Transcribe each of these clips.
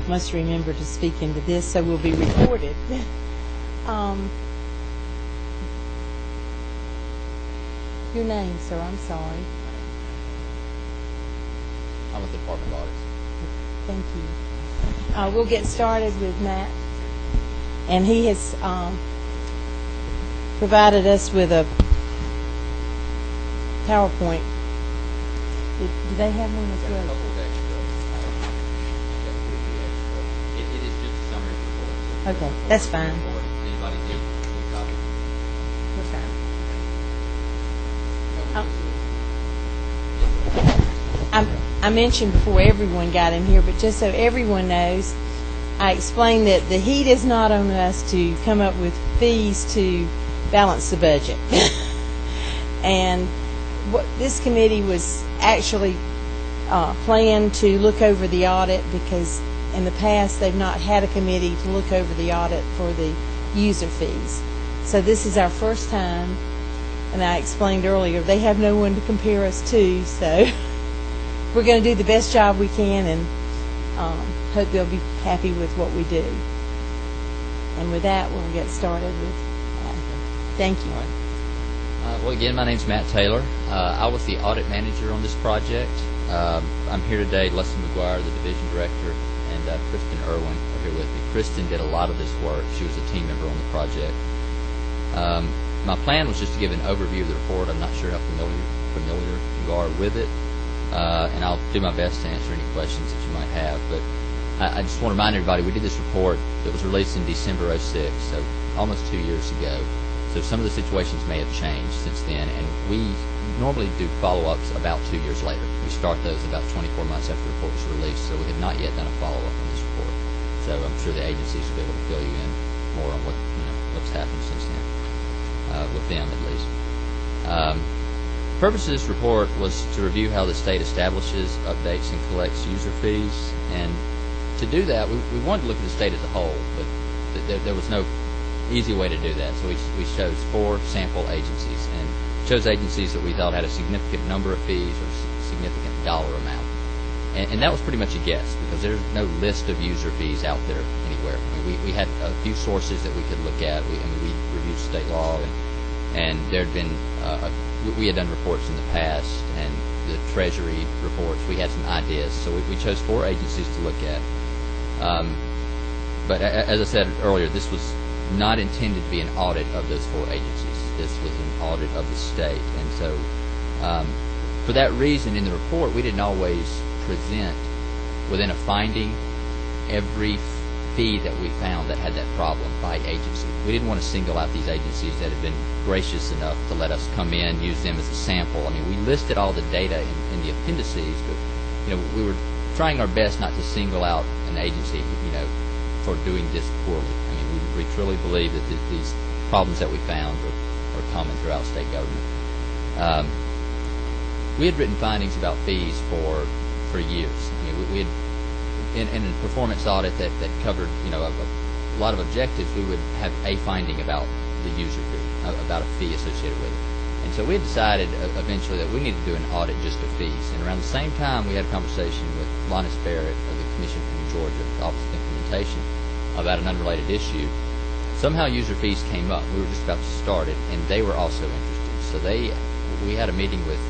must remember to speak into this, so we'll be recorded. Your name, sir, I'm sorry. I'm with the Department of Audits. Thank you. We'll get started with Matt. And he has provided us with a PowerPoint. Do they have one as well? It is just a summary report. Okay, that's fine. Anybody give a copy? We're fine. I mentioned before everyone got in here, but just so everyone knows, I explained that the heat is not on us to come up with fees to balance the budget. And what this committee was actually planned to look over the audit, because in the past they've not had a committee to look over the audit for the user fees. So this is our first time, and I explained earlier they have no one to compare us to, so we're going to do the best job we can, and hope they'll be happy with what we do. And with that, we'll get started with thank you. All right. Well, again, my name's Matt Taylor. I was the audit manager on this project. I'm here today, Leslie McGuire, the division director, and Kristen Irwin are here with me. Kristen did a lot of this work. She was a team member on the project. My plan was just to give an overview of the report. I'm not sure how familiar you are with it. And I'll do my best to answer any questions that you might have. But I just want to remind everybody, we did this report that was released in December '06, so almost 2 years ago. So some of the situations may have changed since then, and we normally do follow-ups about 2 years later. We start those about 24 months after the report was released, so we have not yet done a follow-up on this report. So I'm sure the agencies will be able to fill you in more on what's happened since then, with them at least. The purpose of this report was to review how the state establishes, updates, and collects user fees. And to do that, we wanted to look at the state as a whole, but there was no easy way to do that. So we chose 4 sample agencies, and chose agencies that we thought had a significant number of fees or significant dollar amount. And that was pretty much a guess, because there's no list of user fees out there anywhere. I mean, we had a few sources that we could look at. We reviewed state law, and there had been we had done reports in the past, and the Treasury reports. We had some ideas, so we chose 4 agencies to look at. But as I said earlier, this was not intended to be an audit of those 4 agencies. This was an audit of the state, and so for that reason, in the report, we didn't always present within a finding every fee that we found that had that problem by agency. We didn't want to single out these agencies that had been gracious enough to let us come in, use them as a sample. I mean, we listed all the data in the appendices, but we were trying our best not to single out an agency, for doing this poorly. I mean, we truly believe that these problems that we found are common throughout state government. We had written findings about fees for years. I mean, we had in a performance audit that covered a lot of objectives. We would have a finding about the user fee, about a fee associated with it. And so we had decided eventually that we needed to do an audit just of fees. And around the same time, we had a conversation with Lonnis Barrett of the Commission from Georgia, the Office of Implementation, about an unrelated issue. Somehow user fees came up. We were just about to start it, and they were also interested. So we had a meeting with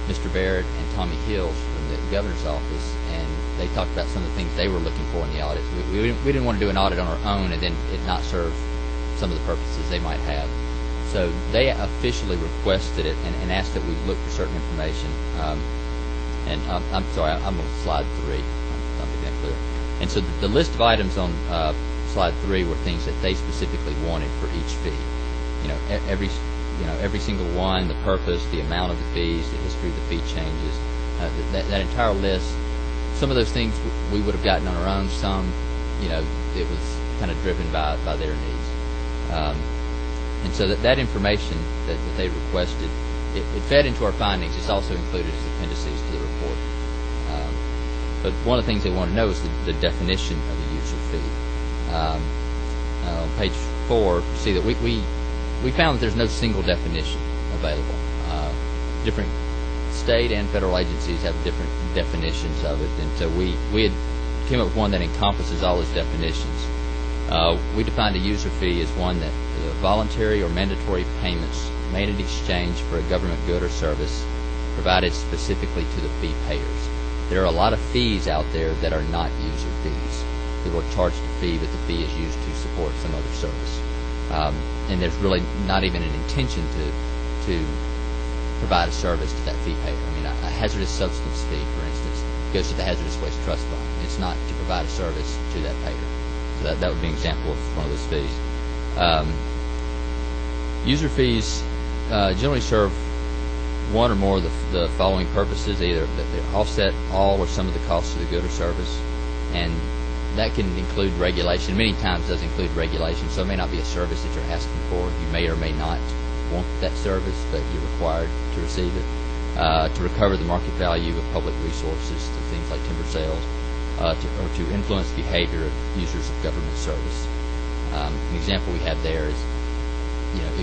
Mr. Barrett and Tommy Hills from the governor's office, and they talked about some of the things they were looking for in the audits. We didn't want to do an audit on our own and then it not serve some of the purposes they might have. So they officially requested it and asked that we look for certain information. And I'm sorry, I'm on slide 3. I'll make that clear. And so the list of items on slide 3 were things that they specifically wanted for each fee. Every single one, the purpose, the amount of the fees, the history of the fee changes, that entire list. Some of those things we would have gotten on our own. Some, it was kind of driven by their needs. And so that information that they requested, it fed into our findings. It's also included as appendices to the report. But one of the things they want to know is the definition of the user fee. On page 4, you see that we found that there's no single definition available. Different state and federal agencies have different definitions of it, and so we had came up with one that encompasses all those definitions. We defined a user fee as one that voluntary or mandatory payments made in exchange for a government good or service provided specifically to the fee payers. There are a lot of fees out there that are not user fees. People are charged a fee, but the fee is used to support some other service. And there's really not even an intention to provide a service to that fee payer. I mean, a hazardous substance fee, for instance, goes to the Hazardous Waste Trust Fund. It's not to provide a service to that payer. So that would be an example of one of those fees. User fees generally serve one or more of the following purposes: either they offset all or some of the costs of the good or service, and that can include regulation. Many times does include regulation, so it may not be a service that you're asking for. You may or may not want that service, but you're required to receive it. To recover the market value of public resources through things like timber sales, or to influence behavior of users of government service. An example we have there is,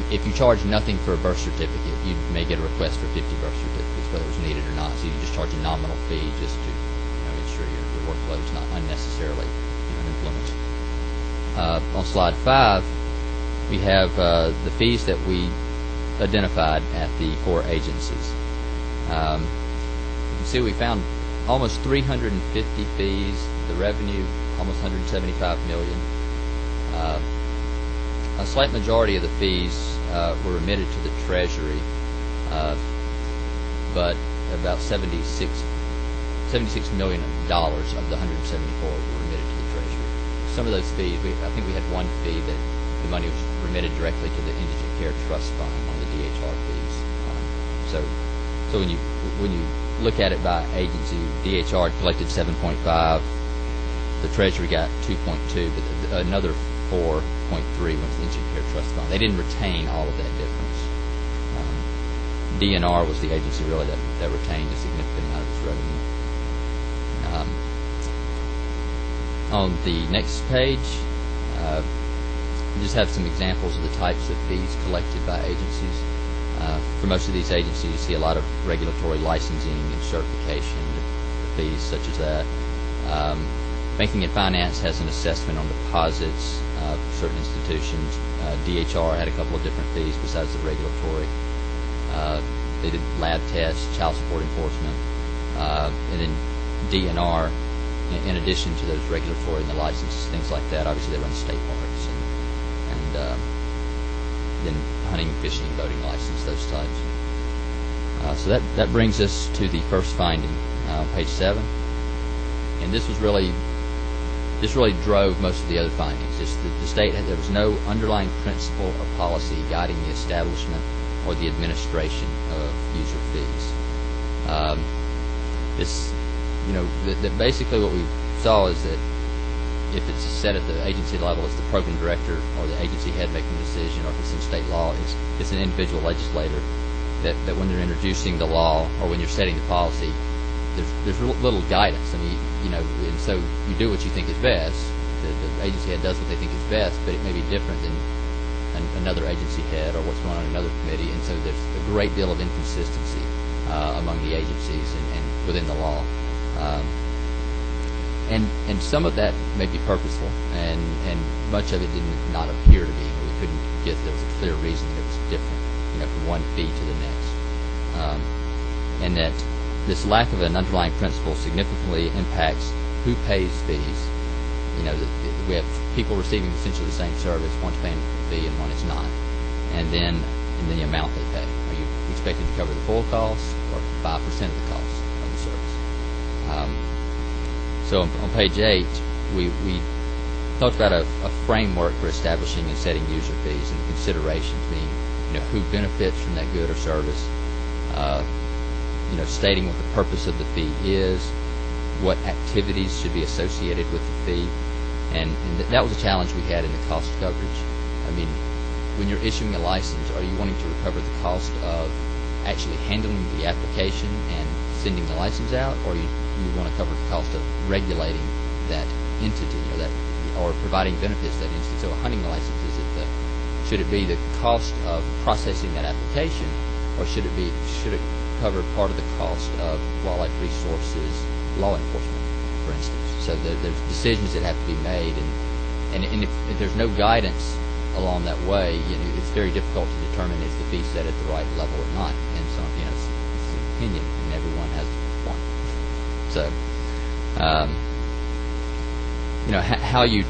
if you charge nothing for a birth certificate, you may get a request for 50 birth certificates, whether it's needed or not. So you just charge a nominal fee just to ensure your workload is not unnecessarily influenced. On slide 5, we have the fees that we identified at the 4 agencies. You can see we found almost 350 fees. The revenue almost 175 million. A slight majority of the fees were remitted to the Treasury, but about $76 million of the 174 were remitted to the Treasury. Some of those fees, I think we had one fee that the money was remitted directly to the Indigent Care Trust Fund, one of the DHR fees. So when you look at it by agency, DHR collected 7.5, the Treasury got 2.2, but another 4.3 went to the Indigent Care Trust Fund. They didn't retain all of that difference. DNR was the agency really that retained a significant amount of its revenue. On the next page, we just have some examples of the types of fees collected by agencies. For most of these agencies, you see a lot of regulatory licensing and certification fees such as that. Banking and Finance has an assessment on deposits for certain institutions. DHR had a couple of different fees besides the regulatory. They did lab tests, child support enforcement, and then DNR, in addition to those regulatory and the licenses, things like that, obviously they run state parks and then hunting, fishing, boating license, those types. So that brings us to the first finding, page 7, and this really drove most of the other findings. Just the state there was no underlying principle or policy guiding the establishment or the administration of user fees. That basically what we saw is that if it's set at the agency level, it's the program director or the agency head making the decision, or if it's in state law, it's an individual legislator. That when they're introducing the law or when you're setting the policy, there's little guidance. I mean, and so you do what you think is best. The agency head does what they think is best, but it may be different than another agency head or what's going on in another committee, and so there's a great deal of inconsistency among the agencies and within the law. And some of that may be purposeful, and much of it did not appear to be. We couldn't get there was a clear reason that it was different, from one fee to the next, and that this lack of an underlying principle significantly impacts who pays fees. We have people receiving essentially the same service, one's paying a fee and one is not, and then the amount they pay. Are you expected to cover the full cost or 5% of the cost of the service? So on page 8, we talked about a framework for establishing and setting user fees and considerations, being who benefits from that good or service, stating what the purpose of the fee is, what activities should be associated with the fee, and that was a challenge we had in the cost coverage. I mean, when you're issuing a license, are you wanting to recover the cost of actually handling the application and sending the license out, or you want to cover the cost of regulating that entity or providing benefits to that entity? So a hunting license, should it be the cost of processing that application, or should it cover part of the cost of wildlife resources law enforcement? for instance. So there's decisions that have to be made, and if there's no guidance along that way, it's very difficult to determine is the fee set at the right level or not. And so, it's an opinion, and everyone has one. So, how you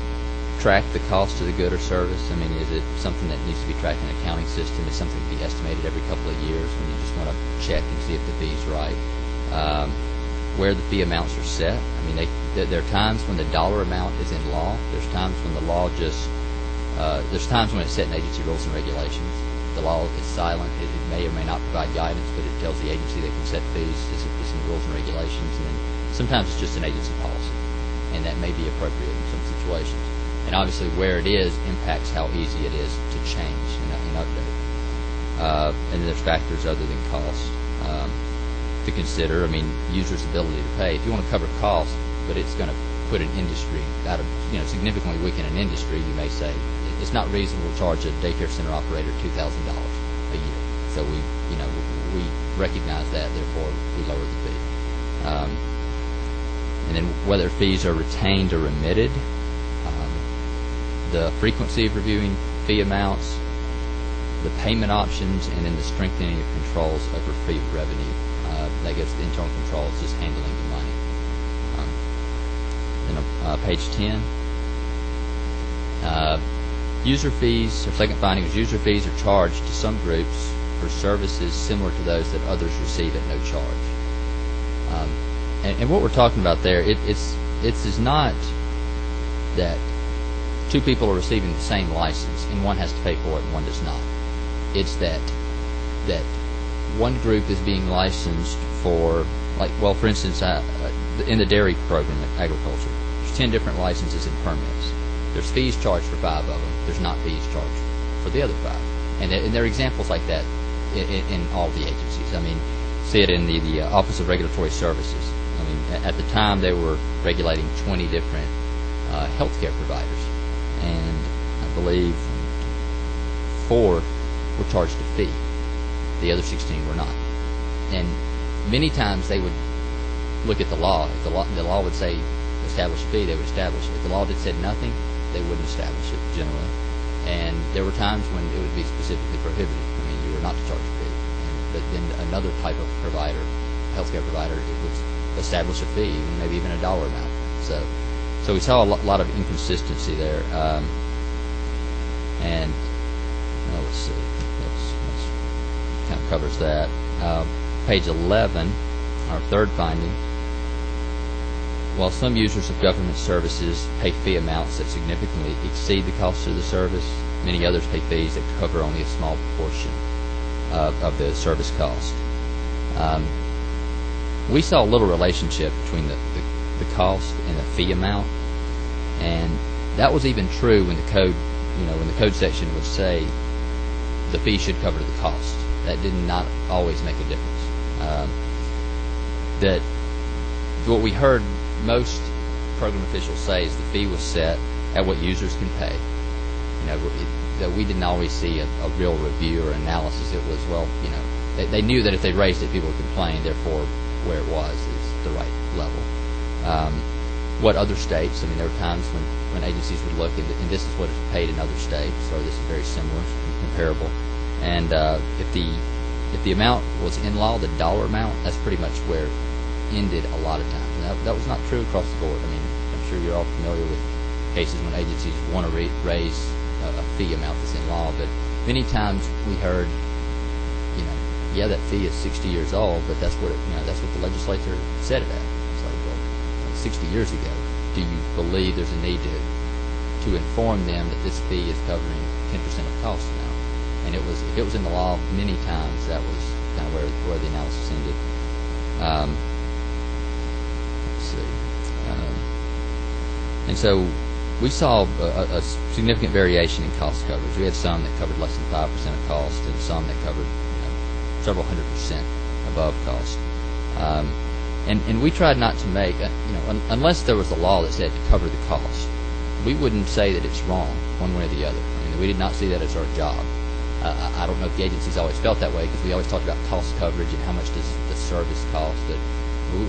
track the cost of the good or service. I mean, is it something that needs to be tracked in an accounting system? Is something to be estimated every couple of years when you just want to check and see if the fee's right? Where the fee amounts are set. I mean, there are times when the dollar amount is in law. There's times when the law there's times when it's set in agency rules and regulations. The law is silent. It may or may not provide guidance, but it tells the agency they can set fees. It's in rules and regulations. And then sometimes it's just an agency policy, and that may be appropriate in some situations. And obviously, where it is impacts how easy it is to change and update. And then there's factors other than cost to consider. I mean, users' ability to pay. If you want to cover costs, but it's going to put an industry out of, significantly weaken an industry, you may say it's not reasonable to charge a daycare center operator $2,000 a year. So we recognize that, therefore we lower the fee. And then whether fees are retained or remitted, the frequency of reviewing fee amounts, the payment options, and then the strengthening of controls over fee revenue. That goes to the internal controls, just handling the money. Then page 10. User fees, our second finding is user fees are charged to some groups for services similar to those that others receive at no charge. And what we're talking about there, it's not that two people are receiving the same license and one has to pay for it and one does not. It's that one group is being licensed for, for instance, in the dairy program at agriculture, there's 10 different licenses and permits. There's fees charged for 5 of them. There's not fees charged for the other 5. And there are examples like that in all the agencies. I mean, see it in the Office of Regulatory Services. I mean, at the time they were regulating 20 different healthcare providers, and I believe 4 were charged a fee. The other 16 were not. And many times they would look at the law. If the law would say establish a fee, they would establish it. If the law said nothing, they wouldn't establish it generally. And there were times when it would be specifically prohibited. I mean, you were not to charge a fee. But then another type of provider, healthcare provider, it would establish a fee, maybe even a dollar amount. So we saw a lot of inconsistency there. And let's see, that kind of covers that. Page 11, our third finding. While some users of government services pay fee amounts that significantly exceed the cost of the service, many others pay fees that cover only a small portion of the service cost. We saw a little relationship between the cost and the fee amount, and that was even true when the code, when the code section would say the fee should cover the cost. That did not always make a difference. That what we heard most program officials say is the fee was set at what users can pay. That we didn't always see a real review or analysis. It was, they knew that if they raised it, people would complain, therefore where it was is the right level. What other states, there were times when agencies would look, and this is what is paid in other states, or this is very similar, comparable. And if the amount was in law, the dollar amount, that's pretty much where it ended a lot of times. And that was not true across the board. I'm sure you're all familiar with cases when agencies want to raise a fee amount that's in law, but many times we heard, that fee is 60 years old, but that's what the legislature said it at. It's like, well, 60 years ago, do you believe there's a need to inform them that this fee is covering 10% of costs now? And if it was in the law many times, that was kind of where the analysis ended. Let's see. And so we saw a significant variation in cost coverage. We had some that covered less than 5% of cost, and some that covered several 100% above cost. And we tried not to make, unless there was a law that said to cover the cost, we wouldn't say that it's wrong one way or the other. We did not see that as our job. I don't know if the agencies always felt that way, because we always talked about cost coverage and how much does the service cost. But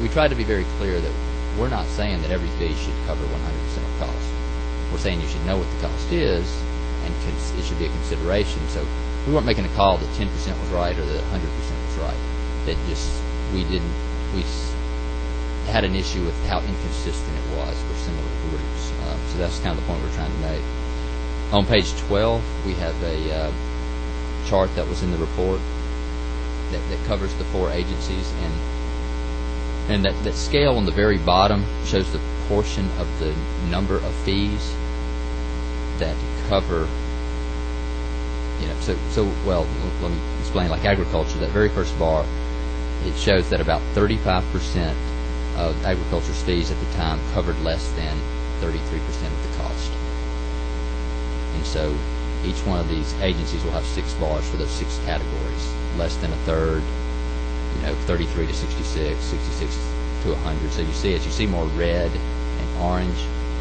we tried to be very clear that we're not saying that every fee should cover 100% of cost. We're saying you should know what the cost is, and it should be a consideration. So we weren't making a call that 10% was right or that 100% was right. That just we had an issue with how inconsistent it was for similar groups. So that's kind of the point we're trying to make. On page 12, we have a chart that was in the report that covers the 4 agencies, and that scale on the very bottom shows the portion of the number of fees that cover, well, let me explain. Like agriculture, that very first bar, it shows that about 35% of agriculture's fees at the time covered less than 33% of the cost. And so each one of these agencies will have 6 bars for those 6 categories. Less than a third, 33 to 66, 66 to 100. So you see, as you see more red and orange,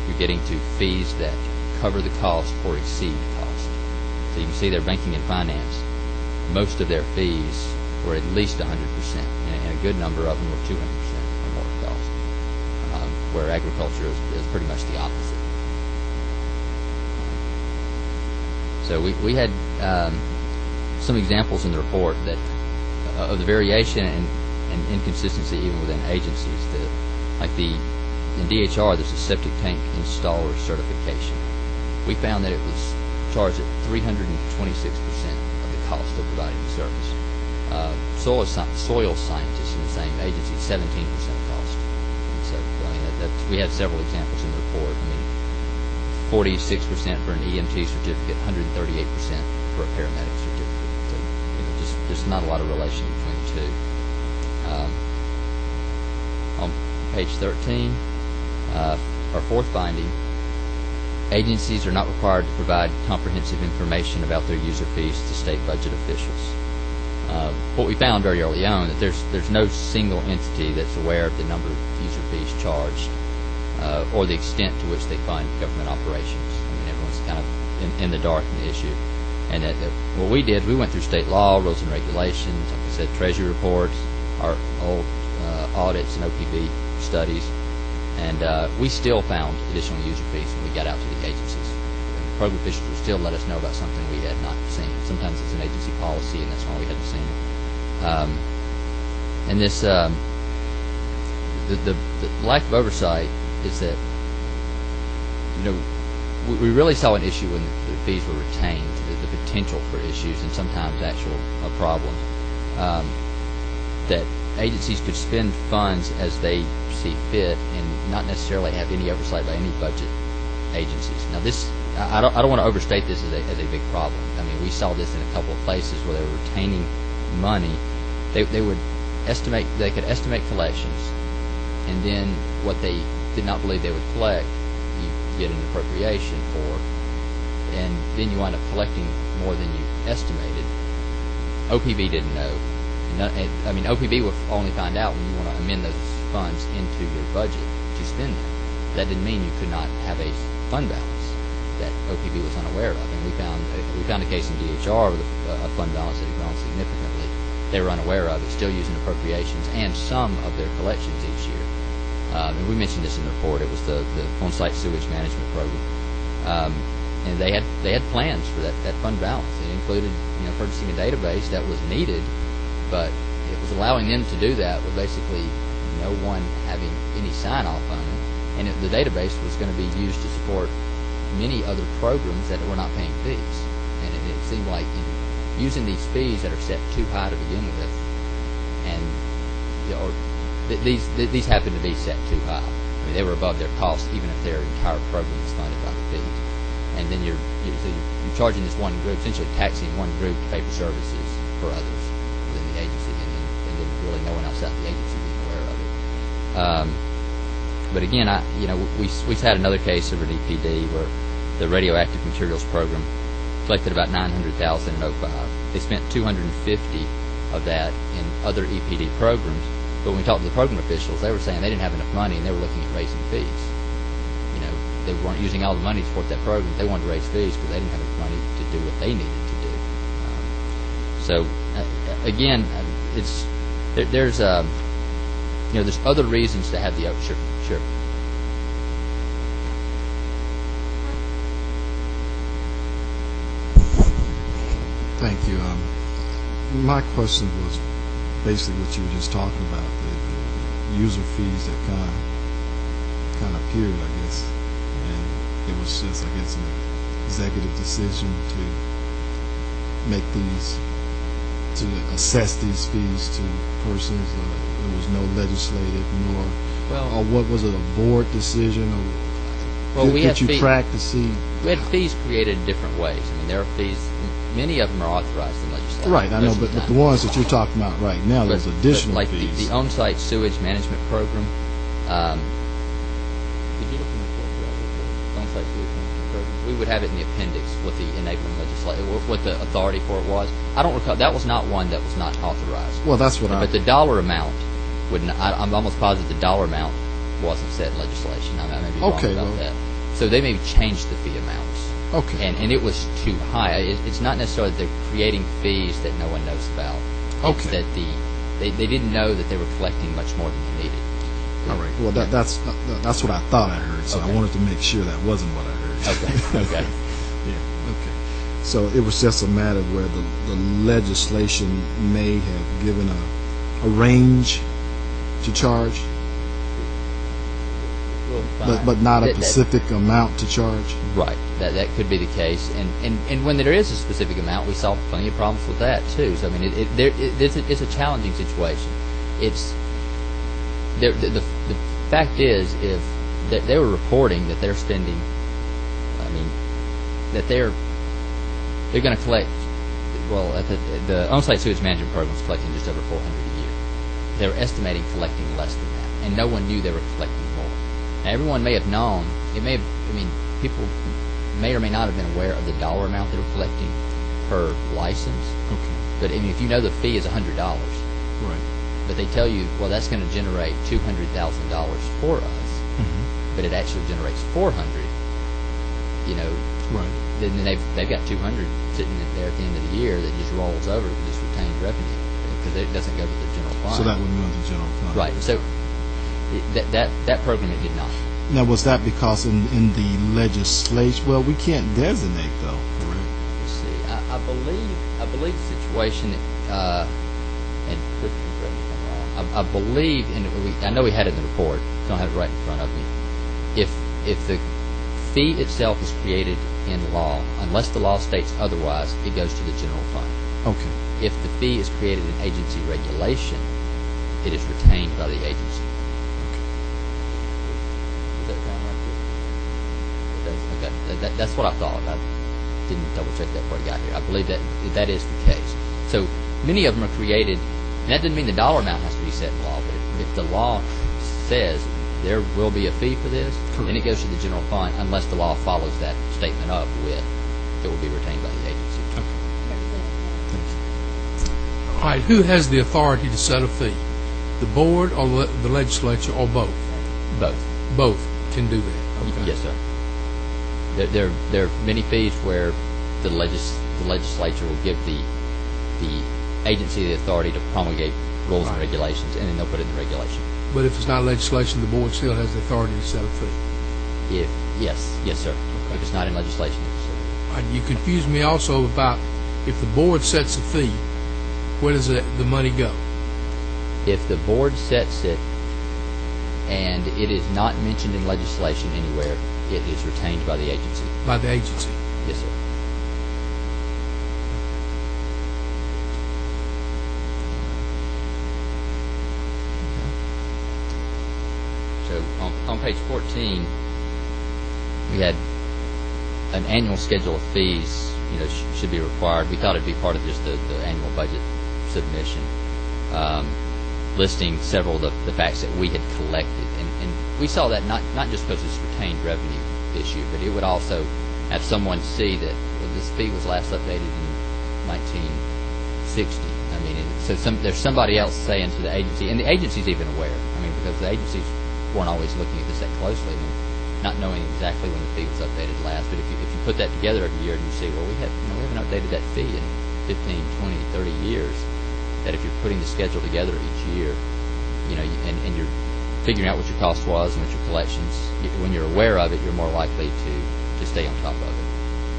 you're getting to fees that cover the cost or exceed cost. So you can see their banking and finance, most of their fees were at least 100%, and a good number of them were 200% or more cost, where agriculture is pretty much the opposite. So we had some examples in the report that of the variation and inconsistency even within agencies. In DHR, there's a septic tank installer certification. We found that it was charged at 326% of the cost of providing the service. Soil scientists in the same agency, 17% cost. And so, we had several examples in the report. 46% for an EMT certificate, 138% for a paramedic certificate. So, just not a lot of relation between the two. On page 13, our fourth finding, agencies are not required to provide comprehensive information about their user fees to state budget officials. What we found very early on, that there's no single entity that's aware of the number of user fees charged or the extent to which they fund government operations. Everyone's kind of in the dark on the issue. And what we did, we went through state law, rules and regulations, like I said, Treasury reports, our old audits and OPB studies, and we still found additional user fees when we got out to the agencies. The program officials would still let us know about something we had not seen. Sometimes it's an agency policy, and that's why we hadn't seen it. And this, the lack of oversight is that, we really saw an issue when the fees were retained, the potential for issues and sometimes actual problems. That agencies could spend funds as they see fit and not necessarily have any oversight by any budget agencies. Now, this, I don't want to overstate this as a big problem. We saw this in a couple of places where they were retaining money. They could estimate collections, and then what they did not believe they would collect, you get an appropriation for, and then you wind up collecting more than you estimated. OPB didn't know. OPB will only find out when you want to amend those funds into your budget to spend them. That didn't mean you could not have a fund balance that OPB was unaware of. And we found a case in DHR with a fund balance that had grown significantly. They were unaware of it, still using appropriations and some of their collections each year. And we mentioned this in the report. It was the on-site sewage management program, and they had plans for that fund balance. It included purchasing a database that was needed, but it was allowing them to do that with basically no one having any sign-off on it. And the database was going to be used to support many other programs that were not paying fees. And it seemed like using these fees that are set too high to begin with, and these happened to be set too high. They were above their cost, even if their entire program was funded by the fees. And then you're charging this one group, essentially taxing one group to pay for services for others within the agency, and then really no one else out the agency being aware of it. But again, we've had another case of an EPD where the radioactive materials program collected about $900,000 in 2005. They spent $250 of that in other EPD programs. But when we talked to the program officials, they were saying they didn't have enough money, and they were looking at raising fees. They weren't using all the money to support that program. They wanted to raise fees because they didn't have enough money to do what they needed to do. Again, there's other reasons to have the Sure. Thank you. My question was basically what you were just talking about, the user fees that kind of appeared, I guess, and it was just, I guess, an executive decision to make these, to assess these fees to persons. There was no legislative nor, or what was it, a board decision? Or well, did you track to see? We had fees created in different ways. I mean, there are fees. Many of them are authorized in legislation. Right, I know, but the ones that you're talking about right now, those additional like fees. the on-site sewage management program. Did you look in the report the on-site sewage management program? We would have it in the appendix what the enabling legislation, what the authority for it was. I don't recall. That was not one that was not authorized. Well, that's what But the dollar amount would. I'm almost positive the dollar amount wasn't set in legislation. I may be wrong about that. So they maybe changed the fee amounts. Okay. And it was too high. It's not necessarily that they're creating fees that no one knows about. It's Okay. that they didn't know that they were collecting much more than they needed. All right. Well, that's what I thought I heard. So I wanted to make sure that wasn't what I heard. Okay. Okay. Yeah. Okay. So it was just a matter where the legislation may have given a range to charge, but not a specific amount to charge. Right. That could be the case. And when there is a specific amount, we saw plenty of problems with that too. So I mean, it's a challenging situation. It's the fact is, if they were reporting that they're spending, I mean, that they're going to collect. Well, at the on-site sewage management program is collecting just over $400 a year. They were estimating collecting less than that, and no one knew they were collecting more. Now, everyone may have known. It may have. I mean, people may or may not have been aware of the dollar amount they were collecting per license. Okay. But I mean, if you know the fee is $100, Right. but they tell you, well, that's going to generate $200,000 for us, but it actually generates $400. You know, Right. then they've got 200 sitting there at the end of the year that just rolls over with this retained revenue because it doesn't go to the general fund. So that would go to the general fund. Right. So that program it did not. Now, was that because in the legislation? Well, we can't designate though, correct? Let's see. I believe the situation, and Chris can correct me if I'm wrong. I believe, I know we had it in the report. Don't have it right in front of me. If the fee itself is created in law, unless the law states otherwise, it goes to the general fund. Okay. If the fee is created in agency regulation, it is retained by the agency. Does that sound right? Okay. That's what I thought. I didn't double check that before I got here. I believe that is the case. So many of them are created, and that doesn't mean the dollar amount has to be set in law, but if the law says there will be a fee for this, then it goes to the general fund unless the law follows that statement up with it will be retained by the agency. All right, who has the authority to set a fee? The board or the legislature or both? Both. Both can do that. Okay. Yes, sir. There are many fees where the legislature will give the agency the authority to promulgate rules and regulations, and then they'll put it in the regulation. But if it's not legislation, the board still has the authority to set a fee. Yes, sir. Okay. If it's not in legislation, All right, you confuse me also about if the board sets a fee, where does the money go? if the board sets it and it is not mentioned in legislation anywhere, it is retained by the agency. By the agency? Yes, sir. So on page 14, we had an annual schedule of fees, should be required. We thought it'd be part of just the annual budget submission, listing several of the facts that we had collected. And we saw that not just because it's a retained revenue issue, but it would also have someone see that this fee was last updated in 1960. I mean, so there's somebody else saying to the agency, and the agency's even aware. I mean, because the agencies weren't always looking at this that closely, not knowing exactly when the fee was updated last. But if you put that together every year and you see, well, we haven't updated that fee in 15, 20, 30 years, that if you're putting the schedule together each year, and you're figuring out what your cost was and what your collections. When you're aware of it, you're more likely to stay on top of it.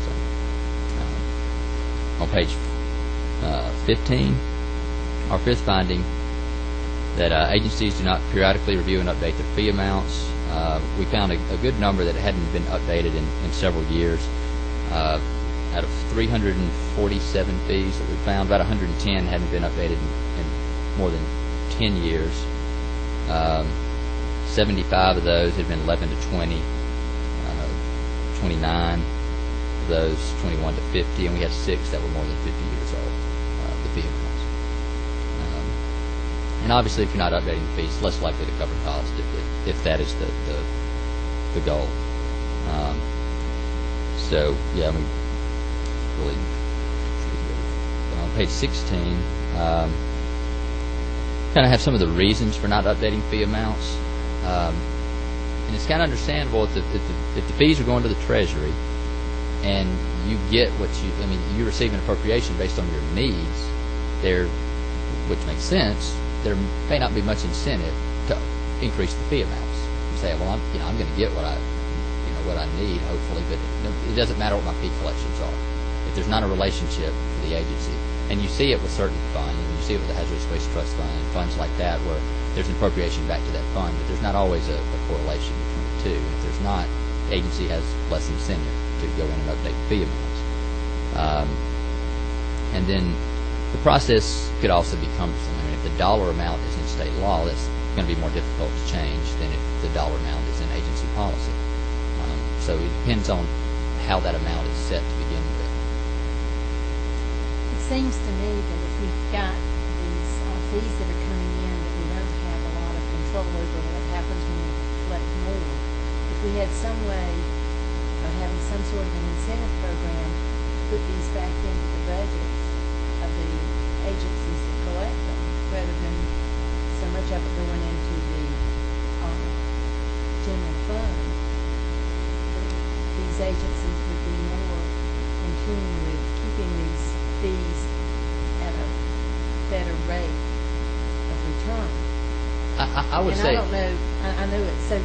So, on page 15, our fifth finding, that agencies do not periodically review and update their fee amounts. We found a good number that hadn't been updated in several years. Out of 347 fees that we found, about 110 hadn't been updated in more than 10 years. 75 of those had been 11 to 20, 29 of those 21 to 50, and we had 6 that were more than 50 years old, the fee amounts. And obviously, if you're not updating the fees, less likely to cover cost if that is the goal. So, yeah, I mean, really good. On page 16, kind of have some of the reasons for not updating fee amounts. And it's kind of understandable if the fees are going to the Treasury and you get you receive an appropriation based on your needs, which makes sense. There may not be much incentive to increase the fee amounts. You say, well, I'm going to get what I need, hopefully, but it doesn't matter what my fee collections are. If there's not a relationship for the agency, and you see it with certain funds, you see it with the Hazardous Waste Trust Fund and funds like that, where there's an appropriation back to that fund, but there's not always a correlation between the two. And if there's not, the agency has less incentive to go in and update fee amounts. And then the process could also be cumbersome. I mean, if the dollar amount is in state law, that's going to be more difficult to change than if the dollar amount is in agency policy. So it depends on how that amount is set to begin with. It seems to me that if we've got these fees that are coming in that we don't have a lot of control over what happens when we collect more, if we had some way of having some sort of an incentive program to put these back into the budgets of the agencies that collect them, rather than so much of it going into the general fund, these agencies would be more in tune with keeping these fees at a better rate of return. I would say, I don't know. I know it's so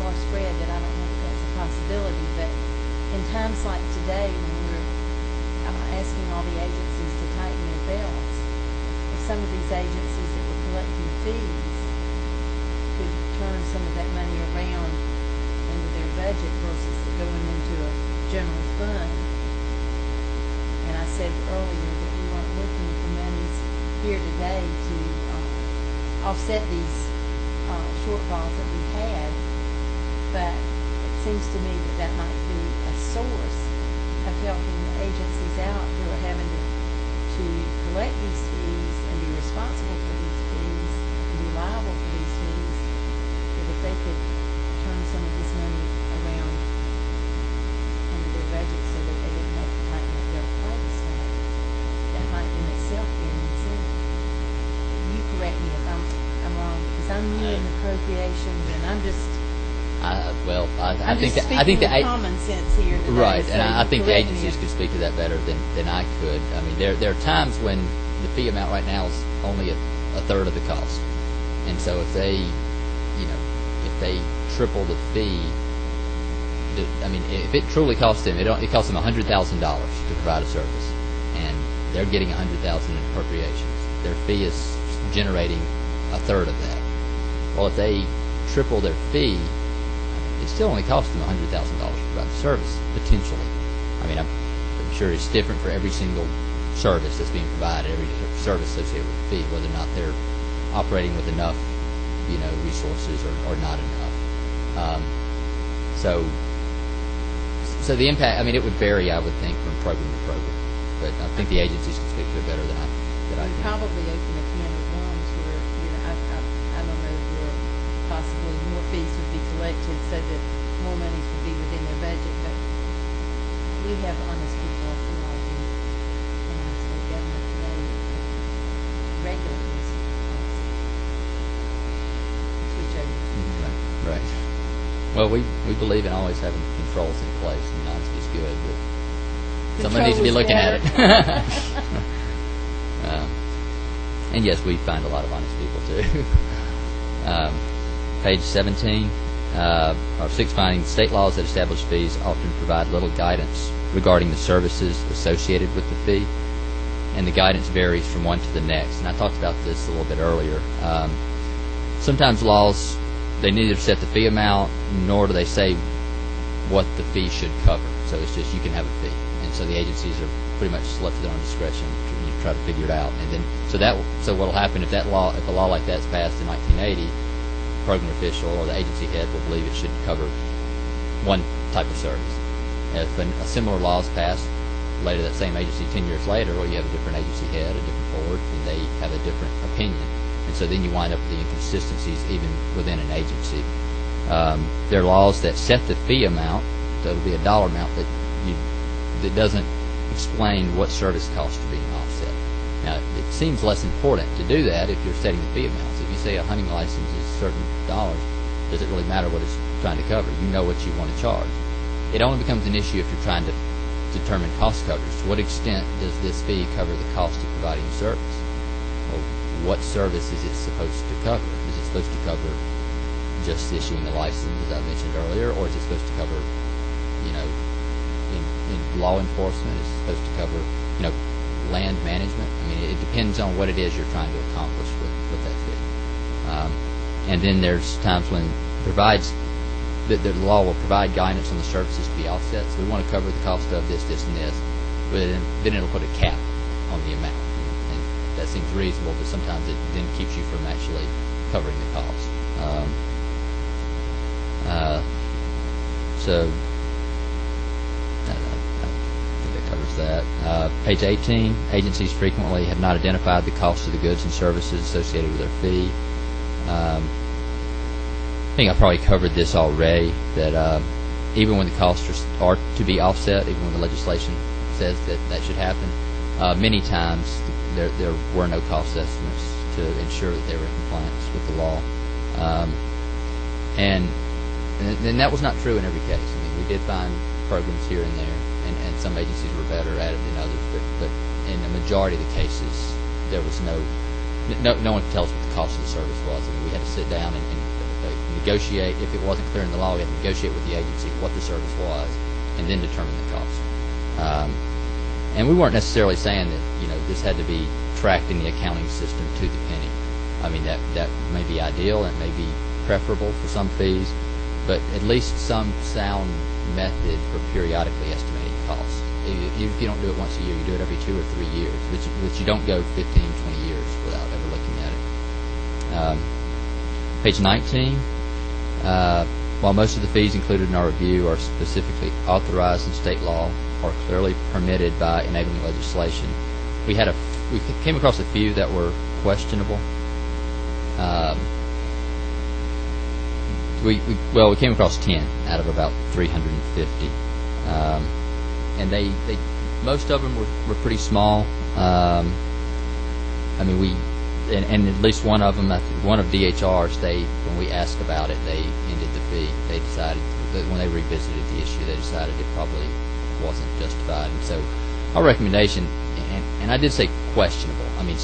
far spread that I don't know if that's a possibility. But in times like today, when we're asking all the agencies to tighten their belts, if some of these agencies that were collecting fees could turn some of that money around into their budget versus it going into a general fund. And I said earlier that we weren't looking for monies here today to offset these shortfalls that we had, but it seems to me that might be a source of helping the agencies out who are having to collect these fees and be responsible for these fees and be liable for these fees, that if they could turn some of this money around into their budget so that they didn't have to tighten up their price tag, that might in itself be an incentive. You correct me if I'm wrong, because I'm new in appropriations and I'm just I think the common sense here today, right, so and I think the agencies could. could speak to that better than I could. I mean, there are times when the fee amount right now is only a third of the cost, and so if they triple the fee, I mean, if it truly costs them, it costs them $100,000 to provide a service, and they're getting $100,000 in appropriations. Their fee is generating a third of that. Well, if they triple their fee, it still only costs them $100,000 to provide the service, potentially. I mean, I'm sure it's different for every single service that's being provided, every service associated with the fee, whether or not they're operating with enough, resources or not enough. So the impact, I mean, it would vary, I would think, from program to program. But I think the agencies can speak to it better than I can. Probably open a can of worms where, I don't know, where possibly more fees would be collected so that more monies would be within their budget. But we have honest people, I feel like, in our state government today that regulate this policy. Switch over. Right. Well, we believe in always having controls in place, and honesty is good, but someone needs to be looking at it. And yes, we find a lot of honest people too. Page 17, or 6 findings, state laws that establish fees often provide little guidance regarding the services associated with the fee, and the guidance varies from one to the next. And I talked about this a little bit earlier. Sometimes laws, they neither set the fee amount nor do they say what the fee should cover. So it's just you can have a fee, and so the agencies are pretty much left to their own discretion to try to figure it out. And then so what will happen if a law like that's passed in 1980, the program official or the agency head will believe it should cover one type of service. If a similar law is passed later, that same agency 10 years later, well, you have a different agency head, a different board, and they have a different opinion. And so then you wind up with the inconsistencies even within an agency. There are laws that set the fee amount, that'll be a dollar amount, that doesn't explain what service costs are being offset. Now, it seems less important to do that if you're setting the fee amounts. If you say a hunting license is certain dollars, does it really matter what it's trying to cover? You know what you want to charge. It only becomes an issue if you're trying to determine cost coverage. To what extent does this fee cover the cost of providing a service? Well, what service is it supposed to cover? Is it supposed to cover just issuing the license, as I mentioned earlier, or is it supposed to cover, in law enforcement? Is it supposed to cover, land management? I mean, it depends on what it is you're trying to accomplish with that fee. And then there's times when the law will provide guidance on the services to be offset. So we want to cover the cost of this, this, and this, but then it'll put a cap on the amount. And that seems reasonable, but sometimes it then keeps you from actually covering the cost. So I think that covers that. Page 18, agencies frequently have not identified the cost of the goods and services associated with their fee. I think I probably covered this already, that even when the costs are to be offset, even when the legislation says that should happen, many times there were no cost estimates to ensure that they were in compliance with the law. And that was not true in every case. I mean, we did find programs here and there, and some agencies were better at it than others, but in the majority of the cases, there was no one could tell us what the cost of the service was. I mean, we had to sit down and negotiate. If it wasn't clear in the law, we had to negotiate with the agency what the service was, and then determine the cost. And we weren't necessarily saying that this had to be tracked in the accounting system to the penny. I mean, that may be ideal and may be preferable for some fees, but at least some sound method for periodically estimating costs. Even if you don't do it once a year, you do it every 2 or 3 years, but you don't go 15, 20 years without ever looking at it. Page 19, while most of the fees included in our review are specifically authorized in state law or clearly permitted by enabling legislation, we came across a few that were questionable. We came across 10 out of about 350, and they most of them were pretty small. I mean, and at least one of them, one of DHR's, when we asked about it, they ended the fee. They decided that when they revisited the issue, they decided it probably wasn't justified. And so our recommendation, and I did say questionable. I mean,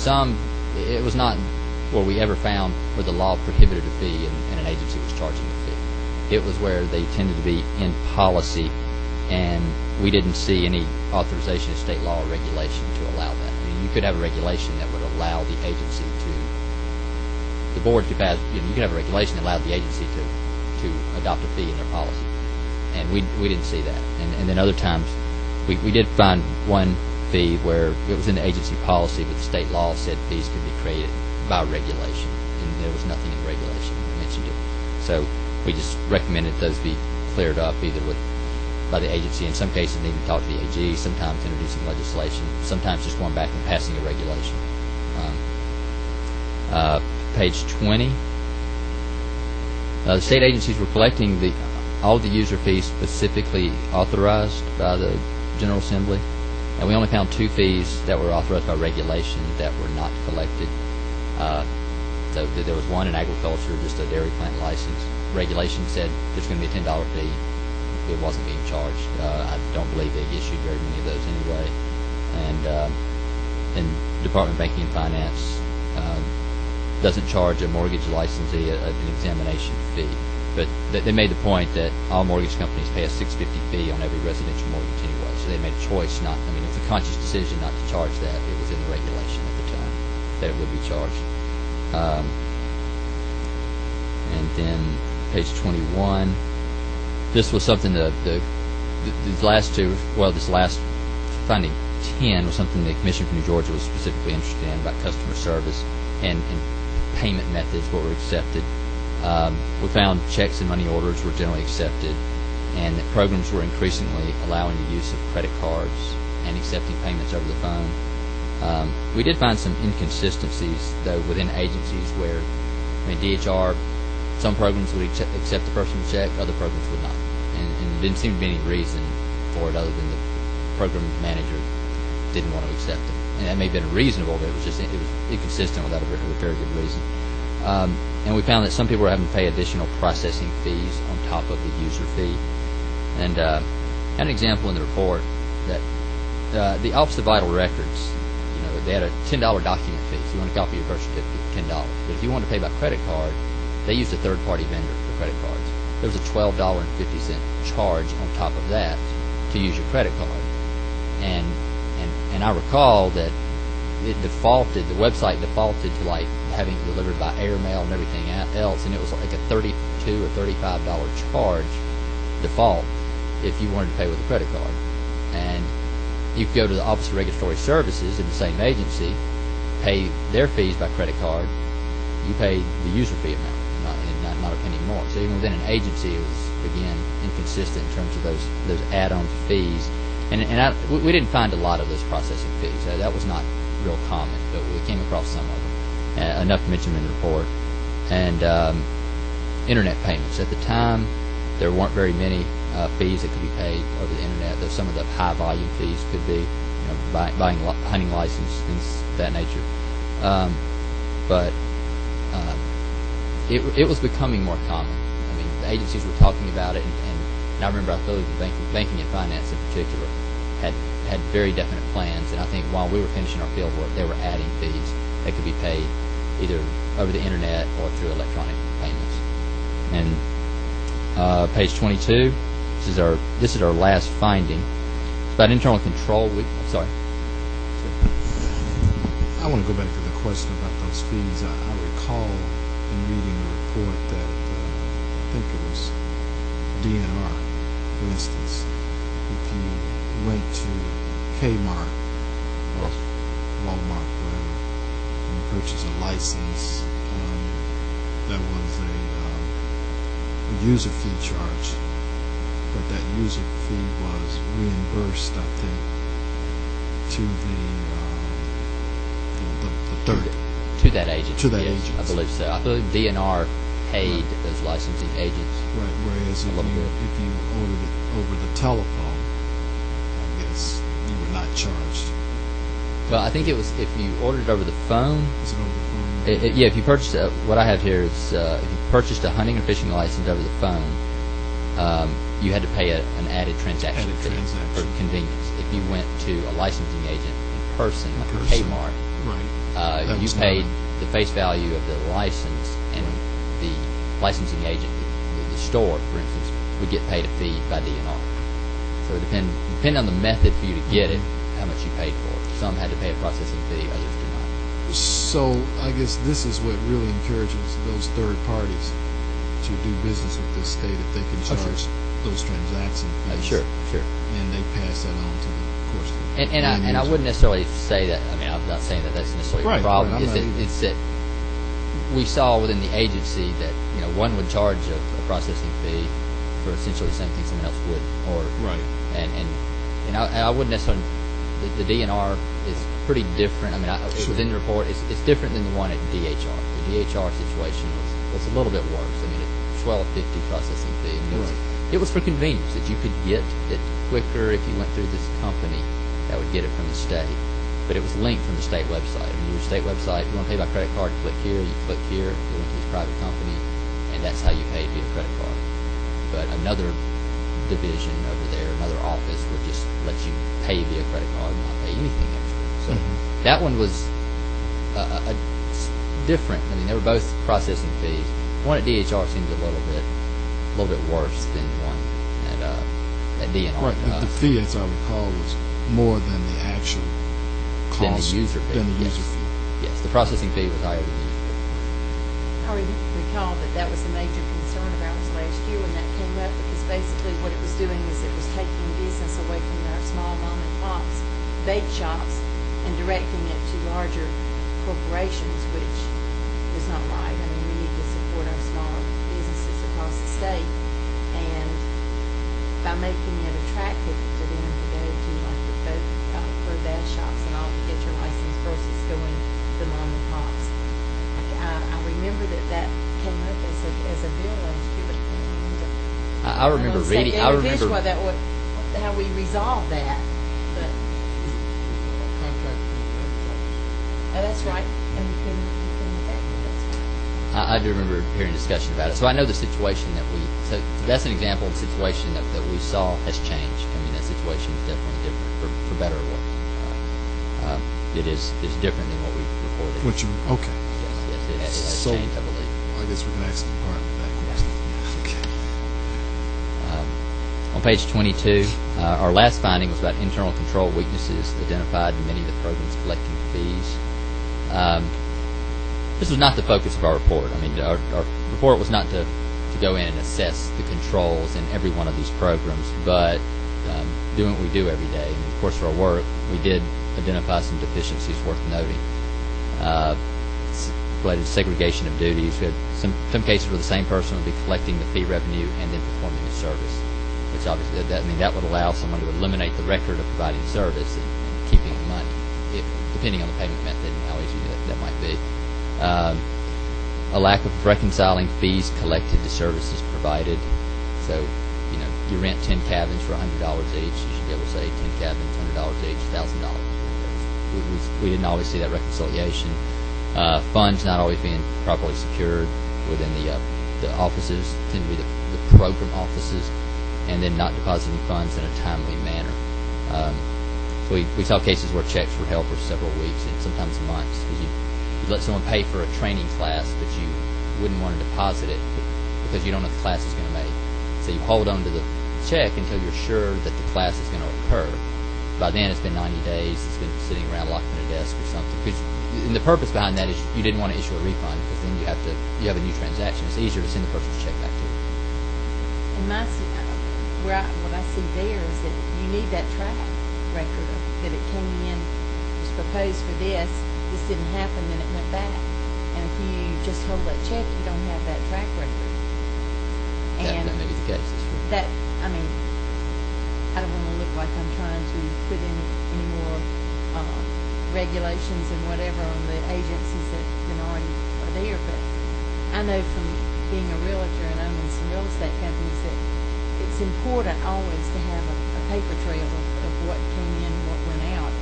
it was not where we ever found where the law prohibited a fee and an agency was charging a fee. It was where they tended to be in policy, and we didn't see any authorization of state law or regulation to allow that. I mean, you could have a regulation that would allow the agency the board could pass, you could have a regulation that allowed the agency to adopt a fee in their policy. And we didn't see that. And then other times, we did find one fee where it was in the agency policy, but the state law said fees could be created by regulation, and there was nothing in regulation that mentioned it. So we just recommended those be cleared up either by the agency. In some cases, needing to talk to the AG, sometimes introducing legislation, sometimes just going back and passing a regulation. Page 20. The state agencies were collecting all of the user fees specifically authorized by the General Assembly, and we only found 2 fees that were authorized by regulation that were not collected. So there was one in agriculture, just a dairy plant license. Regulation said there's going to be a $10 fee. It wasn't being charged. I don't believe they issued very many of those anyway. And Department of Banking and Finance, doesn't charge a mortgage licensee an examination fee. But they made the point that all mortgage companies pay a $650 fee on every residential mortgage anyway. So they made a choice not. I mean, it was a conscious decision not to charge that. It was in the regulation at the time that it would be charged. And then page 21. This was something these last two. Well, this last finding 10 was something the Commission from New Georgia was specifically interested in about customer service and payment methods, what were accepted. We found checks and money orders were generally accepted, and that programs were increasingly allowing the use of credit cards and accepting payments over the phone. We did find some inconsistencies, though, within agencies where, I mean, DHR, some programs would accept the person's check, other programs would not. And there didn't seem to be any reason for it other than the program manager didn't want to accept it. And that may have been reasonable, but it was inconsistent without a very good reason. And we found that some people were having to pay additional processing fees on top of the user fee. And an example in the report that the Office of Vital Records, they had a $10 document fee. So you want a copy of your birth certificate, $10. But if you want to pay by credit card, they used a third-party vendor for credit cards. There was a $12.50 charge on top of that to use your credit card. And I recall that the website defaulted to like having it delivered by airmail and everything else, and it was like a $32 or $35 charge default if you wanted to pay with a credit card. And you could go to the Office of Regulatory Services in the same agency, pay their fees by credit card, you pay the user fee amount, not a penny more. So even within an agency, it was, again, inconsistent in terms of those add-on fees. And we didn't find a lot of those processing fees. That was not real common, but we came across some of them, enough to mention in the report. And internet payments. At the time, there weren't very many fees that could be paid over the internet, though some of the high-volume fees could be, buying hunting license, things of that nature. But it was becoming more common. I mean, the agencies were talking about it, and I remember I believe the banking and finance in particular had very definite plans, and I think while we were finishing our field work, they were adding fees that could be paid either over the internet or through electronic payments. And page 22, this is our last finding. It's about internal control. Sorry. I want to go back to the question about those fees. I recall in reading the report that I think it was DNR, for instance, if you went to Kmart or Walmart, whatever, and purchased a license, there was a user fee charge, but that user fee was reimbursed, I think, to to that agent. To that yes, agent, I believe so. I believe DNR paid those licensing agents. Right. Whereas if you ordered it over the telephone, I guess you were not charged. Well, I think it was if you ordered it over the phone. Is it over the phone? Yeah, if you purchased what I have here is if you purchased a hunting or fishing license over the phone, you had to pay an added transaction fee for convenience. If you went to a licensing agent in person, like a Kmart, right. You paid the face value of the license, and the licensing agent, the store, for instance, would get paid a fee by DNR. So it depended on the method for you to get it, how much you paid for it. Some had to pay a processing fee, others did not. So I guess this is what really encourages those third parties to do business with this state if they can charge those transaction fees. Sure. And they pass that on to the course. And I wouldn't necessarily say that. I mean, I'm not saying that that's necessarily a problem. It's that we saw within the agency that one would charge a processing fee for essentially the same thing someone else would, and I wouldn't necessarily. The DNR is pretty different. I mean, it was in the report. It's different than the one at DHR. The DHR situation was a little bit worse. I mean, it's $12.50 processing fee. I mean, it was for convenience that you could get it quicker if you went through this company that would get it from the state. But it was linked from the state website. I mean, your state website, you want to pay by credit card, click here, you click here, you went to this private company, and that's how you paid via credit card. But another division over there, another office, would just let you pay via credit card and not pay anything extra. So that one was different. I mean, they were both processing fees. One at DHR seems a little bit worse than one at DNR. Right, the fee, as I recall, was more than the actual cost. Than the user fee. Than the user Yes. fee. Yes, the processing fee was higher than the user fee. I recall that was a major concern of ours last year when that came up, because basically what it was doing is it was taking business away from our small mom and pops, bake shops, and directing it to larger corporations, which is not right. I mean, we need to support our smaller businesses across the state, and by making it attractive to them to go to like the boat bath shops and all to get your license versus going to mom and pops. I remember that came up as a bill last year, but I remember reading. I remember how we resolved that. But oh, that's right, and we couldn't affect it. That's right. I do remember hearing discussion about it. So I know the situation so that's an example of the situation that we saw has changed. I mean, that situation is definitely different, for better or worse. It is different than what we reported. Okay. Yes, it has So, changed, I believe. I guess we can ask the department that question. Okay. On page 22, our last finding was about internal control weaknesses identified in many of the programs collecting fees. This was not the focus of our report. I mean, our report was not to go in and assess the controls in every one of these programs, but doing what we do every day. And of course, for our work, we did identify some deficiencies worth noting. Related to segregation of duties, we had some cases where the same person would be collecting the fee revenue and then performing a service, which obviously that would allow someone to eliminate the record of providing service and keeping the money, depending on the payment method and how easy that might be. A lack of reconciling fees collected to services provided. So, you rent 10 cabins for $100 each. You should be able to say 10 cabins, $100 each, $1,000. We didn't always see that reconciliation. Funds not always being properly secured within the offices, tend to be the program offices, and then not depositing funds in a timely manner. So we saw cases where checks were held for several weeks and sometimes months, because you let someone pay for a training class, but you wouldn't want to deposit it because you don't know if the class is going to make. So you hold on to the check until you're sure that the class is going to occur. By then it's been 90 days, it's been sitting around locked in a desk or something. And the purpose behind that is you didn't want to issue a refund, because then you have a new transaction. It's easier to send the person's check back to you. And what I see there is that you need that track record of that it came in, was proposed for this didn't happen, then it went back. And if you just hold that check, you don't have that track record. That may be the case. I mean, I don't want to look like I'm trying to put in any more regulations and whatever on the agencies that already are there, but I know from being a realtor and owning some real estate companies that it's important always to have a paper trail of what came in, what went out,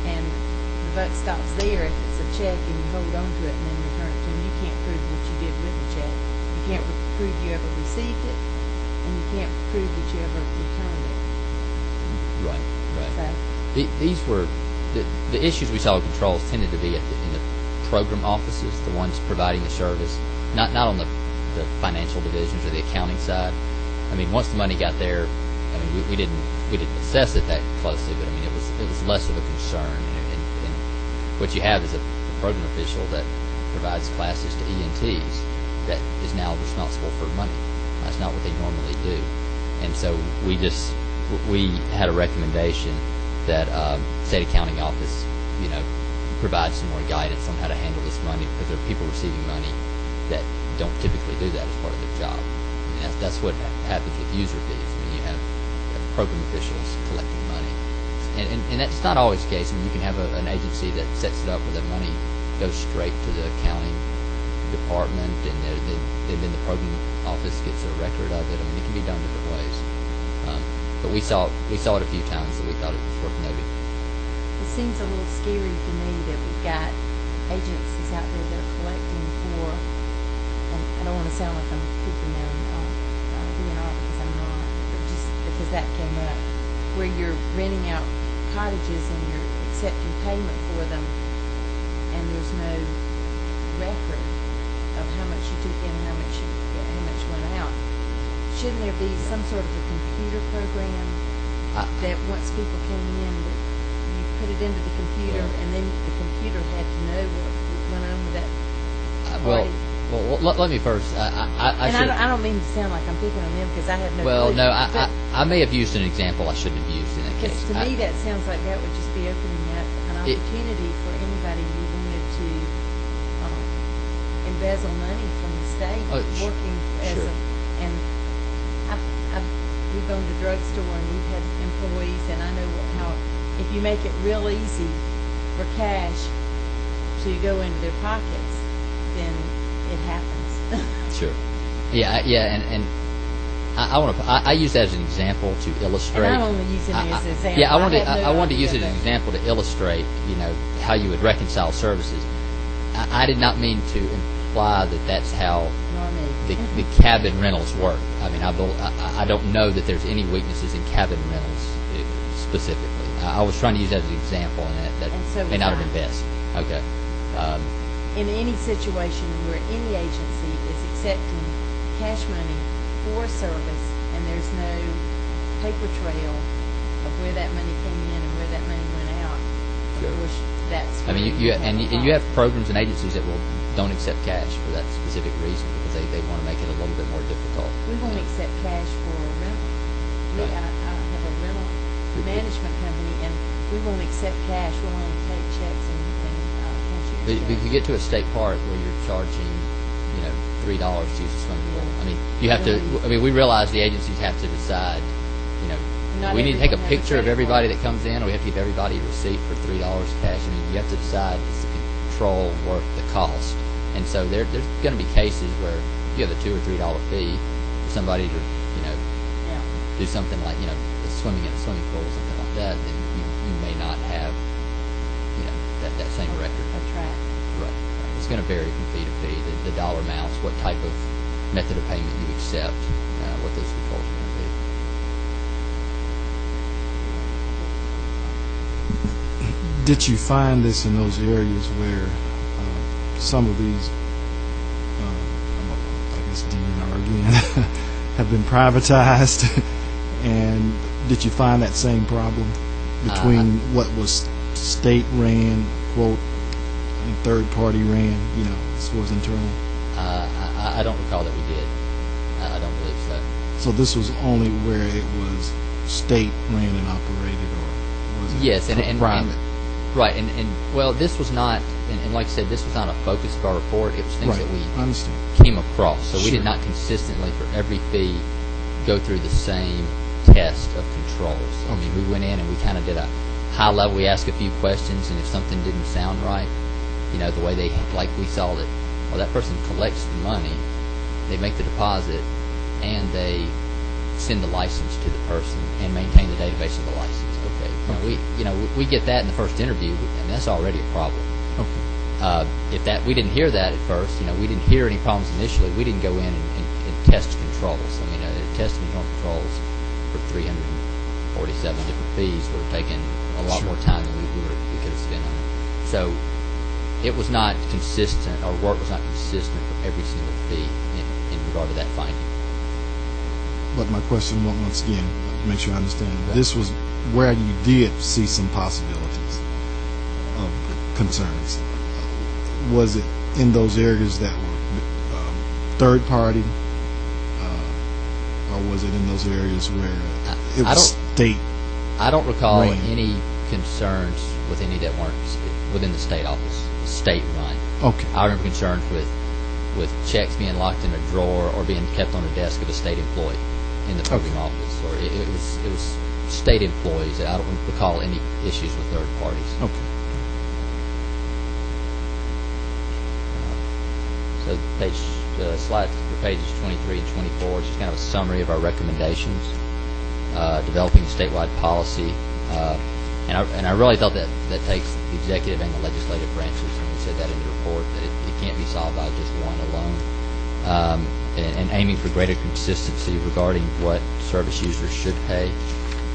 and the buck stops there if it's a check and you hold on to it and then return it to them. You can't prove what you did with the check. You can't prove you ever received it, and you can't prove that you ever returned it. Right. So, These were the issues we saw with controls tended to be in the program offices, the ones providing the service, not on the financial divisions or the accounting side. I mean, once the money got there, I mean, we didn't assess it that closely, but I mean, it was less of a concern. And what you have is a program official that provides classes to ENTs that is now responsible for money. That's not what they normally do. And so we had a recommendation that state accounting office, provide some more guidance on how to handle this money, because there are people receiving money that don't typically do that as part of their job. I mean, that's what happens with user fees. I mean, you have program officials collecting money, and that's not always the case. I mean, you can have an agency that sets it up where the money goes straight to the accounting department, and then the program office gets a record of it. I mean, it can be done different ways. But we saw it a few times, so we thought it was worth noting. it seems a little scary to me that we've got agencies out there that are collecting for, and I don't want to sound like I'm picking them DNR because I'm not, but just because that came up, where you're renting out cottages and you're accepting payment for them, and there's no record of how much you took in, how much went out. Shouldn't there be some sort of a computer program that once people came in, that you put it into the computer, and then the computer had to know what went on with that party? Well, let me first. I don't mean to sound like I'm picking on them, because I have no Well, clue. no, I may have used an example I shouldn't have used in that Because case. to me, that sounds like that would just be opening up an opportunity for anybody who wanted to embezzle money from the state, working as sure. and we've owned a drugstore, and we've had employees, and I know how, if you make it real easy for cash to go into their pockets, then it happens. Sure. Yeah, and I use that as an example to illustrate. And I'm only using it as an example. Yeah, I wanted to use it as an example to illustrate, how you would reconcile services. I did not mean to imply that that's how the cabin rentals work. I mean, I don't know that there's any weaknesses in cabin rentals specifically. I was trying to use that as an example, and that so may not have been best. Okay. In any situation where any agency is accepting cash money for service, and there's no paper trail of where that money came in and where that money went out, Sure. of course, that's. I mean, you have programs and agencies that don't accept cash for that specific reason, because they want to make it a little bit more difficult. We won't accept cash for a rental. Right. I have a rental management company, and we won't accept cash. We'll only take checks and But if you get to a state park where you're charging, $3 to use a swimming pool, I mean, you have to. I mean, we realize the agencies have to decide. We need to take a picture of everybody that comes in, or we have to give everybody a receipt for $3 cash. I mean, you have to decide, is the control worth the cost? And so there's going to be cases where you have a $2 or $3 fee for somebody to, do something like, swimming in a swimming pool or something like that. Then you may not have, that same record. a track. Right. It's going to vary from fee to fee, the dollar amounts, what type of method of payment you accept, what those controls are going to be. Did you find this in those areas where some of these, I guess DNR again, have been privatized? And did you find that same problem between what was state ran, quote, and third party ran, as far as internal? I don't recall that we did. I don't believe so. So this was only where it was state ran and operated, or was it yes, and private? Right, and well, this was not, and like I said, this was not a focus of our report. It was things that we came across. So we did not consistently, for every fee, go through the same test of controls. I mean, we went in and we kind of did a high level. We asked a few questions, and if something didn't sound right, the way we saw that, well, that person collects the money, they make the deposit, and they send the license to the person and maintain the database of the license. We get that in the first interview, and that's already a problem. Okay. If we didn't hear that at first, we didn't hear any problems initially, we didn't go in and test controls. I mean, testing controls for 347 different fees would have taken a lot more time than we could have spent on it. So it was not consistent, our work was not consistent for every single fee in regard to that finding. But my question, once again, to make sure I understand, this was where you did see some possibilities of concerns. Was it in those areas that were third party, or was it in those areas where it was state? I don't recall ran? any concerns with any that weren't within the state office, state run. Okay. I remember concerns with checks being locked in a drawer or being kept on the desk of a state employee in the program office, or it was state employees. I don't recall any issues with third parties. Okay. So slides for pages 23 and 24 is just kind of a summary of our recommendations, developing a statewide policy, and I really felt that takes the executive and the legislative branches, and we said that in the report, that it can't be solved by just one alone, and aiming for greater consistency regarding what service users should pay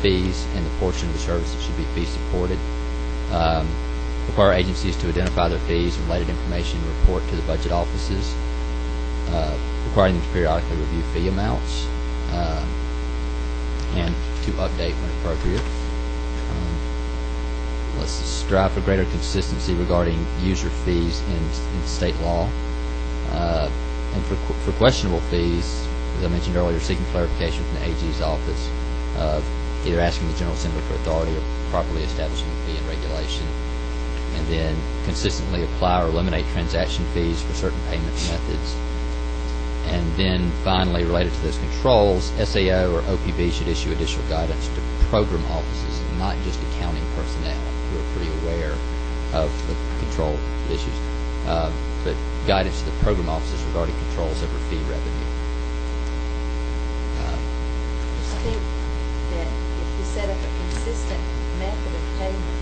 fees and the portion of the service that should be fee supported. require agencies to identify their fees and related information and report to the budget offices, requiring them to periodically review fee amounts, and to update when appropriate. Let's strive for greater consistency regarding user fees in state law. And for questionable fees, as I mentioned earlier, seeking clarification from the AG's office, either asking the General Assembly for authority or properly establishing a fee and regulation, and then consistently apply or eliminate transaction fees for certain payment methods. And then finally, related to those controls, SAO or OPB should issue additional guidance to program offices, not just accounting personnel, who are pretty aware of the control issues, but guidance to the program offices regarding controls over fee revenue. I think that if we set up a consistent method of payment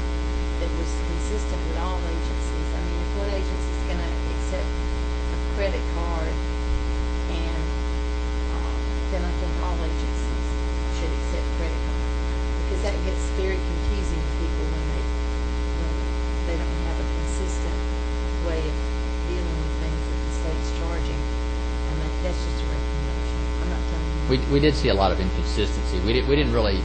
that was consistent with all agencies, I mean, if one agency is going to accept a credit card, and then I think all agencies should accept credit card, because that gets very confusing to people when they don't have a consistent way of dealing with things that the state's charging. And that's just a recommendation. I'm not telling you. We did see a lot of inconsistency. We didn't really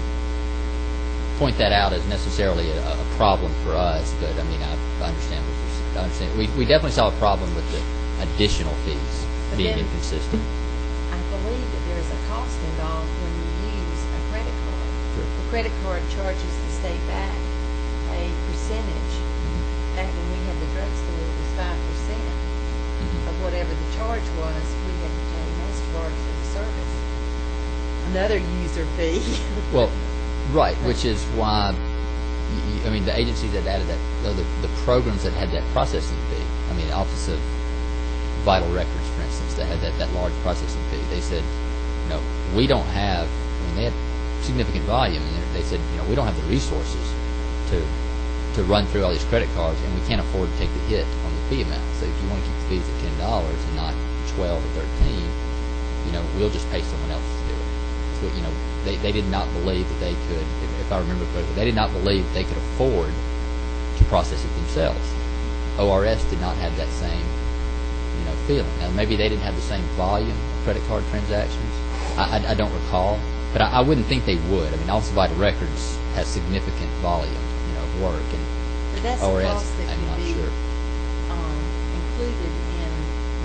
point that out as necessarily a problem for us, but I mean, I understand what you're saying. I understand. We definitely saw a problem with the additional fees being inconsistent. I believe that there is a cost involved when you use a credit card. Sure. The credit card charges the state back a percentage. Back when we had the drugstore, it was 5% of whatever the charge was. We had to pay MasterCard for the service. Another user fee. Well, right, which is why, I mean, the agencies that added that, the programs that had that processing fee, I mean, Office of Vital Records, for instance, that had that large processing fee, they said, we don't have, I mean, they had significant volume, and they said, we don't have the resources to run through all these credit cards, and we can't afford to take the hit on the fee amount. So if you want to keep the fees at $10 and not 12 or 13, we'll just pay someone else to do it. So, they did not believe that they could, if I remember correctly, they did not believe they could afford to process it themselves. ORS did not have that same, feeling. Now, maybe they didn't have the same volume of credit card transactions. I don't recall, but I wouldn't think they would. I mean, Office of Vital Records has significant volume, of work, and but that's ORS, a cost that I'm could not be sure. Included in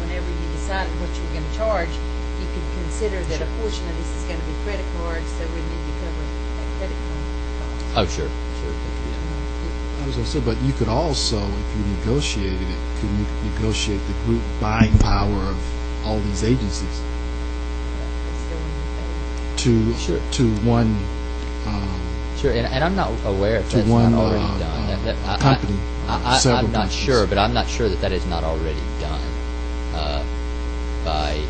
whenever you decided what you were going to charge. You could consider that a portion of this is going to be credit cards, so we need to cover that credit card cost. Oh, sure. I was going to say, but you could also, if you negotiated it, could you negotiate the group buying power of all these agencies to one. Sure, and I'm not aware if to that's one not already done. company. I'm not companies. sure, but I'm not sure that is not already done by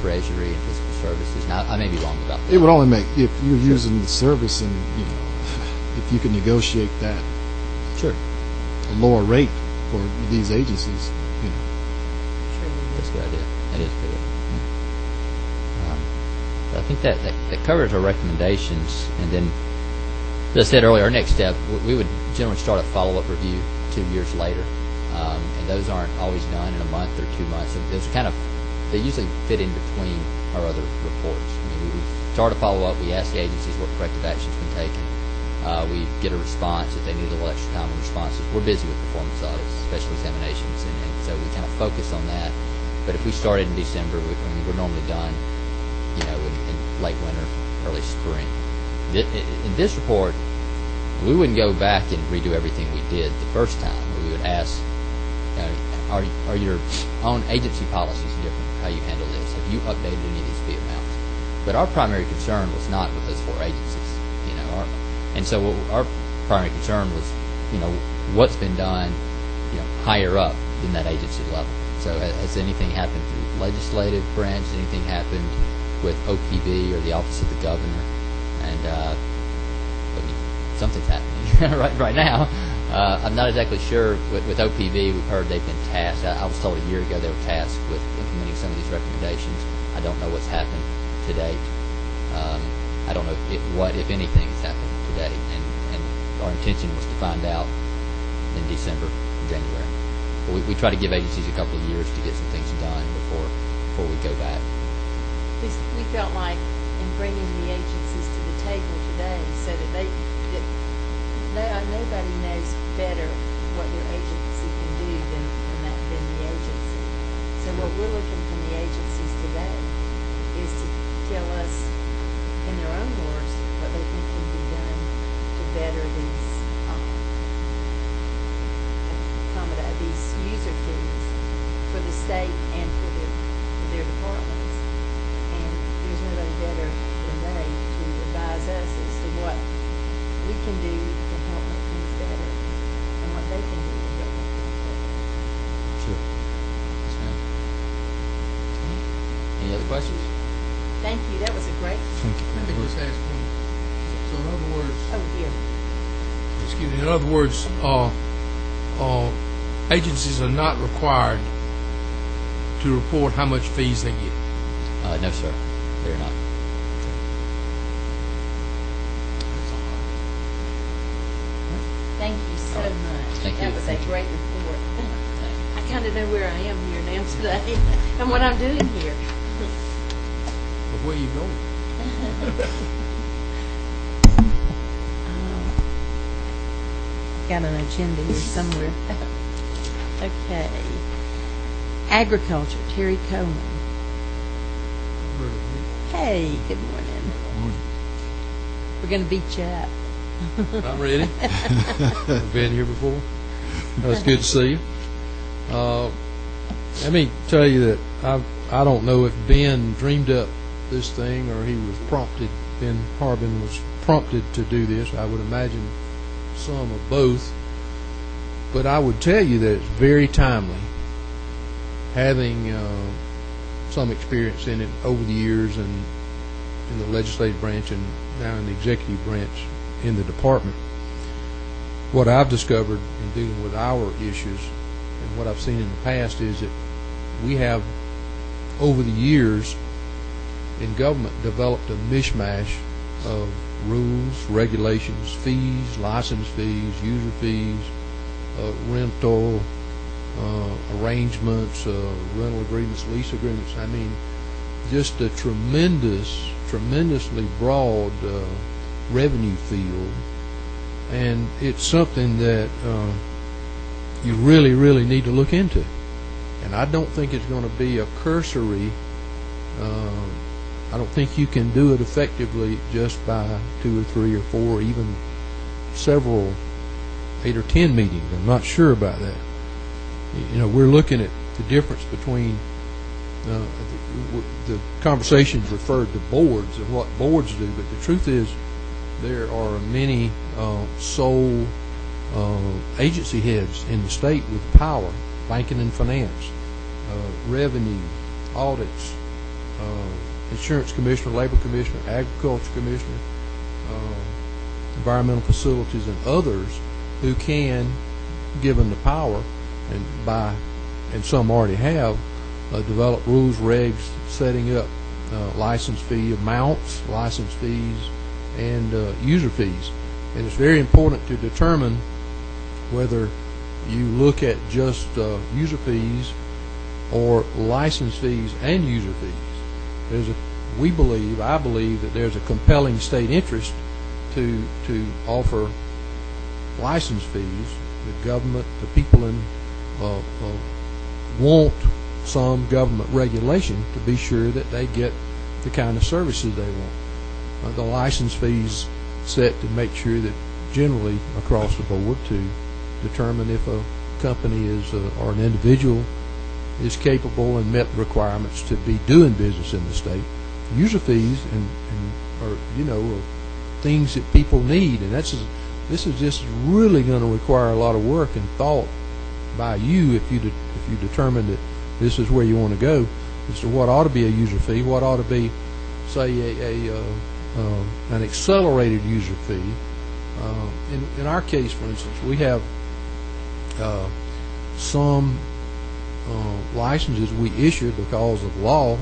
Treasury and Fiscal Services. Now, I may be wrong about that. It would only make, if you're using the service and, if you can negotiate that Sure. a lower rate for these agencies, That's a good idea. That is good. I think that covers our recommendations, and then, as I said earlier, our next step, we would generally start a follow-up review 2 years later, and those aren't always done in a month or 2 months. So those they usually fit in between our other reports. I mean, we start a follow-up, we ask the agencies what corrective action's been taken, we get a response if they need a little extra time on responses. We're busy with performance audits, special examinations, and so we kind of focus on that. But if we started in December, we're normally done, in late winter, early spring. In this report, we wouldn't go back and redo everything we did the first time. We would ask, are your own agency policies different, how you handle this? Have you updated any of these fee amounts? But our primary concern was not with those 4 agencies, and so our primary concern was, what's been done, higher up than that agency level. So has anything happened through legislative branch? Has anything happened with OPB or the Office of the Governor? And something's happening right now. I'm not exactly sure with OPB. We've heard they've been tasked. I was told a year ago they were tasked with implementing some of these recommendations. I don't know what's happened to date. I don't know what, if anything, has happened to date. And our intention was to find out in December, January. But we try to give agencies a couple of years to get some things done before we go back. We felt like in bringing the agencies to the table today, so that nobody knows better what their agency can do than the agency. So what we're looking from the agencies today is to tell us, in their own words, what they think can be done to better these accommodate these user fees for the state and for their departments. And there's nobody better than they to advise us as to what we can do to help make things better and what they can do to help make things better. Sure. Yes, ma'am. Any other questions? Thank you. That was a great. Let me just ask one. So in other words, Here. excuse me, in other words, agencies are not required to report how much fees they get. No, sir. They're not. Thank you so much. Thank you. That was a great report. I kind of know where I am here now today and what I'm doing here. But where you going? Got an agenda here somewhere. Okay. Agriculture, Terry Coleman. Hey, good morning. We're going to beat you up. I'm ready. I've been here before. That's good to see you. Let me tell you that I don't know if Ben dreamed up this thing or he was prompted. Ben Harbin was prompted to do this. I would imagine some of both. But I would tell you that it's very timely. Having some experience in it over the years and in the legislative branch and now in the executive branch in the department, what I've discovered in dealing with our issues and what I've seen in the past is that we have, over the years in government, developed a mishmash of rules, regulations, fees, license fees, user fees, rental arrangements, rental agreements, lease agreements. I mean, just a tremendously broad revenue field, and it's something that you really need to look into. And I don't think it's going to be a cursory. I don't think you can do it effectively just by 2 or 3 or 4, or even several 8 or 10 meetings. I'm not sure about that. You know, we're looking at the difference between the conversations referred to boards and what boards do, but the truth is there are many sole agency heads in the state with power, banking and finance, revenue, audits, insurance commissioner, labor commissioner, agriculture commissioner, environmental facilities, and others who can, given the power, and some already have, develop rules, regs, setting up license fee amounts, license fees, and user fees. And it's very important to determine whether you look at just user fees or license fees and user fees. I believe that there's a compelling state interest to offer license fees. The government, the people want some government regulation to be sure that they get the kind of services they want. The license fees set to make sure that generally across the board to determine if a company is or an individual is capable and met the requirements to be doing business in the state. User fees are things that people need, and this is just really going to require a lot of work and thought by you if you determine that this is where you want to go as to what ought to be a user fee, what ought to be, say, an accelerated user fee. In our case, for instance, we have some licenses we issue because of law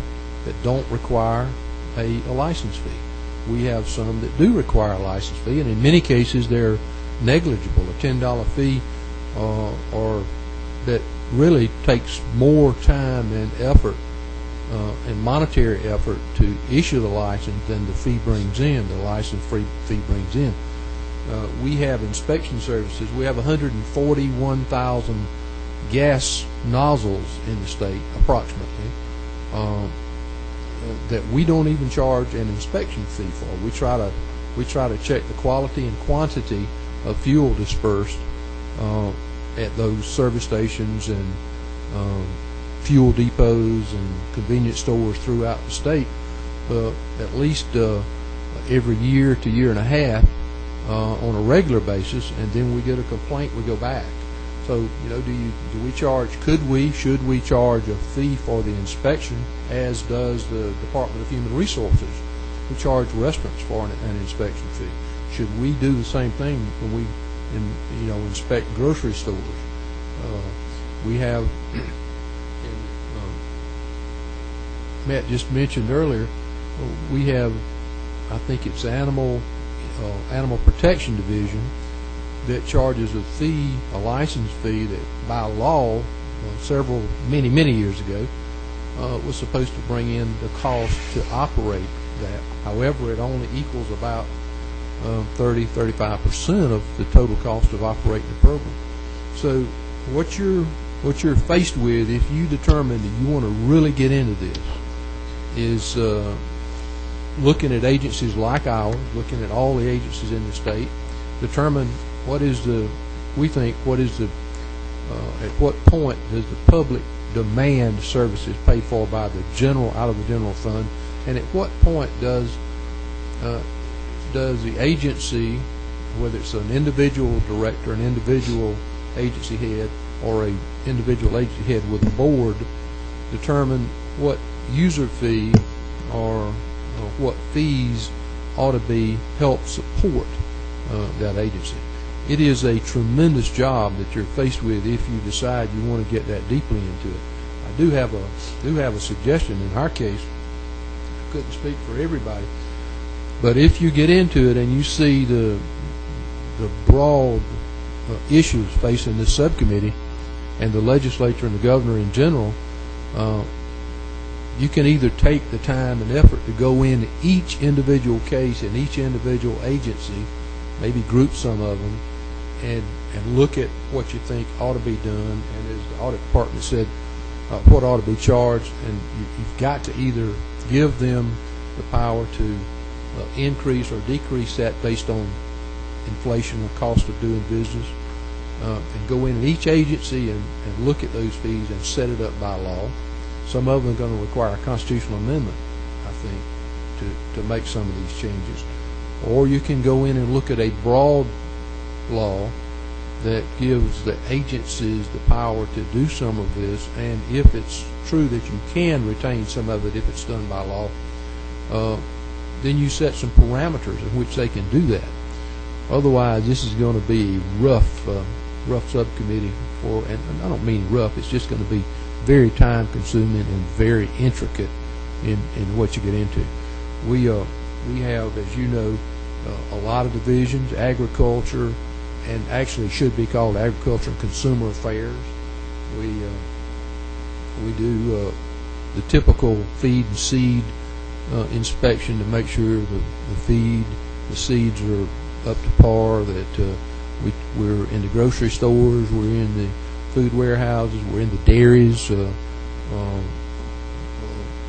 that don't require a license fee. We have some that do require a license fee, and in many cases they're negligible. A $10 fee or that really takes more time and effort and monetary effort to issue the license than the fee brings in, the license fee brings in. We have inspection services. We have 141,000 gas nozzles in the state, approximately, that we don't even charge an inspection fee for. We try to check the quality and quantity of fuel dispersed at those service stations and fuel depots and convenience stores throughout the state at least every year to year and a half on a regular basis, and then we get a complaint, we go back. So, you know, should we charge a fee for the inspection, as does the Department of Human Resources? We charge restaurants for an inspection fee. Should we do the same thing when we inspect grocery stores? We have, Matt just mentioned earlier, we have, I think it's Animal Protection Division that charges a license fee that by law, many years ago, was supposed to bring in the cost to operate that. However, it only equals about 30-35% of the total cost of operating the program. So what you're faced with, if you determine that you want to really get into this, is looking at agencies like ours, looking at all the agencies in the state, determine at what point does the public demand services paid for by out of the general fund, and at what point does the agency, whether it's an individual director, an individual agency head, or an individual agency head with a board, determine what user fee or what fees ought to be help support that agency. It is a tremendous job that you're faced with if you decide you want to get that deeply into it. I do have a suggestion in our case. I couldn't speak for everybody, but if you get into it and you see the broad issues facing this subcommittee and the legislature and the governor in general, you can either take the time and effort to go into each individual case and each individual agency, maybe group some of them, and look at what you think ought to be done, and as the audit department said, what ought to be charged, and you've got to either give them the power to increase or decrease that based on inflation or cost of doing business, and go in each agency and look at those fees and set it up by law. Some of them are going to require a constitutional amendment, I think, to make some of these changes. Or you can go in and look at a broad law that gives the agencies the power to do some of this, and if it's true that you can retain some of it if it's done by law, then you set some parameters in which they can do that. Otherwise, this is going to be a rough subcommittee and I don't mean rough, it's just going to be very time consuming and very intricate in what you get into. We have, as you know, a lot of divisions, agriculture, and actually should be called Agriculture and Consumer Affairs. We do the typical feed and seed inspection to make sure the seeds are up to par, that we're in the grocery stores, we're in the food warehouses, we're in the dairies,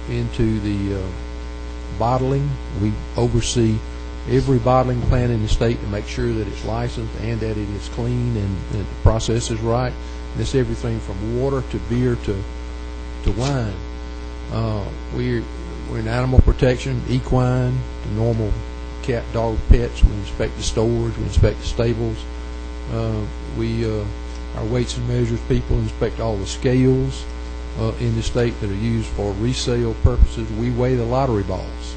into the bottling. We oversee every bottling plant in the state to make sure that it's licensed and that it is clean and the process is right. And it's everything from water to beer to wine. We're in animal protection, equine, the normal cat, dog, pets. We inspect the stores, we inspect the stables. Our weights and measures people inspect all the scales in the state that are used for resale purposes. We weigh the lottery balls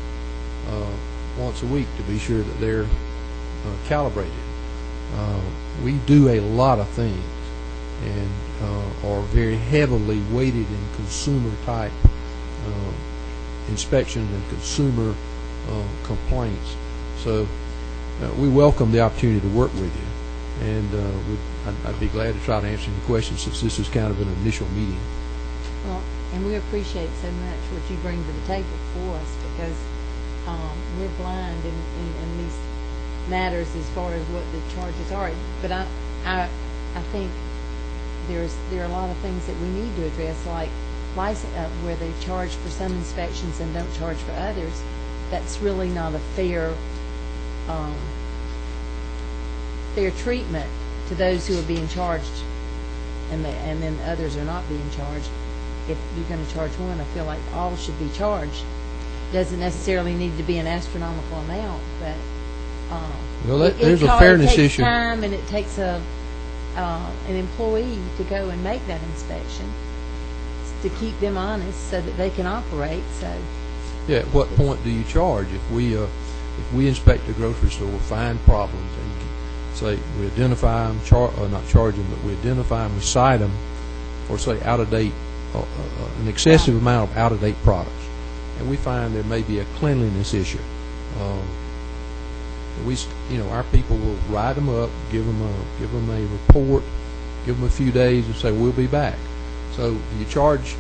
once a week to be sure that they're calibrated. We do a lot of things and are very heavily weighted in consumer type inspections and consumer complaints. So we welcome the opportunity to work with you, and would I'd be glad to try to answer any questions since this is kind of an initial meeting. Well, and we appreciate so much what you bring to the table for us, because we're blind in these matters as far as what the charges are. But I think there are a lot of things that we need to address, like where they charge for some inspections and don't charge for others. That's really not a fair treatment to those who are being charged, and then others are not being charged. If you're going to charge one, I feel like all should be charged. Doesn't necessarily need to be an astronomical amount, but well, there's a fairness issue. It takes time, and it takes an employee to go and make that inspection to keep them honest so that they can operate. So, yeah, at what point do you charge? If we inspect a grocery store, find problems, and say we identify them, not charge them, but we identify them, we cite them for, say, out of date, an excessive amount of out of date products, and we find there may be a cleanliness issue. Our people will write them up, give them a report, give them a few days, and say we'll be back. So do you charge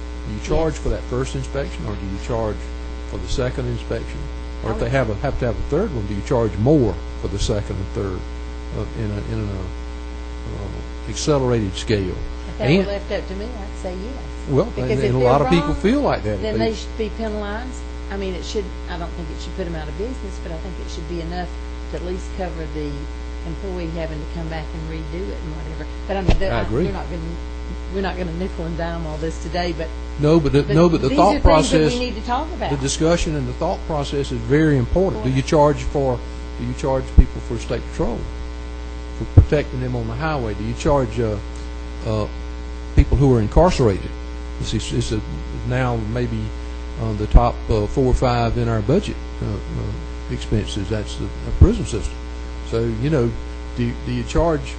for that first inspection, or do you charge for the second inspection? Or if they have to have a third one, do you charge more for the second and third in an accelerated scale? If that were left up to me, I'd say yes. Well, because and a lot of people feel like that. Then they should be penalized. I mean, I don't think it should put them out of business, but I think it should be enough to at least cover the employee having to come back and redo it and whatever. But I mean, I agree. We're not going to nickel and dime all this today. But the thought process, we need to talk about. The discussion and the thought process is very important. Do you charge people for state patrol, for protecting them on the highway? Do you charge people who are incarcerated? It's now maybe the top 4 or 5 in our budget expenses. That's the prison system. So do you charge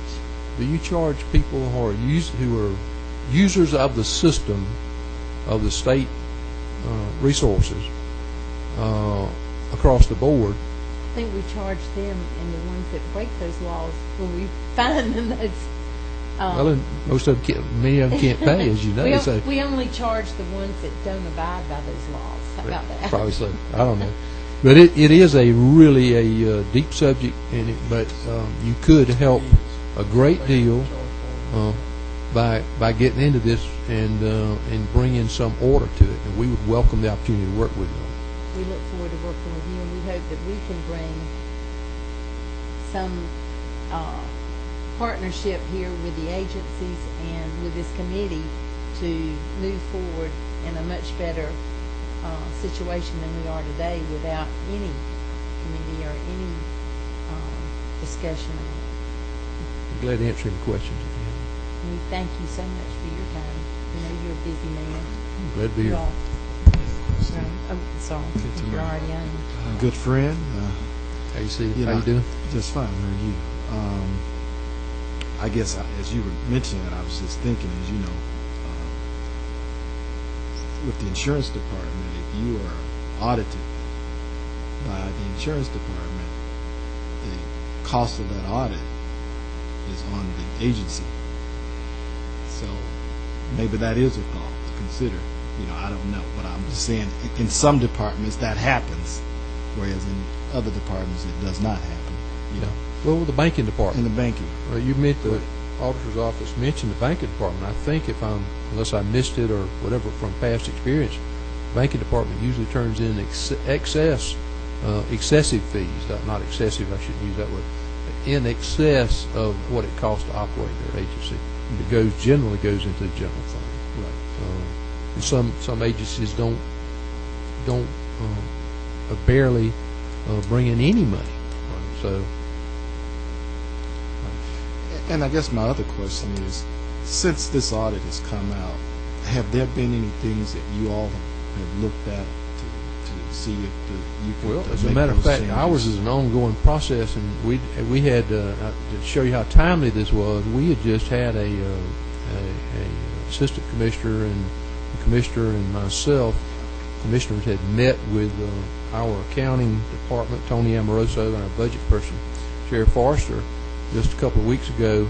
people who are users of the system, of the state resources across the board? I think we charge them and the ones that break those laws when we find them. Well, and many of them can't pay, as you know. We only charge the ones that don't abide by those laws. How about that? Probably so. I don't know. But it is really a deep subject, but you could help a great deal by getting into this and bringing some order to it. And we would welcome the opportunity to work with you. We look forward to working with you, and we hope that we can bring some partnership here with the agencies and with this committee to move forward in a much better situation than we are today without any committee or any discussion on it. I'm glad to answer any questions. We thank you so much for your time. We know you're a busy man. I'm glad to be here. I'm sorry. You're already on. A good friend. How you doing? Just fine. How are you? I guess as you were mentioning it, I was just thinking, as you know, with the insurance department, if you are audited by the insurance department, the cost of that audit is on the agency. So maybe that is a thought to consider. I don't know, but I'm just saying in some departments that happens, whereas in other departments it does not happen. Well, the banking department. In the banking. Well, you meant the auditor's office mentioned the banking department. I think unless I missed it or whatever from past experience, the banking department usually turns in excessive fees. Not excessive, I shouldn't use that word. In excess of what it costs to operate their agency. It generally goes into the general fund. Right. And some agencies don't barely bring in any money. Right. So. And I guess my other question is, since this audit has come out, have there been any things that you all have looked at to see if you can Well, as a matter of fact, changes? Ours is an ongoing process, and we had to show you how timely this was. We had just had a assistant commissioner and the commissioner and myself. Commissioners had met with our accounting department, Tony Amoroso, and our budget person, Sheriff Forrester, just a couple of weeks ago,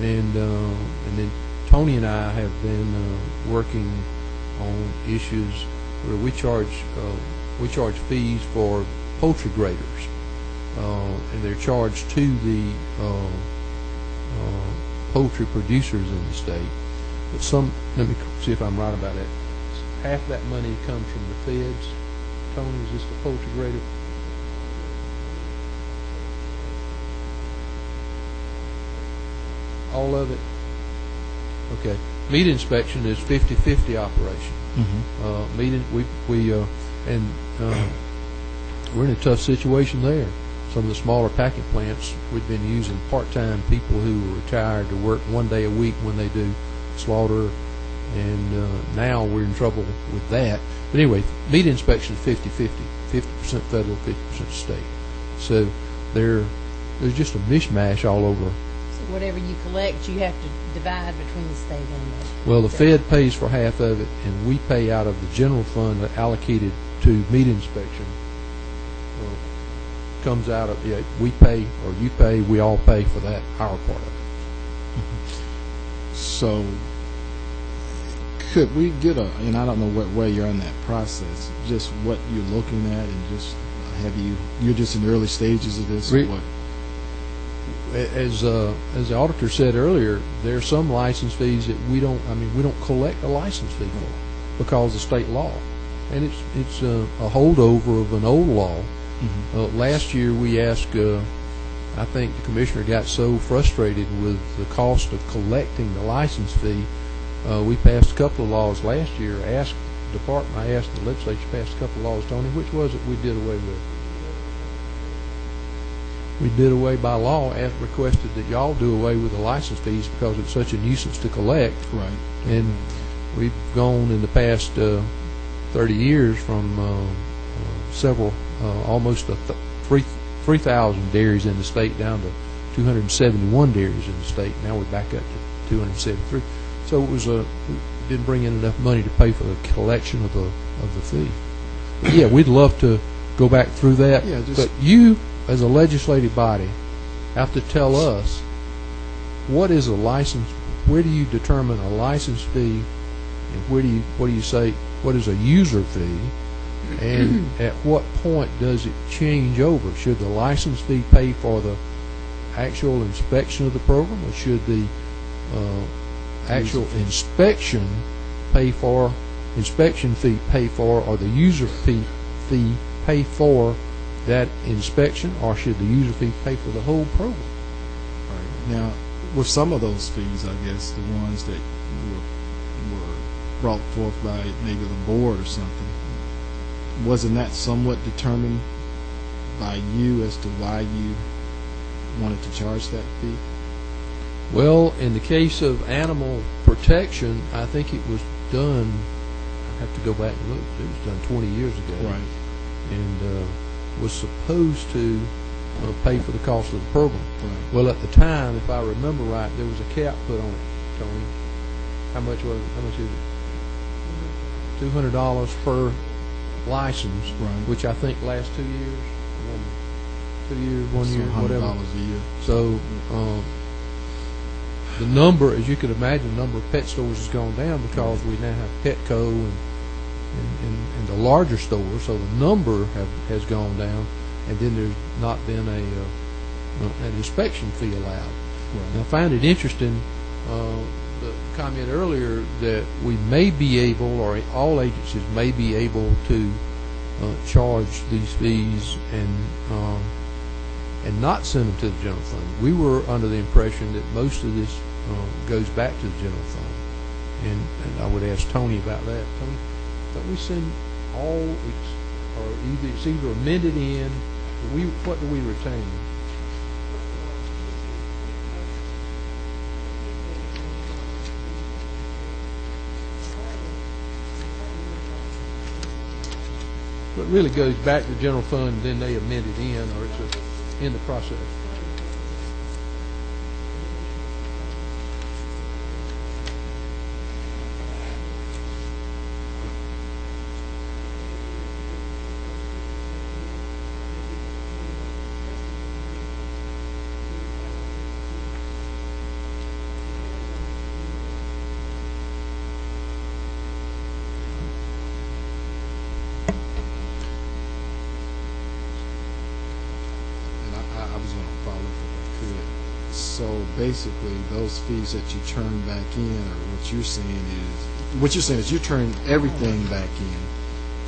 and then Tony and I have been working on issues where we charge fees for poultry graders, and they're charged to the poultry producers in the state. But let me see if I'm right about that. Half that money comes from the feds. Tony, is this the poultry grader? All of it? Okay. Meat inspection is 50-50 operation. We're in a tough situation there. Some of the smaller packing plants, we've been using part-time people who are retired to work 1 day a week when they do slaughter, and now we're in trouble with that. But anyway, meat inspection is 50-50, 50% federal, 50% state. So there's just a mishmash all over. So whatever you collect, you have to divide between the state and the... Well, the Fed pays for half of it, and we pay out of the general fund allocated to meat inspection. Comes out of, we pay, or you pay, we all pay for that, our part of it. So could we get and I don't know where you're in that process, just what you're looking at, and just you're just in the early stages of this? Or what? As the auditor said earlier, there are some license fees that we don't collect a license fee for because of state law, and it's a holdover of an old law. Last year we asked, I think the commissioner got so frustrated with the cost of collecting the license fee, we passed a couple of laws last year. I asked the legislature to pass a couple of laws. Tony, which was it we did away with? We did away by law, requested that y'all do away with the license fees because it's such a nuisance to collect. Right. And we've gone in the past 30 years from several, almost 3,000 dairies in the state down to 271 dairies in the state. Now we're back up to 273. So it didn't bring in enough money to pay for the collection of the fee. But yeah, we'd love to go back through that. Yeah, but you, as a legislative body, have to tell us what is a license. Where do you determine a license fee, and what do you say? What is a user fee? And at what point does it change over? Should the license fee pay for the actual inspection of the program, or should the actual inspection fee pay for, or the user fee pay for that inspection, or should the user fee pay for the whole program? Right. Now, with some of those fees, I guess the ones that were brought forth by maybe the board or something, wasn't that somewhat determined by you as to why you wanted to charge that fee? Well, in the case of animal protection, I think it was done, I have to go back and look, it was done 20 years ago. Right. And was supposed to pay for the cost of the program. Right. Well, at the time, if I remember right, there was a cap put on it, Tony. How much was it? How much is it? $200 per license, right, which I think lasts 2 years. 2 years, 1 year, whatever. $100 a year. So the number, as you could imagine, the number of pet stores has gone down because we now have Petco and the larger stores. So the number has gone down, and then there's not been an inspection fee allowed. Right. And I find it interesting. The comment earlier that we may be able, or all agencies may be able to charge these fees and not send them to the general fund. We were under the impression that most of this goes back to the general fund, and I would ask Tony about that. Tony, don't we send all, or it's either amended in? What do we retain? It really goes back to the general fund, and then they amend it in, or it's in the process. So basically, those fees that you turn back in, or what you're saying is you turn everything back in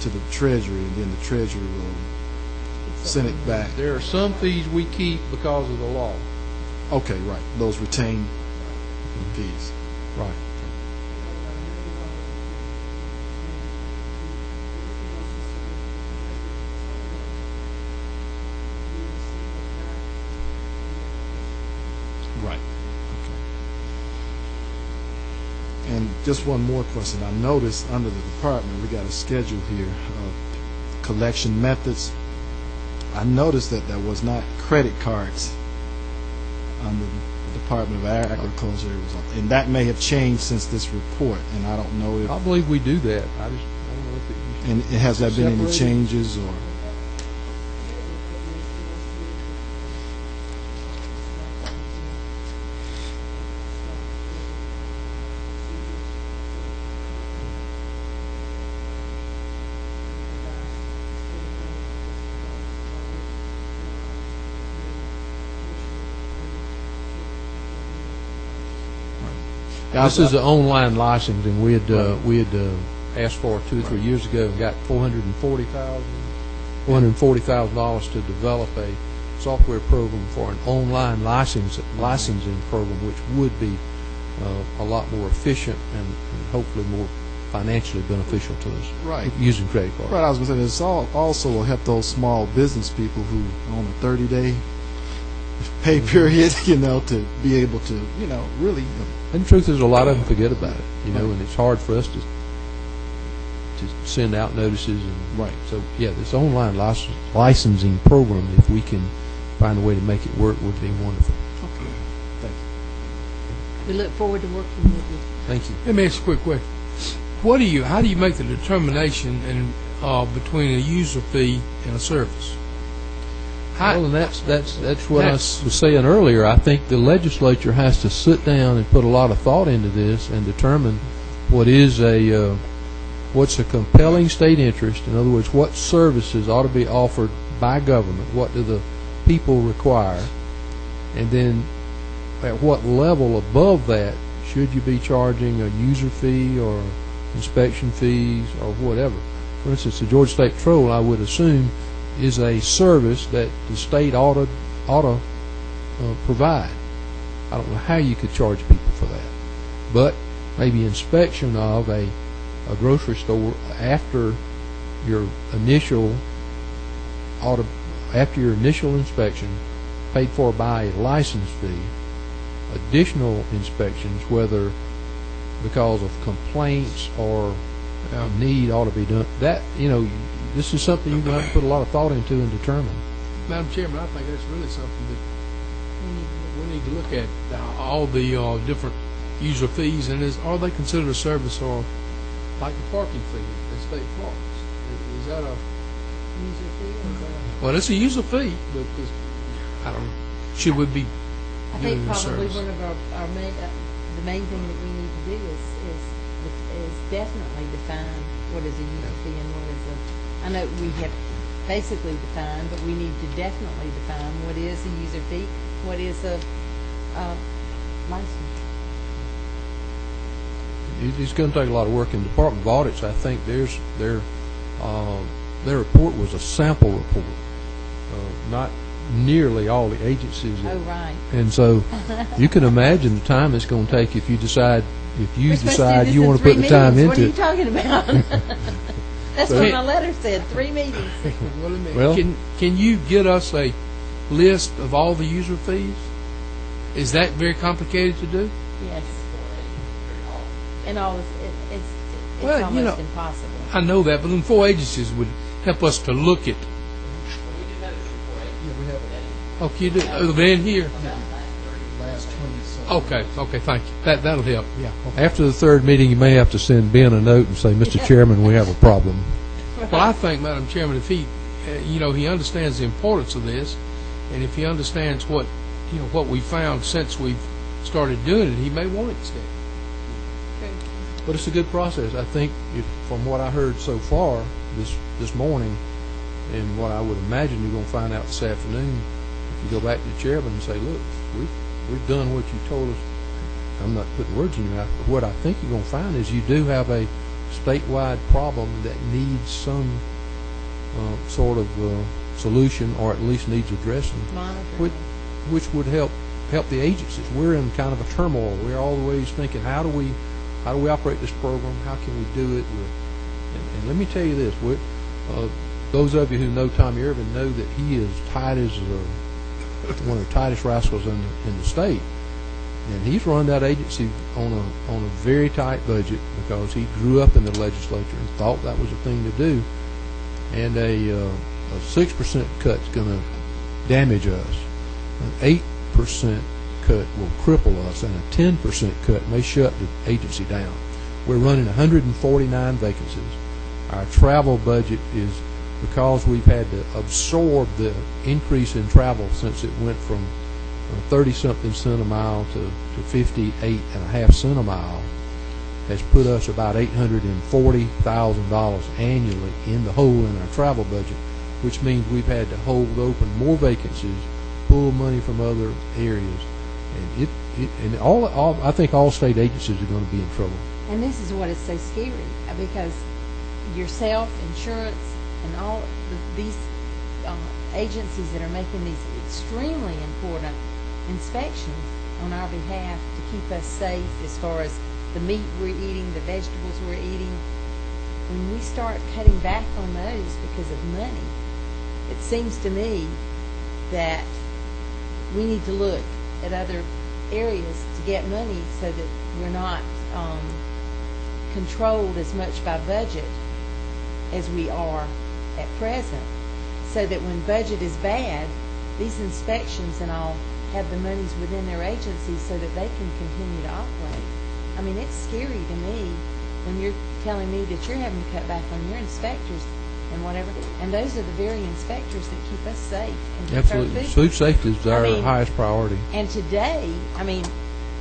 to the Treasury, and then the Treasury will send it back. There are some fees we keep because of the law. Okay, right. Those retained fees. Right. Right. Okay. And just one more question. I noticed under the department we got a schedule here of collection methods. I noticed that there was not credit cards under the Department of Agriculture, and that may have changed since this report. And I don't know if I believe we do that. I don't know if it. and has there been any separated? changes or. This is an online licensing. We had asked for 2 or 3 years ago and got $440,000 to develop a software program for an online licensing program, which would be a lot more efficient and hopefully more financially beneficial to us. Right. Using credit cards. Right, I was going to say this also will help those small business people who on a 30-day pay period, to be able to, really. And the truth is, a lot of them forget about it, and it's hard for us to send out notices. And Right. So, yeah, this online licensing program, if we can find a way to make it work, would be wonderful. Okay. Thank you. We look forward to working with you. Thank you. Let me ask you a quick question. How do you make the determination between a user fee and a service? Well, and that's what I was saying earlier. I think the legislature has to sit down and put a lot of thought into this and determine what's a compelling state interest. In other words, what services ought to be offered by government? What do the people require? And then, at what level above that should you be charging a user fee or inspection fees or whatever? For instance, the Georgia State Patrol, I would assume, is a service that the state ought to provide. I don't know how you could charge people for that, but maybe inspection of a grocery store after your initial inspection, paid for by a license fee. Additional inspections, whether because of complaints or need, ought to be done. That this is something you're going to have to put a lot of thought into and determine. Madam Chairman, I think that's really something that we need to look at. All the different user fees, and are they considered a service, or like the parking fee at state parks? Is that a User fee or is that well? It's a user fee, but I don't know. Should we be I doing think a probably service? one of our main, the main thing that we need to do is definitely define what is a user fee and what is a. I know we have basically defined, but we need to definitely define what is a user fee, what is a license. It's going to take a lot of work. In the Department of Audits, I think their report was a sample report, not nearly all the agencies. Oh, right. And so you can imagine the time it's going to take if you decide We're supposed to do this you in want to 3 put the time meetings. into What are you it. talking about? That's So- what my letter said, 3 meetings. Well- Can you get us a list of all the user fees? Is that very complicated to do? Yes. And all this, it's Well, almost impossible. I know that, but then 4 agencies would help us to look at. Oh, can you do? Oh, they're in here. Okay, thank you. That'll help. Yeah. Okay. After the third meeting, you may have to send Ben a note and say, Mr. Chairman, we have a problem. Well, I think, Madam Chairman, if he, he understands the importance of this, and if he understands what we found since we've started doing it, he may want it instead. But it's a good process. I think, from what I heard so far this morning, and what I would imagine you're going to find out this afternoon, if you go back to the chairman and say, look, we've done what you told us. I'm not putting words in your mouth, but what I think you're going to find is you do have a statewide problem that needs some sort of solution, or at least needs addressing, which would help the agencies. We're in kind of a turmoil. We're always thinking, how do we operate this program? How can we do it? And let me tell you this: those of you who know Tommy Irvin know that he is tight as one of the tightest rascals in the state. And he's run that agency on a very tight budget because he grew up in the legislature and thought that was the thing to do. And a 6% cut is going to damage us. An 8% cut will cripple us, and a 10% cut may shut the agency down. We're running 149 vacancies. Our travel budget is, because we've had to absorb the increase in travel since it went from 30-something cent a mile to 58.5 cent a mile, has put us about $840,000 annually in the hole in our travel budget, which means we've had to hold open more vacancies, pull money from other areas, and I think all state agencies are going to be in trouble. And this is what is so scary, because yourself, insurance, and all these agencies that are making these extremely important inspections on our behalf to keep us safe as far as the meat we're eating, the vegetables we're eating. When we start cutting back on those because of money, it seems to me that we need to look at other areas to get money so that we're not controlled as much by budget as we are at present, so that when budget is bad, these inspections and all have the monies within their agencies so that they can continue to operate. I mean, it's scary to me when you're telling me that you're having to cut back on your inspectors and whatever, and those are the very inspectors that keep us safe. And absolutely. Food safety is our highest priority. And today, I mean,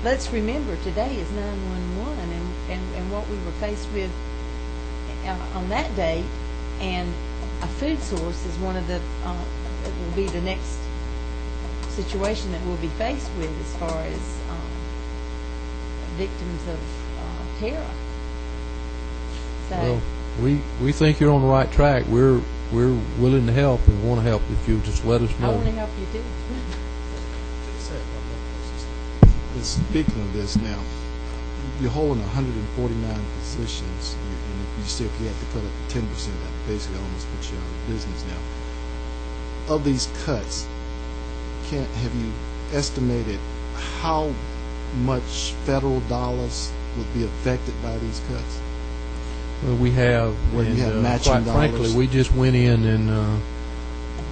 let's remember, today is 9/11, and what we were faced with on that date, and a food source is one of the, it will be the next situation that we'll be faced with as far as victims of terror. So, well, we think you're on the right track. We're willing to help and want to help if you just let us know. I want to help you too. Speaking of this now, you're holding 149 positions, and if you say if you had to cut it 10%, that basically almost puts you out of business now. Of these cuts, have you estimated how much federal dollars would be affected by these cuts? Well, we have, where you have matching quite dollars. Frankly, we just went in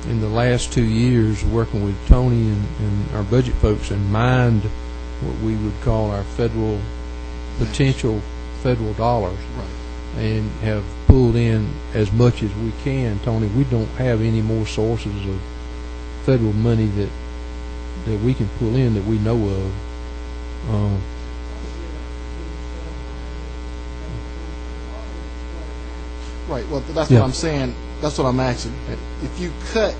the last 2 years working with Tony and our budget folks and mined what we would call our federal potential federal dollars, right, and have pulled in as much as we can. Tony, we don't have any more sources of federal money that we can pull in that we know of. Right. Well, that's what I'm saying. That's what I'm asking. If you cut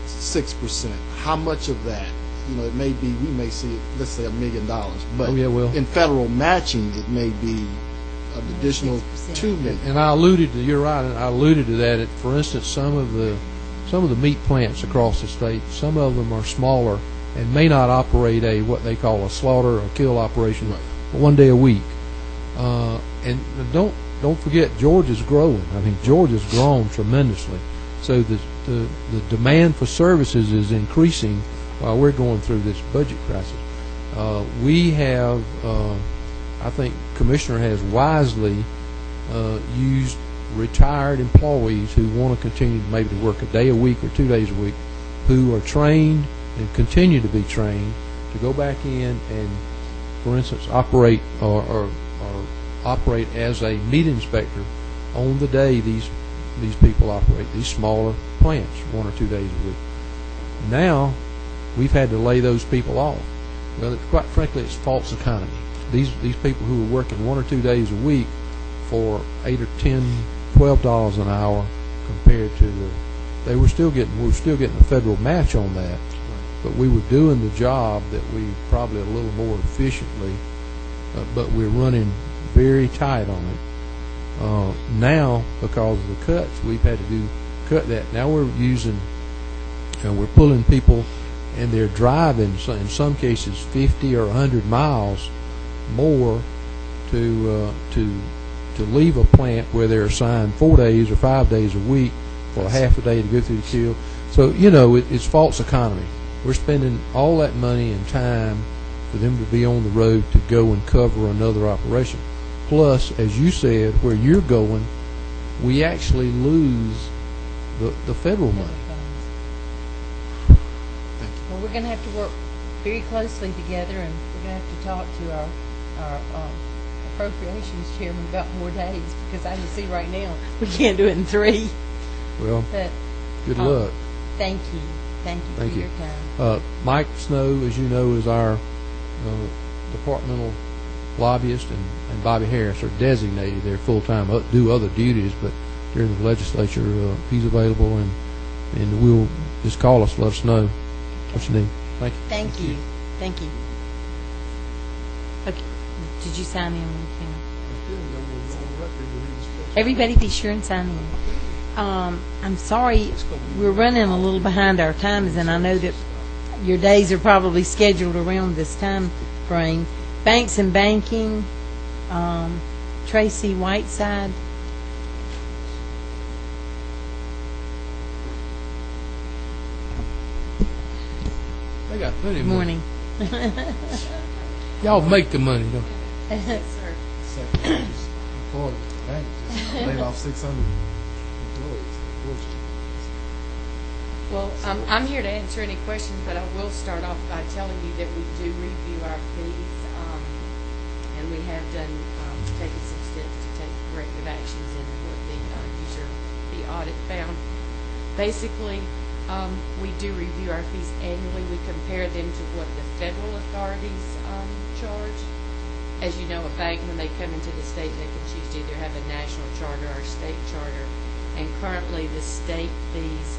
6%, how much of that? You know, it may be, we may see it, let's say $1 million, but in federal matching, it may be an additional 2 million. And I alluded to, you're right, and I alluded to that. For instance, some of the meat plants across the state, some of them are smaller and may not operate what they call a slaughter or kill operation, right, 1 day a week. And don't forget, Georgia's growing. I mean, Georgia's grown tremendously. So the demand for services is increasing while we're going through this budget crisis. We have, I think Commissioner has wisely used retired employees who want to continue maybe to work a day a week or 2 days a week, who are trained and continue to be trained to go back in and, for instance, operate or operate as a meat inspector on the day these people operate these smaller plants 1 or 2 days a week. Now we've had to lay those people off. Well, quite frankly, it's false economy. These people who are working 1 or 2 days a week for $8 or $10, $12 an hour compared to we're still getting a federal match on that. but we were doing the job that we probably a little more efficiently, but we're running very tight on it. Now, because of the cuts, we've had to cut that. Now we're using, we're pulling people, and they're driving, in some cases, 50 or 100 miles more to leave a plant where they're assigned 4 days or 5 days a week for a half a day to go through the kill. So, it's false economy. We're spending all that money and time for them to be on the road to go and cover another operation. Plus, as you said, where you're going, we actually lose the federal money. Well, we're going to have to work very closely together, and we're going to have to talk to our appropriations chairman about more days, because I can see right now we can't do it in 3. Well, but, good luck. Thank you. Thank you for your time. Mike Snow, as you know, is our departmental lobbyist, and Bobby Harris are designated there full-time, do other duties, but during the legislature, he's available, and we'll just call us, let us know what you need. Thank you. Thank you. Thank you. Okay. Did you sign in when you came? Everybody be sure and sign in. I'm sorry, we're running a little behind our times, and I know that your days are probably scheduled around this time frame. Banks and banking, Tracy Whiteside. They got plenty of Good money. morning. Y'all make the money, don't you? Yes, sir. Laid off 600 employees. Well, I'm here to answer any questions, but I will start off by telling you that we do review our fees, and we have taken some steps to take corrective actions in what the audit found. Basically, we do review our fees annually. We compare them to what the federal authorities charge. As you know, a bank, when they come into the state, they can choose to either have a national charter or a state charter. And currently, the state fees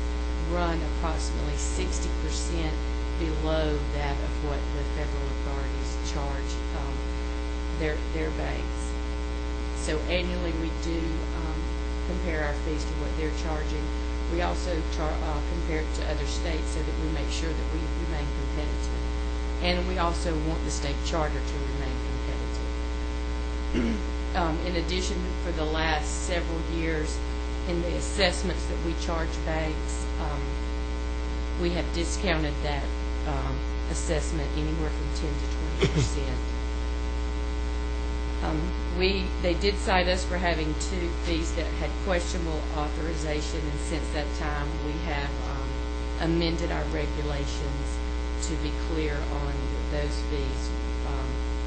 run approximately 60% below that of what the federal authorities charge their banks. So annually, we do compare our fees to what they're charging. We also compare it to other states so that we make sure that we remain competitive. And we also want the state charter to remain competitive. In addition, for the last several years, in the assessments that we charge banks, we have discounted that assessment anywhere from 10 to 20%. They did cite us for having 2 fees that had questionable authorization, and since that time we have amended our regulations to be clear on those fees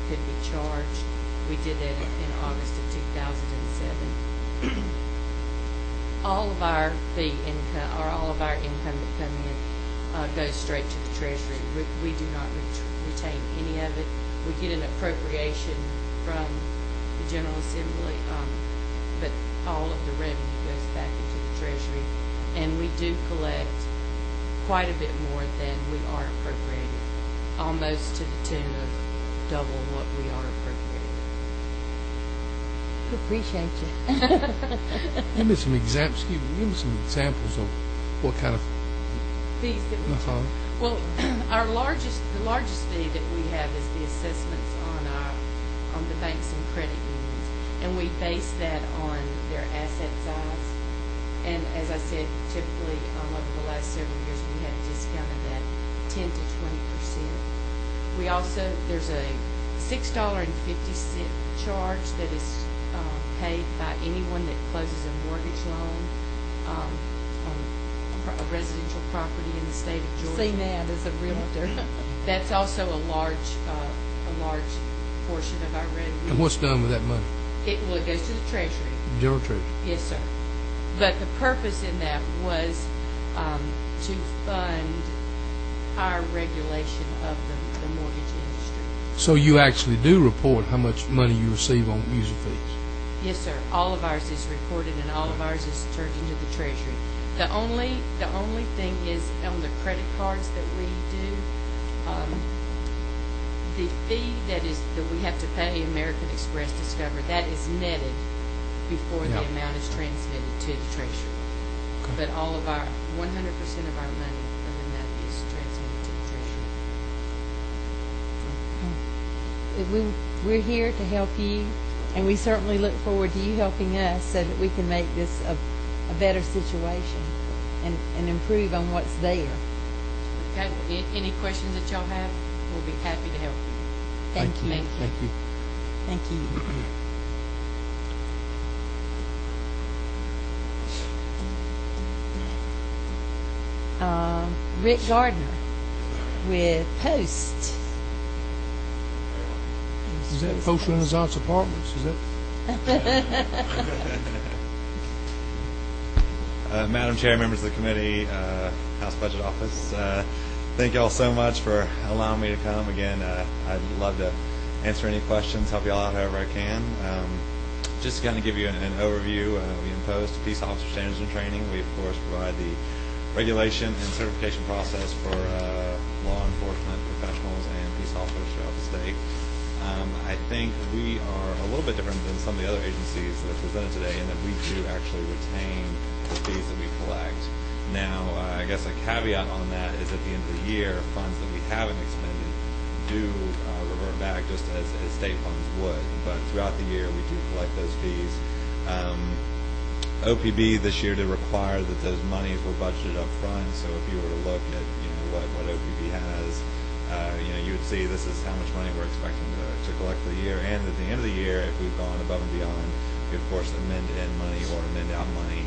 could be charged. We did that in August of 2007. All of our fee income, or all of our income that come in, goes straight to the Treasury. We do not retain any of it. We get an appropriation from the General Assembly, but all of the revenue goes back into the Treasury, and we do collect quite a bit more than we are appropriated, almost to the tune of double what we are appropriated. Appreciate you. Give me some examples. Give me some examples of what kind of Fees that we charge. Well, the largest fee that we have is the assessments on the banks and credit unions, and we base that on their asset size. And as I said, typically over the last several years, we have discounted that 10 to 20%. We also, there's a $6.50 charge that is paid by anyone that closes a mortgage loan on a residential property in the state of Georgia. Seen that as a realtor. That's also a large portion of our revenue. and what's done with that money? It goes to the Treasury. General Treasury. Yes, sir. But the purpose in that was to fund our regulation of the mortgage industry. So you actually do report how much money you receive on user fees? Yes, sir. All of ours is recorded, and all of ours is turned into the Treasury. The only thing is on the credit cards that we do, the fee that we have to pay American Express Discover, that is netted before the amount is transmitted to the treasurer. Okay. But all of our 100% of our money other than that is transmitted to the treasurer. We're here to help you, and we certainly look forward to you helping us so that we can make this a better situation and improve on what's there. Okay, well, any questions that y'all have, we'll be happy to help you. Thank you. Thank you. Thank you. Rick Gardner with Post. Is that Post Renaissance Apartments? Is that? Madam Chair, members of the committee, House Budget Office, thank y'all so much for allowing me to come. Again, I'd love to answer any questions, help y'all out however I can. Just to kind of give you an overview, we impose Peace Officer Standards and Training. We, of course, provide the regulation and certification process for law enforcement professionals and peace officers throughout the state. I think we are a little bit different than some of the other agencies that are presented today in that we do actually retain the fees that we collect. Now, I guess a caveat on that is at the end of the year, funds that we haven't expended do revert back just as state funds would. But throughout the year, we do collect those fees. OPB this year did require that those monies were budgeted up front. So if you were to look at what OPB has, you would see this is how much money we're expecting to collect for the year. And at the end of the year, if we've gone above and beyond, we of course amend in money or amend out money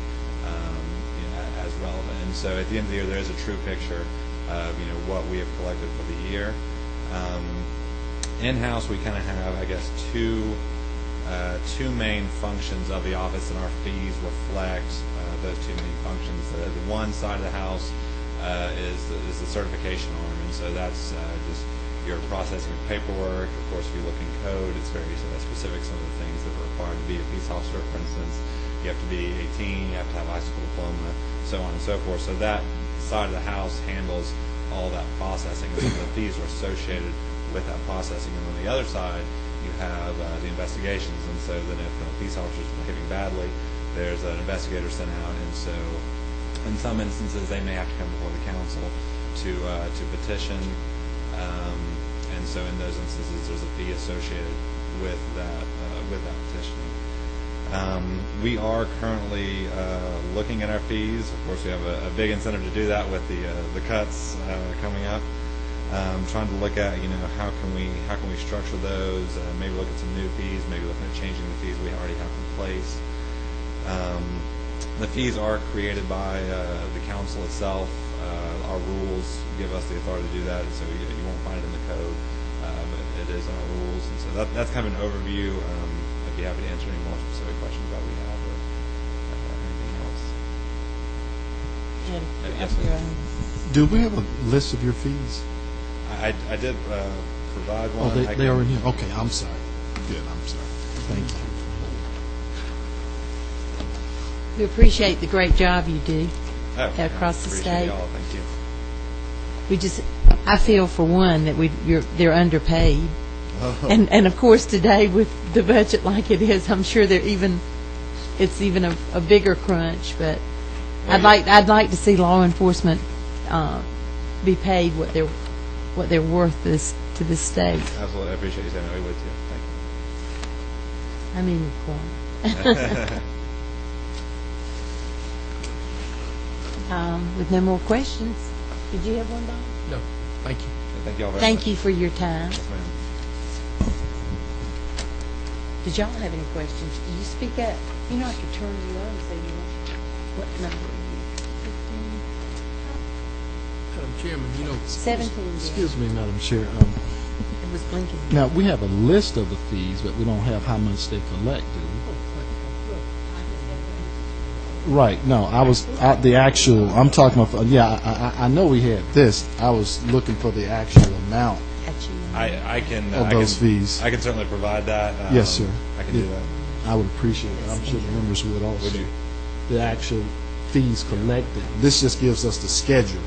as relevant. And so at the end of the year, there is a true picture of what we have collected for the year. In-house, we kind of have, I guess, two main functions of the office, and our fees reflect those two main functions. The one side of the house is the certification arm, and so that's just your processing of paperwork. Of course, if you look in code, it's very specific, some of the things that are required to be a peace officer. For instance, you have to be 18, you have to have a high school diploma, so on and so forth. So that side of the house handles all that processing, and some of the fees are associated with that processing. And on the other side, you have the investigations, and so then if a peace officer is behaving badly, there's an investigator sent out, and so in some instances they may have to come before the council to petition, and so in those instances there's a fee associated with that petitioning. We are currently looking at our fees. Of course, we have a big incentive to do that with the cuts coming up. Trying to look at how can we structure those, maybe look at some new fees, maybe looking at changing the fees we already have in place. The fees are created by the council itself. Our rules give us the authority to do that, and so you won't find it in the code, but it is in our rules. And so that's kind of an overview. I'd be happy to answer any more specific questions about what we have or anything else. Yes, sir. Do we have a list of your fees? I did provide one. Oh, they are in here. Okay, I'm sorry. Good, I'm sorry. Thank you. We appreciate the great job you do across the Appreciate state. y'all. Thank you. I feel for one that they're underpaid, and of course today with the budget like it is, I'm sure it's even a bigger crunch. But I'd like to see law enforcement be paid what they're worth to the state. Absolutely, I appreciate you saying that. We would too. Thank you. I mean, with no more questions, did you have one, Don? No, thank you. Thank y'all very much. Thank you for your time. Yes, ma'am. Did y'all have any questions? Did you speak up? You know I could turn you on and say you want. What number are you? 15? Madam Chairman, 17. Excuse me, Madam Chair. It was blinking. Now, we have a list of the fees, but we don't have how much they collect, do we? Right. No, I'm talking about, I know we had this. I was looking for the actual amount I can of those fees. I can certainly provide that. Yes, sir. I can do that. I would appreciate it. I'm sure the members would also. Would you? The actual fees collected. This just gives us the schedule.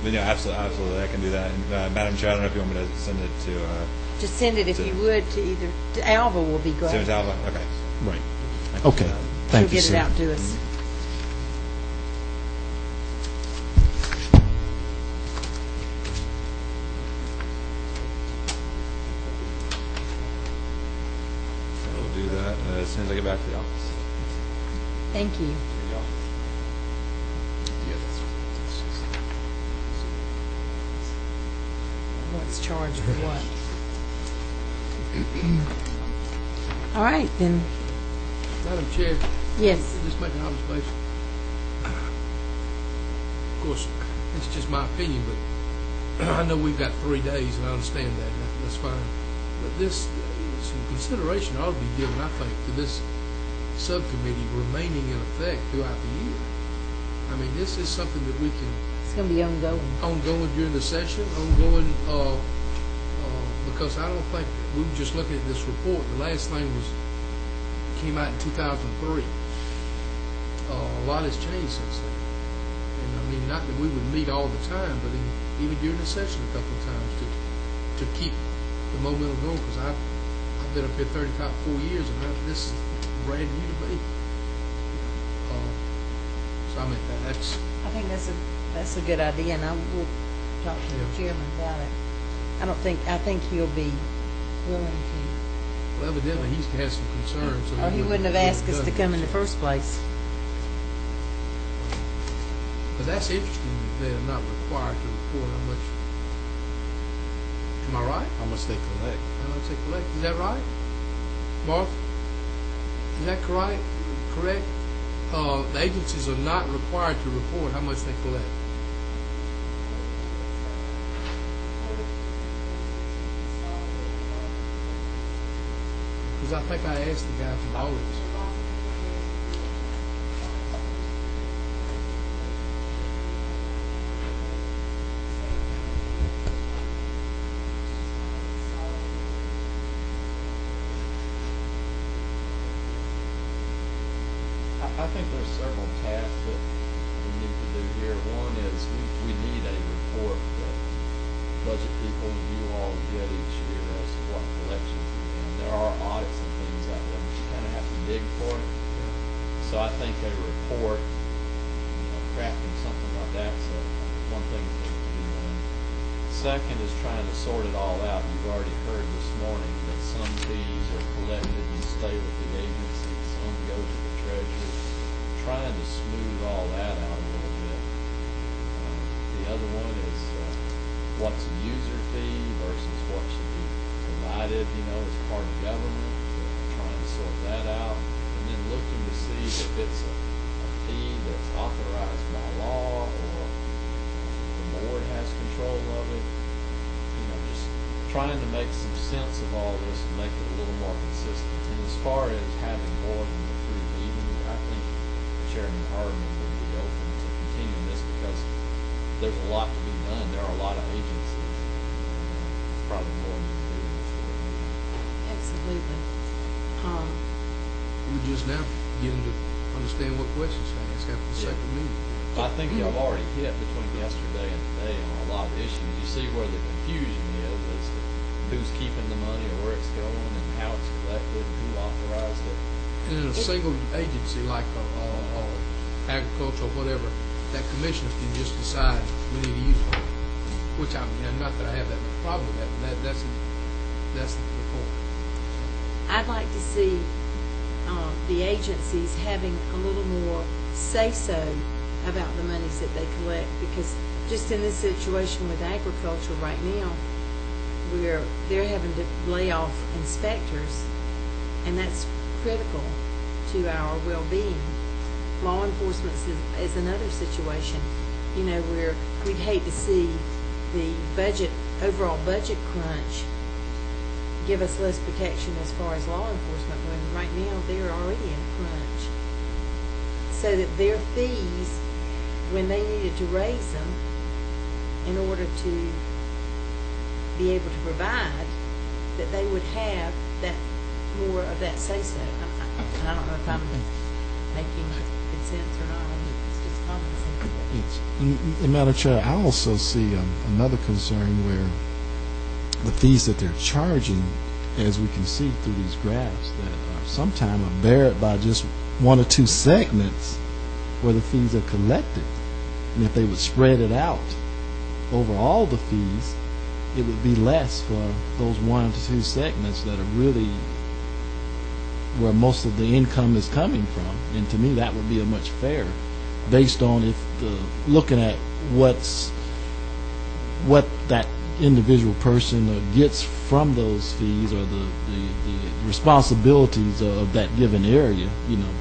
But yeah, absolutely, I can do that. And, Madam Chair, I don't know if you want me to send it to, Just send it if you would to either, to Alva will be great. send it to Alva? Okay. Right. Okay. Thank you, She'll get it sir. out to us. I'll do that as soon as I get back to the office. Thank you. What's charged for what? All right, then, Madam Chair, yes. just make an observation. Of course, it's just my opinion, but I know we've got 3 days, and I understand that, and that's fine. But this, some consideration ought to be given, I think, to this subcommittee remaining in effect throughout the year. I mean, this is something that we can It's going to be ongoing. during the session, because I don't think, we were just looking at this report, the last thing came out in 2003. A lot has changed since then. And I mean, not that we would meet all the time, but even during the session a couple of times to keep the momentum going, because I've been up here 4 years, and this is brand new to me. So I mean, that's... I think that's a good idea, and I will talk to the chairman about it. I think he'll be willing to. Well, evidently, he's had some concerns. So Or he wouldn't have asked us to come in the first place. But that's interesting that they're not required to report how much. Am I right? How much they collect. How much they collect? Is that right, Martha? Is that correct? Correct. The agencies are not required to report how much they collect. Because I think I asked the guy from Always. I think there's several tasks that we need to do here. One is we need a report that budget people and you all get each year as to what collections we've done. There are audits and things out there, but you kind of have to dig for it. So I think a report, crafting something like that, so one thing that needs to be done. Second is trying to sort it all out. You've already heard this morning that some fees are collected and stay with the agency, some go to the treasurer. Trying to smooth all that out a little bit. The other one is what's a user fee versus what should be provided, as part of government. Trying to sort that out, and then looking to see if it's a fee that's authorized by law or the board has control of it. Just trying to make some sense of all this and make it a little more consistent. And as far as having more than the 3 meetings, I think Chairman Hardman would be open to continuing this because there's a lot to be done. There are a lot of agencies. Probably more than we do before. Absolutely. We're just now getting to understand what questions to ask after the second meeting. I think y'all have already hit between yesterday and today on a lot of issues. You see where the confusion is as to who's keeping the money or where it's going and how it's collected, who authorized it. And in a single agency like agriculture or whatever, that commissioner can just decide we need to use it. Which not that I have that much problem with that, but that's the point. I'd like to see the agencies having a little more say-so about the monies that they collect, because just in this situation with agriculture right now, where they're having to lay off inspectors, and that's critical to our well-being. Law enforcement is another situation, where we'd hate to see the overall budget crunch give us less protection as far as law enforcement, when right now they're already in a crunch. So that their fees, when they needed to raise them in order to be able to provide, that they would have that more of that say-so. I don't know if I'm making good sense or not. It's just common sense. Madam Chair, I also see another concern where the fees that they're charging, as we can see through these graphs, that sometimes are buried by just one or two segments where the fees are collected. And if they would spread it out over all the fees, it would be less for those 1 to 2 segments that are really where most of the income is coming from. And to me, that would be a much fairer, based on if looking at what that individual person gets from those fees, or the responsibilities of that given area,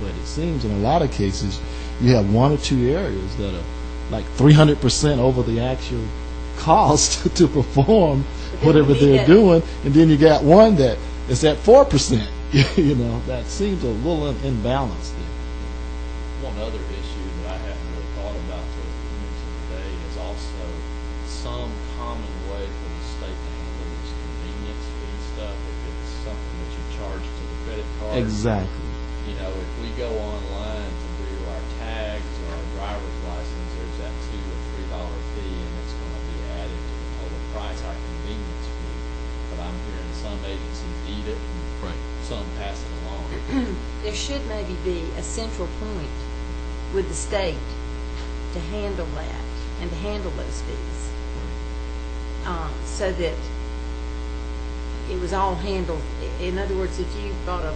But it seems in a lot of cases you have 1 or 2 areas that are like 300% over the actual cost to perform whatever they're doing, and then you got one that is at 4%. That seems a little imbalanced there. One other issue that I haven't really thought about till you mentioned today is also some common way for the state to handle this convenience fee stuff. If it's something that you charge to the credit card. Exactly. If we go online to do our tags or our driver's license, there's that $2 or $3 fee, and it's going to be added to the total price, our convenience fee. But I'm hearing some agencies eat it, and some pass it along. There should maybe be a central point with the state to handle that and to handle those fees, so that it was all handled. In other words, if you bought a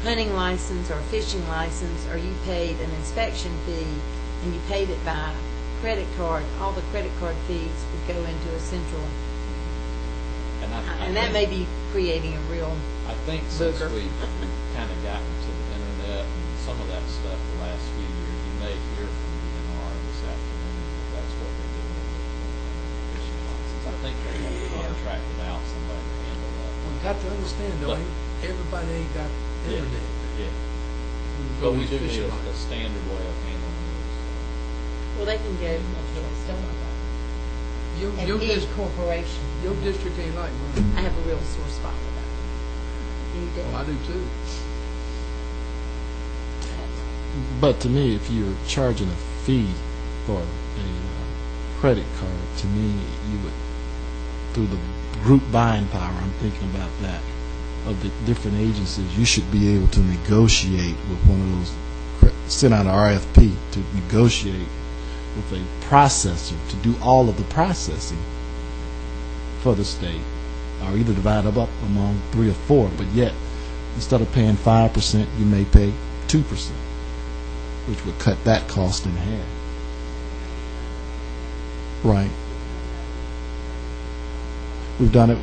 hunting license or a fishing license, or you paid an inspection fee and you paid it by credit card, all the credit card fees would go into a central. And that may be creating a real I think since we've kind of gotten to the internet and some of that stuff the last few years, you may hear from DNR this afternoon that that's what they're doing with the fishing license. I think they have contracted out somebody to handle that. We've got to understand, though, everybody ain't got internet. Yeah. But we do need a standard way of handling this. Well, they can go stuff like that. Your corporation. Your district ain't like mine. I have a real sore spot with that. You do. Well, I do too. But to me, if you're charging a fee for a credit card, to me, you would, through the group buying power, I'm thinking about that, of the different agencies, you should be able to negotiate with one of those, send out an RFP to negotiate with a processor to do all of the processing for the state, or either divide them up among 3 or 4, but yet instead of paying 5%, you may pay 2%, which would cut that cost in half. Right. We've done it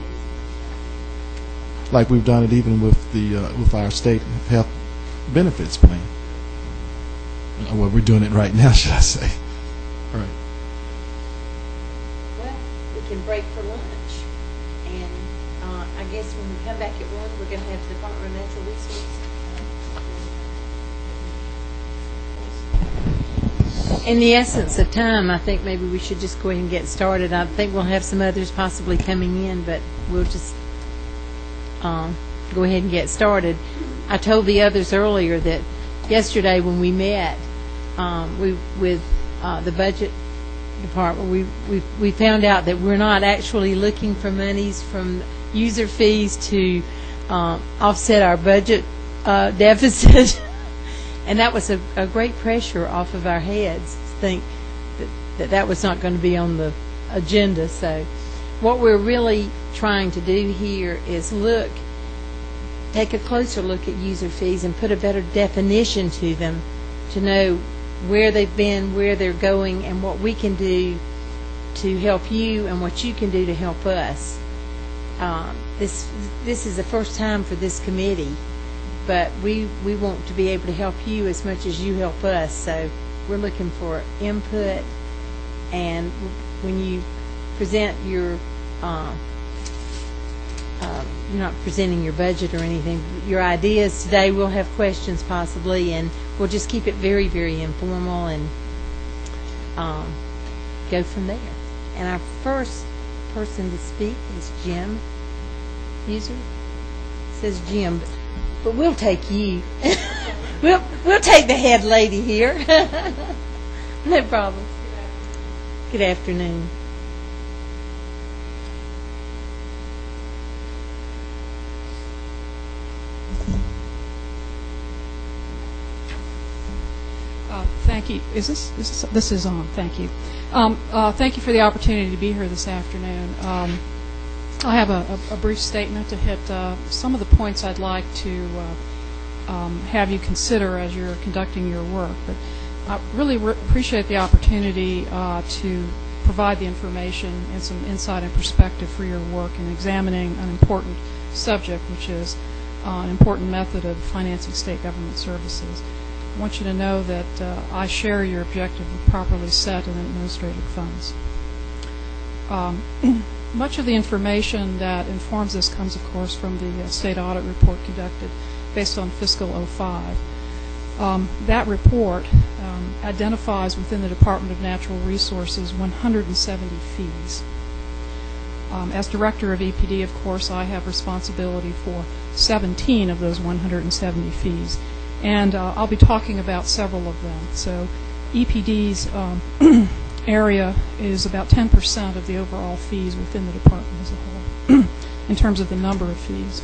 like we've done it even with the with our state health benefits plan. Well, we're doing it right now, should I say? Right. Well, we can break for lunch, and I guess when we come back at 1, we're going to have the Department of Natural Resources. In the essence of time, I think maybe we should just go ahead and get started. I think we'll have some others possibly coming in, but we'll just go ahead and get started. I told the others earlier that yesterday when we met with the budget department, we found out that we're not actually looking for monies from user fees to offset our budget deficit. And that was a great pressure off of our heads to think that was not going to be on the agenda. So what we're really trying to do here is take a closer look at user fees and put a better definition to them to know where they've been, where they're going, and what we can do to help you and what you can do to help us. This is the first time for this committee, but we want to be able to help you as much as you help us. So we're looking for input, and when you present your you're not presenting your budget or anything, your ideas today, we'll have questions possibly, and we'll just keep it very, very informal and go from there. And our first person to speak is Jim User. It says Jim, but but we'll take you. We'll take the head lady here. No problem. Good afternoon. Thank you. This is on? Thank you. Thank you for the opportunity to be here this afternoon. I have a brief statement to hit some of the points I'd like to have you consider as you're conducting your work. But I really appreciate the opportunity to provide the information and some insight and perspective for your work in examining an important subject, which is an important method of financing state government services. I want you to know that I share your objective of properly set and administrated funds. Much of the information that informs this comes, of course, from the state audit report conducted based on fiscal 05. That report identifies within the Department of Natural Resources 170 fees. As director of EPD, of course, I have responsibility for 17 of those 170 fees. And I'll be talking about several of them. So EPD's area is about 10% of the overall fees within the department as a whole in terms of the number of fees.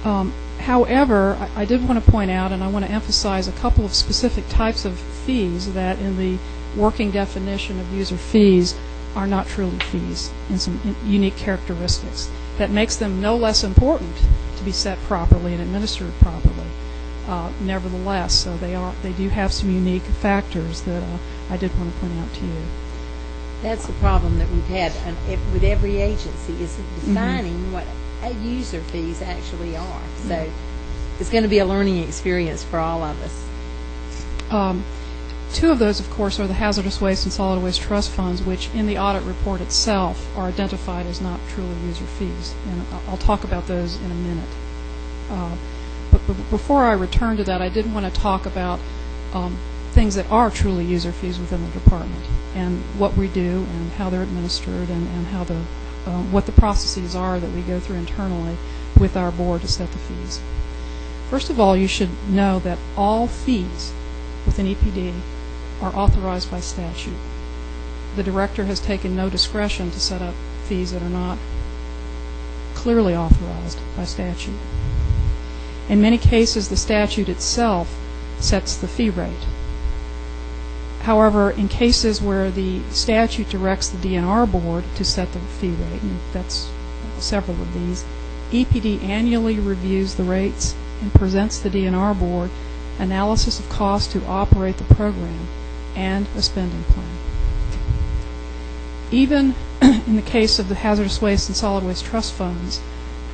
However, I did want to point out, and I want to emphasize a couple of specific types of fees that in the working definition of user fees are not truly fees, and some unique characteristics that makes them no less important to be set properly and administered properly. Nevertheless, so they do have some unique factors that I did want to point out to you. That's the problem that we've had with every agency, is defining what user fees actually are. So it's going to be a learning experience for all of us. Two of those, of course, are the hazardous waste and solid waste trust funds, which in the audit report itself are identified as not truly user fees. And I'll talk about those in a minute. But before I return to that, I did want to talk about things that are truly user fees within the department, and what we do and how they're administered, and how what the processes are that we go through internally with our board to set the fees. First of all, you should know that all fees within EPD are authorized by statute. The director has taken no discretion to set up fees that are not clearly authorized by statute. In many cases, the statute itself sets the fee rate. However, in cases where the statute directs the DNR board to set the fee rate, and that's several of these, EPD annually reviews the rates and presents the DNR board analysis of cost to operate the program and a spending plan. Even in the case of the hazardous waste and solid waste trust funds,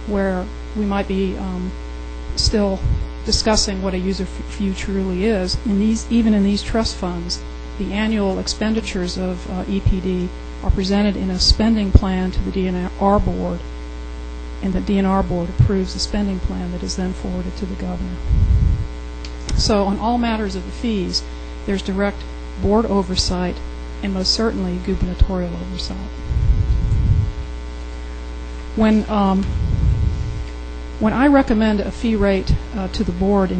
where we might be still discussing what a user fee truly is, even in these trust funds, the annual expenditures of EPD are presented in a spending plan to the DNR board, and the DNR board approves the spending plan that is then forwarded to the governor. So on all matters of the fees, there's direct board oversight and most certainly gubernatorial oversight. When I recommend a fee rate to the board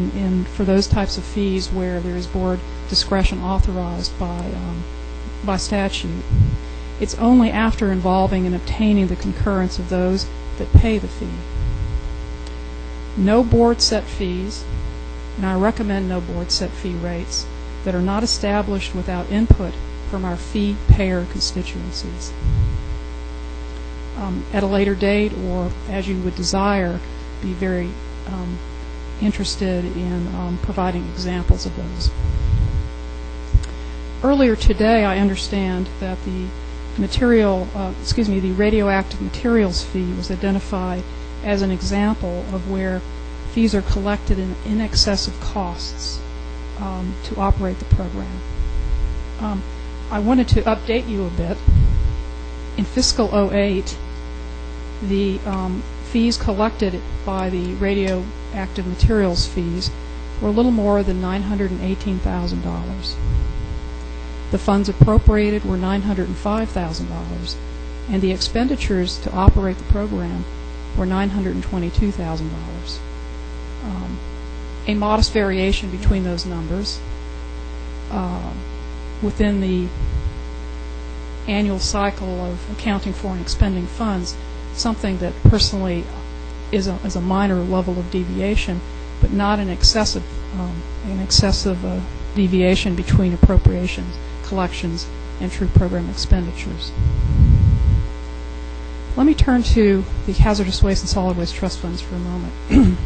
for those types of fees where there is board discretion authorized by statute, it's only after involving and obtaining the concurrence of those that pay the fee. No board set fees, and I recommend no board set fee rates that are not established without input from our fee payer constituencies. At a later date, or as you would desire, be very interested in providing examples of those. Earlier today, I understand that the radioactive materials fee was identified as an example of where fees are collected in excess of costs to operate the program. I wanted to update you a bit. In fiscal 08, the fees collected by the radioactive materials fees were a little more than $918,000. The funds appropriated were $905,000, and the expenditures to operate the program or $922,000. A modest variation between those numbers within the annual cycle of accounting for and expending funds, something that personally is a minor level of deviation, but not an excessive deviation between appropriations, collections, and true program expenditures. Let me turn to the hazardous waste and solid waste trust funds for a moment.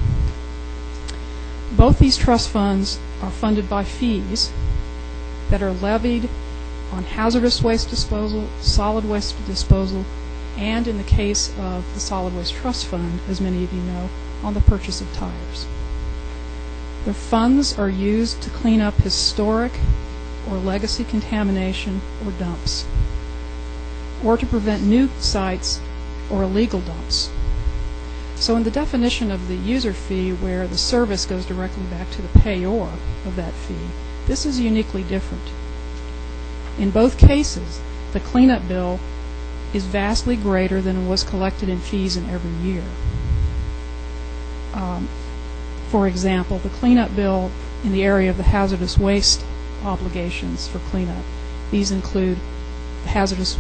Both these trust funds are funded by fees that are levied on hazardous waste disposal, solid waste disposal, and in the case of the solid waste trust fund, as many of you know, on the purchase of tires. The funds are used to clean up historic or legacy contamination or dumps, or to prevent new sites or illegal dumps. So in the definition of the user fee, where the service goes directly back to the payor of that fee, this is uniquely different. In both cases, the cleanup bill is vastly greater than was collected in fees in every year. For example, the cleanup bill in the area of the hazardous waste obligations for cleanup, these include the hazardous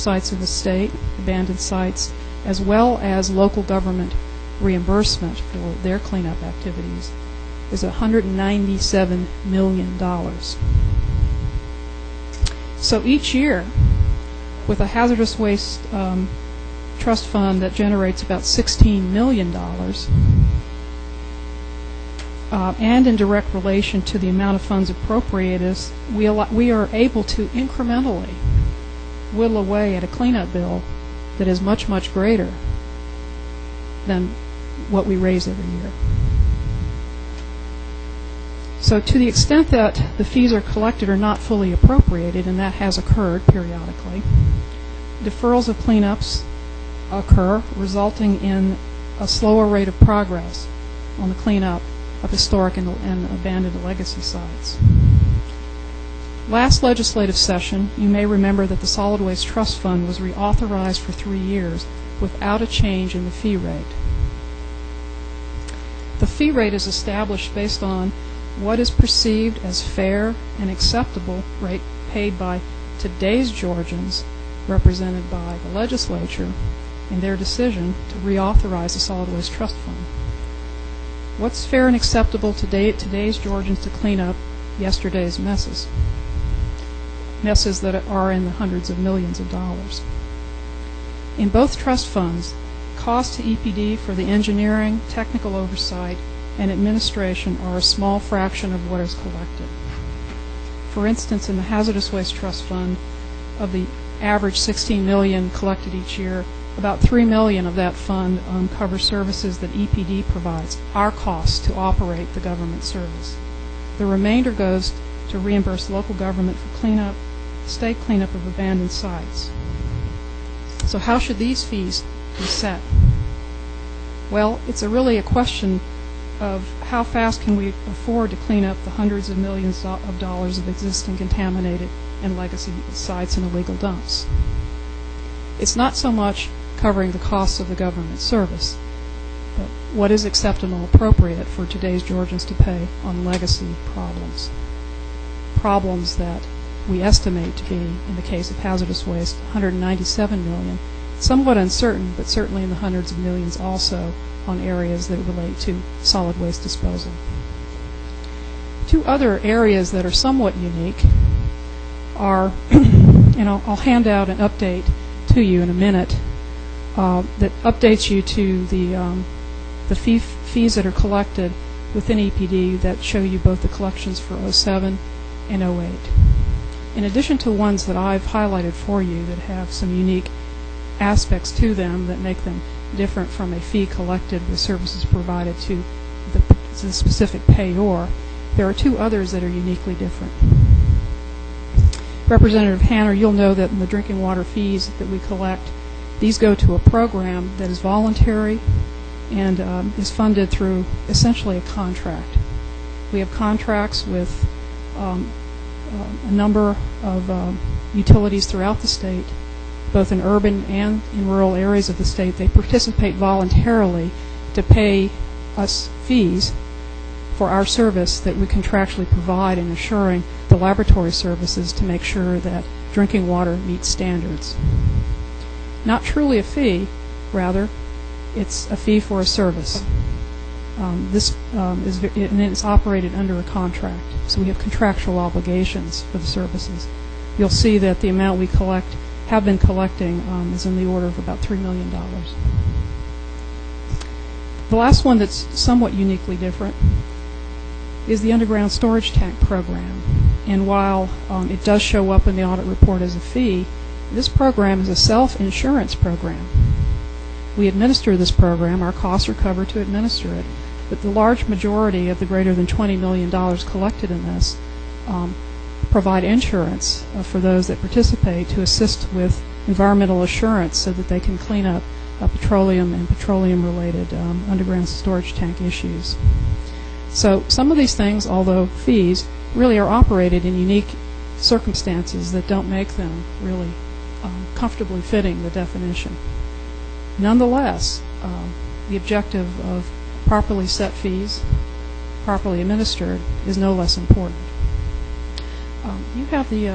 sites in the state, abandoned sites, as well as local government reimbursement for their cleanup activities, is $197 million. So each year, with a hazardous waste trust fund that generates about $16 million, and in direct relation to the amount of funds appropriated, we are able to incrementally whittle away at a cleanup bill that is much, much greater than what we raise every year. So to the extent that the fees are collected or not fully appropriated, and that has occurred periodically, deferrals of cleanups occur, resulting in a slower rate of progress on the cleanup of historic and abandoned legacy sites. Last legislative session, you may remember that the Solid Waste Trust Fund was reauthorized for 3 years without a change in the fee rate. The fee rate is established based on what is perceived as fair and acceptable rate paid by today's Georgians, represented by the legislature, in their decision to reauthorize the Solid Waste Trust Fund. What's fair and acceptable today's Georgians to clean up yesterday's messes? Messes that are in the hundreds of millions of dollars. In both trust funds, costs to EPD for the engineering, technical oversight, and administration are a small fraction of what is collected. For instance, in the Hazardous Waste Trust Fund, of the average $16 million collected each year, about $3 million of that fund covers services that EPD provides, our costs to operate the government service. The remainder goes to reimburse local government for cleanup, state cleanup of abandoned sites. So how should these fees be set? Well, it's really a question of how fast can we afford to clean up the hundreds of millions of dollars of existing contaminated and legacy sites and illegal dumps. It's not so much covering the costs of the government service, but what is acceptable and appropriate for today's Georgians to pay on legacy problems. Problems that we estimate to be, in the case of hazardous waste, $197 million, somewhat uncertain, but certainly in the hundreds of millions also on areas that relate to solid waste disposal. Two other areas that are somewhat unique are, and I'll hand out an update to you in a minute, that updates you to the fees that are collected within EPD that show you both the collections for 07 and 08. In addition to ones that I've highlighted for you that have some unique aspects to them that make them different from a fee collected with services provided to the specific payor, there are two others that are uniquely different. Representative Hanner, you'll know that in the drinking water fees that we collect, these go to a program that is voluntary and is funded through essentially a contract. We have contracts with a number of utilities throughout the state both in urban and in rural areas of the state, they participate voluntarily to pay us fees for our service that we contractually provide in assuring the laboratory services to make sure that drinking water meets standards. Not truly a fee, rather, it's a fee for a service. This is and it's operated under a contract, so we have contractual obligations for the services. You'll see that the amount we have been collecting is in the order of about $3 million. The last one that's somewhat uniquely different is the underground storage tank program. And while it does show up in the audit report as a fee, this program is a self-insurance program. We administer this program. Our costs are covered to administer it. But the large majority of the greater than $20 million collected in this provide insurance for those that participate to assist with environmental assurance so that they can clean up petroleum and petroleum-related underground storage tank issues. So some of these things, although fees, really are operated in unique circumstances that don't make them really comfortably fitting the definition. Nonetheless, the objective of properly set fees, properly administered, is no less important. You have the,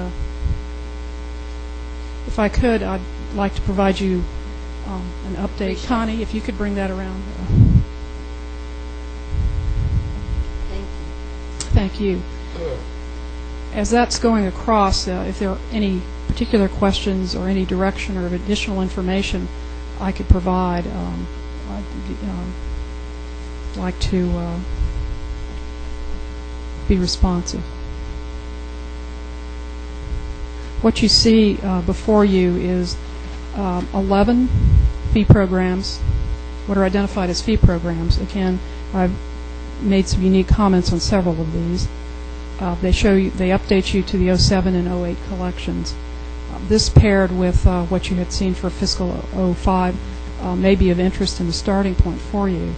if I could, I'd like to provide you an update. Connie, if you could bring that around. Thank you. As that's going across, if there are any particular questions or any direction or additional information I could provide, I'd like to be responsive. What you see before you is 11 fee programs, what are identified as fee programs. Again, I've made some unique comments on several of these. They update you to the 07 and 08 collections. This paired with what you had seen for fiscal 05 may be of interest in the starting point for you,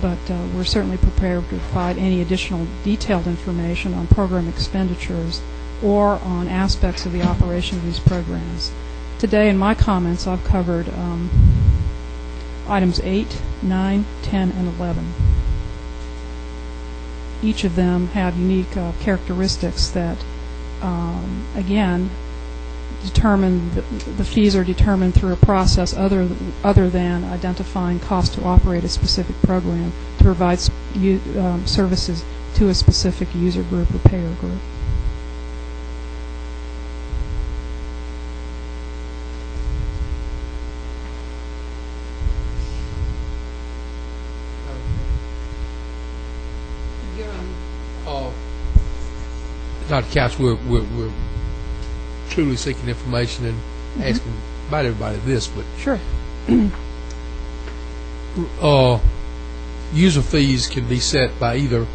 but we're certainly prepared to provide any additional detailed information on program expenditures or on aspects of the operation of these programs. Today in my comments I've covered items 8, 9, 10, and 11. Each of them have unique characteristics that, again, determine the fees are determined through a process other than identifying cost to operate a specific program to provide services to a specific user group or payer group. Dr. Couch, we're truly seeking information and asking about everybody this, but sure. User fees can be set by either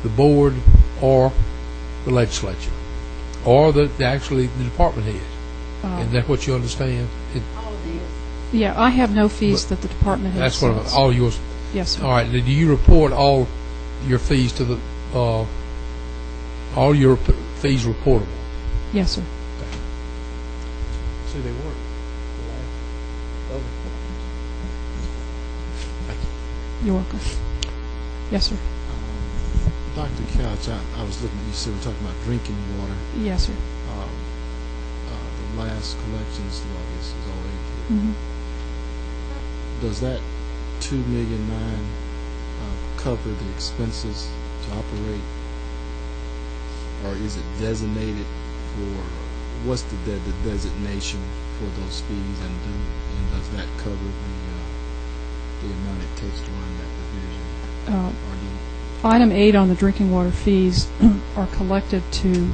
the board or the legislature, or actually the department head. Is that what you understand? Yeah, I have no fees that the department head sets. That's what all yours. Yes, sir. All right. Do you report all your fees to the all your fees reportable? Yes, sir. Okay. See, they work. Thank you. You're welcome. Yes, sir. Dr. Couch, I was looking at you said we're talking about drinking water. Yes, sir. The last collections is all 8 here. Does that $2.9 million cover the expenses to operate, or is it designated for? What's the designation for those fees, and does that cover the amount it takes to run that division? Item 8 on the drinking water fees are collected to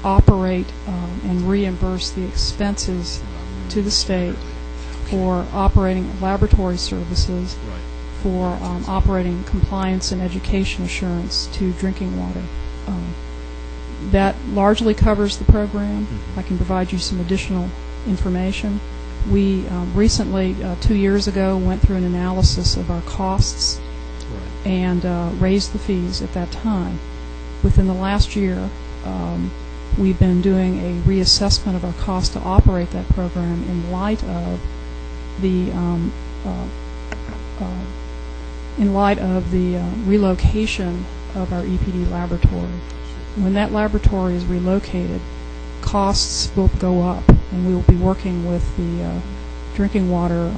operate and reimburse the expenses to the state for operating laboratory services, for operating compliance and education assurance to drinking water. That largely covers the program. I can provide you some additional information. We recently, 2 years ago, went through an analysis of our costs and raised the fees at that time. Within the last year, we've been doing a reassessment of our cost to operate that program in light of the relocation of our EPD laboratory. When that laboratory is relocated, costs will go up, and we will be working with the drinking water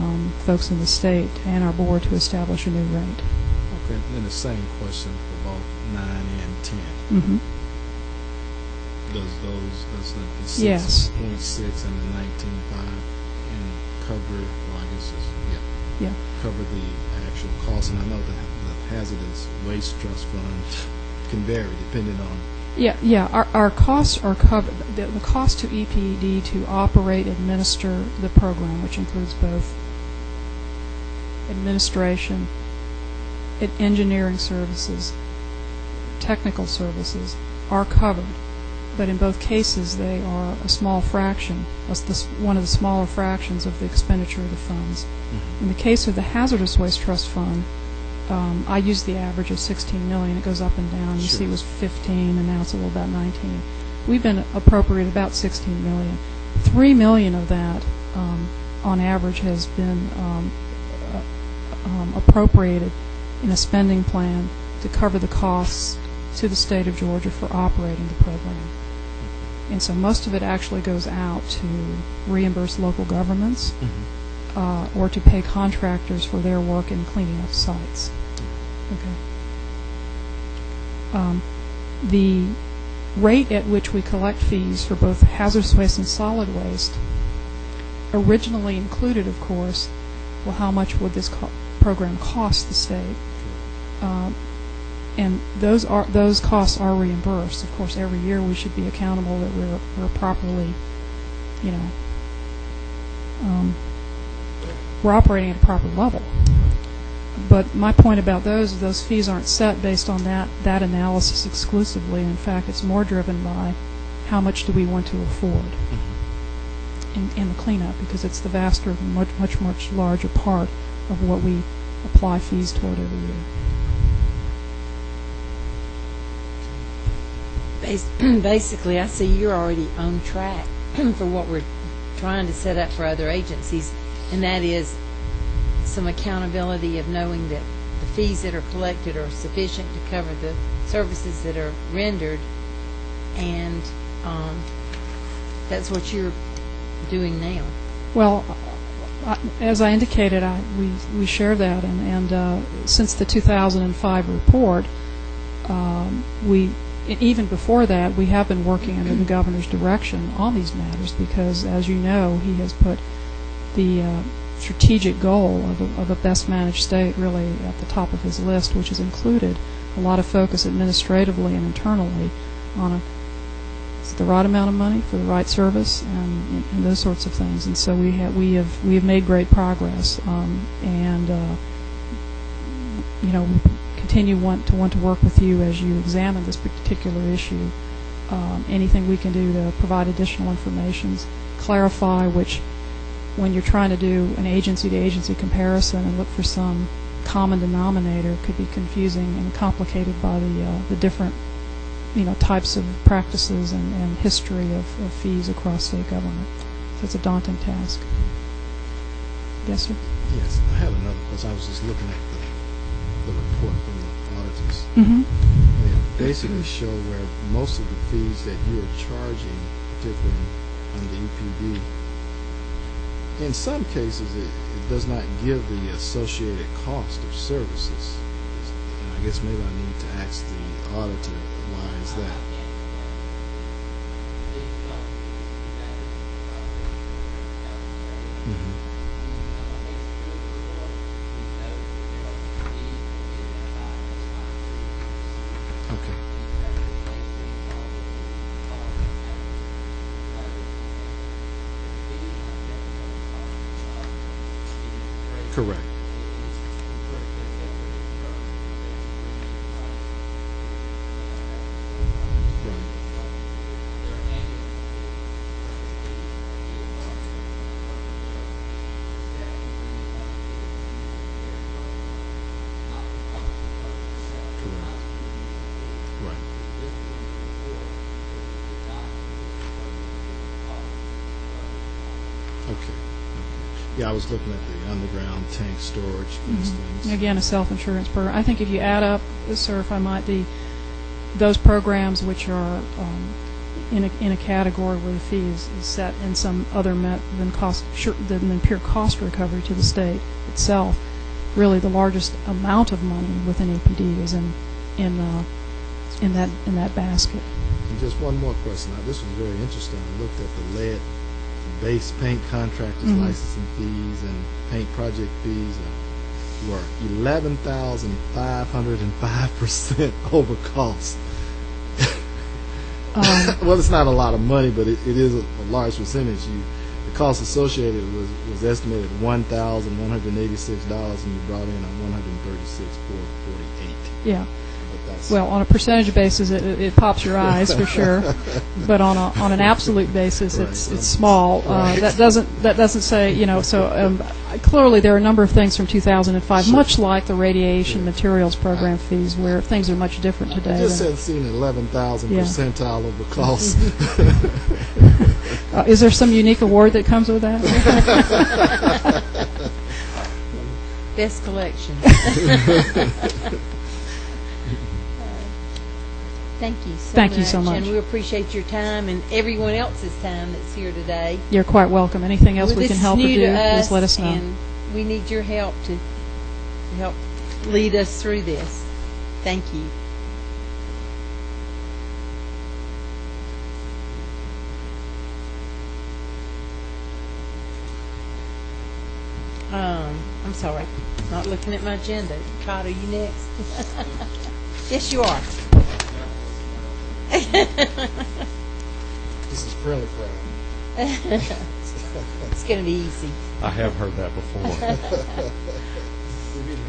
folks in the state and our board to establish a new rate. Okay, then the same question for both 9 and 10. Mm-hmm. Does the Yes. 6.6 and the 19.5 and cover, well, I guess it's, Yeah. cover the actual cost? And I know that the hazardous waste trust fund can vary depending on. Yeah. Our costs are covered. The cost to EPD to operate, administer the program, which includes both administration, engineering services, technical services, are covered. But in both cases, they are a small fraction, one of the smaller fractions of the expenditure of the funds. Mm-hmm. In the case of the Hazardous Waste Trust Fund, I used the average of 16 million. It goes up and down. You see it was 15, and now it's a little about 19. We've been appropriated about 16 million. 3 million of that, on average, has been appropriated in a spending plan to cover the costs to the state of Georgia for operating the program. And so most of it actually goes out to reimburse local governments or to pay contractors for their work in cleaning up sites. Okay. The rate at which we collect fees for both hazardous waste and solid waste originally included, of course, well, how much would this program cost the state? And those costs are reimbursed. Of course, every year we should be accountable that we're properly, we're operating at a proper level. But my point about those fees aren't set based on that analysis exclusively. In fact, it's more driven by how much do we want to afford in the cleanup, because it's the vaster, much larger part of what we apply fees toward every year. Basically, I see you're already on track for what we're trying to set up for other agencies, and that is some accountability of knowing that the fees that are collected are sufficient to cover the services that are rendered, and that's what you're doing now. Well, as I indicated, we share that, and since the 2005 report, even before that, we have been working under the governor's direction on these matters, because, as you know, he has put the strategic goal of a best managed state really at the top of his list, which has included a lot of focus administratively and internally on the right amount of money for the right service and those sorts of things. And so we have made great progress, and we continue to want to work with you as you examine this particular issue. Anything we can do to provide additional information, clarify, which when you're trying to do an agency-to-agency comparison and look for some common denominator could be confusing and complicated by the different types of practices and history of fees across state government. So it's a daunting task. Yes, sir? Yes, I have another question. I was just looking at the report from the auditors. Mm-hmm. And it basically show where most of the fees that you are charging, particularly on the EPD, in some cases it does not give the associated cost of services. And I guess maybe I need to ask the auditor, why is that? Mm-hmm. Okay. Correct. Yeah, I was looking at the underground tank storage, these things. Again, a self-insurance program. I think if you add up, sir, if I might, those programs which are in a category where the fee is set in some other than pure cost recovery to the state itself, really the largest amount of money within APD is in that basket. And just one more question. Now, this was very interesting. I looked at the lead base paint contractors licensing fees and paint project fees were 11,505% over cost. Well, it's not a lot of money, but it is a large percentage. The cost associated was estimated at $1,186, and you brought in $136,448. Yeah. Well, on a percentage basis, it pops your eyes for sure, but on an absolute basis, it's small. That doesn't say, you know. So clearly, there are a number of things from 2005, much like the radiation materials program fees, where things are much different today. I just had seen 11,000 percentile of the cost. Is there some unique award that comes with that? Best collection. Thank you so much. And we appreciate your time and everyone else's time that's here today. You're quite welcome. Anything else we can help or do, just let us know. And we need your help to help lead us through this. Thank you. I'm sorry, not looking at my agenda. Todd, are you next? Yes, you are. This is friendly crowd. It's going to be easy. I have heard that before.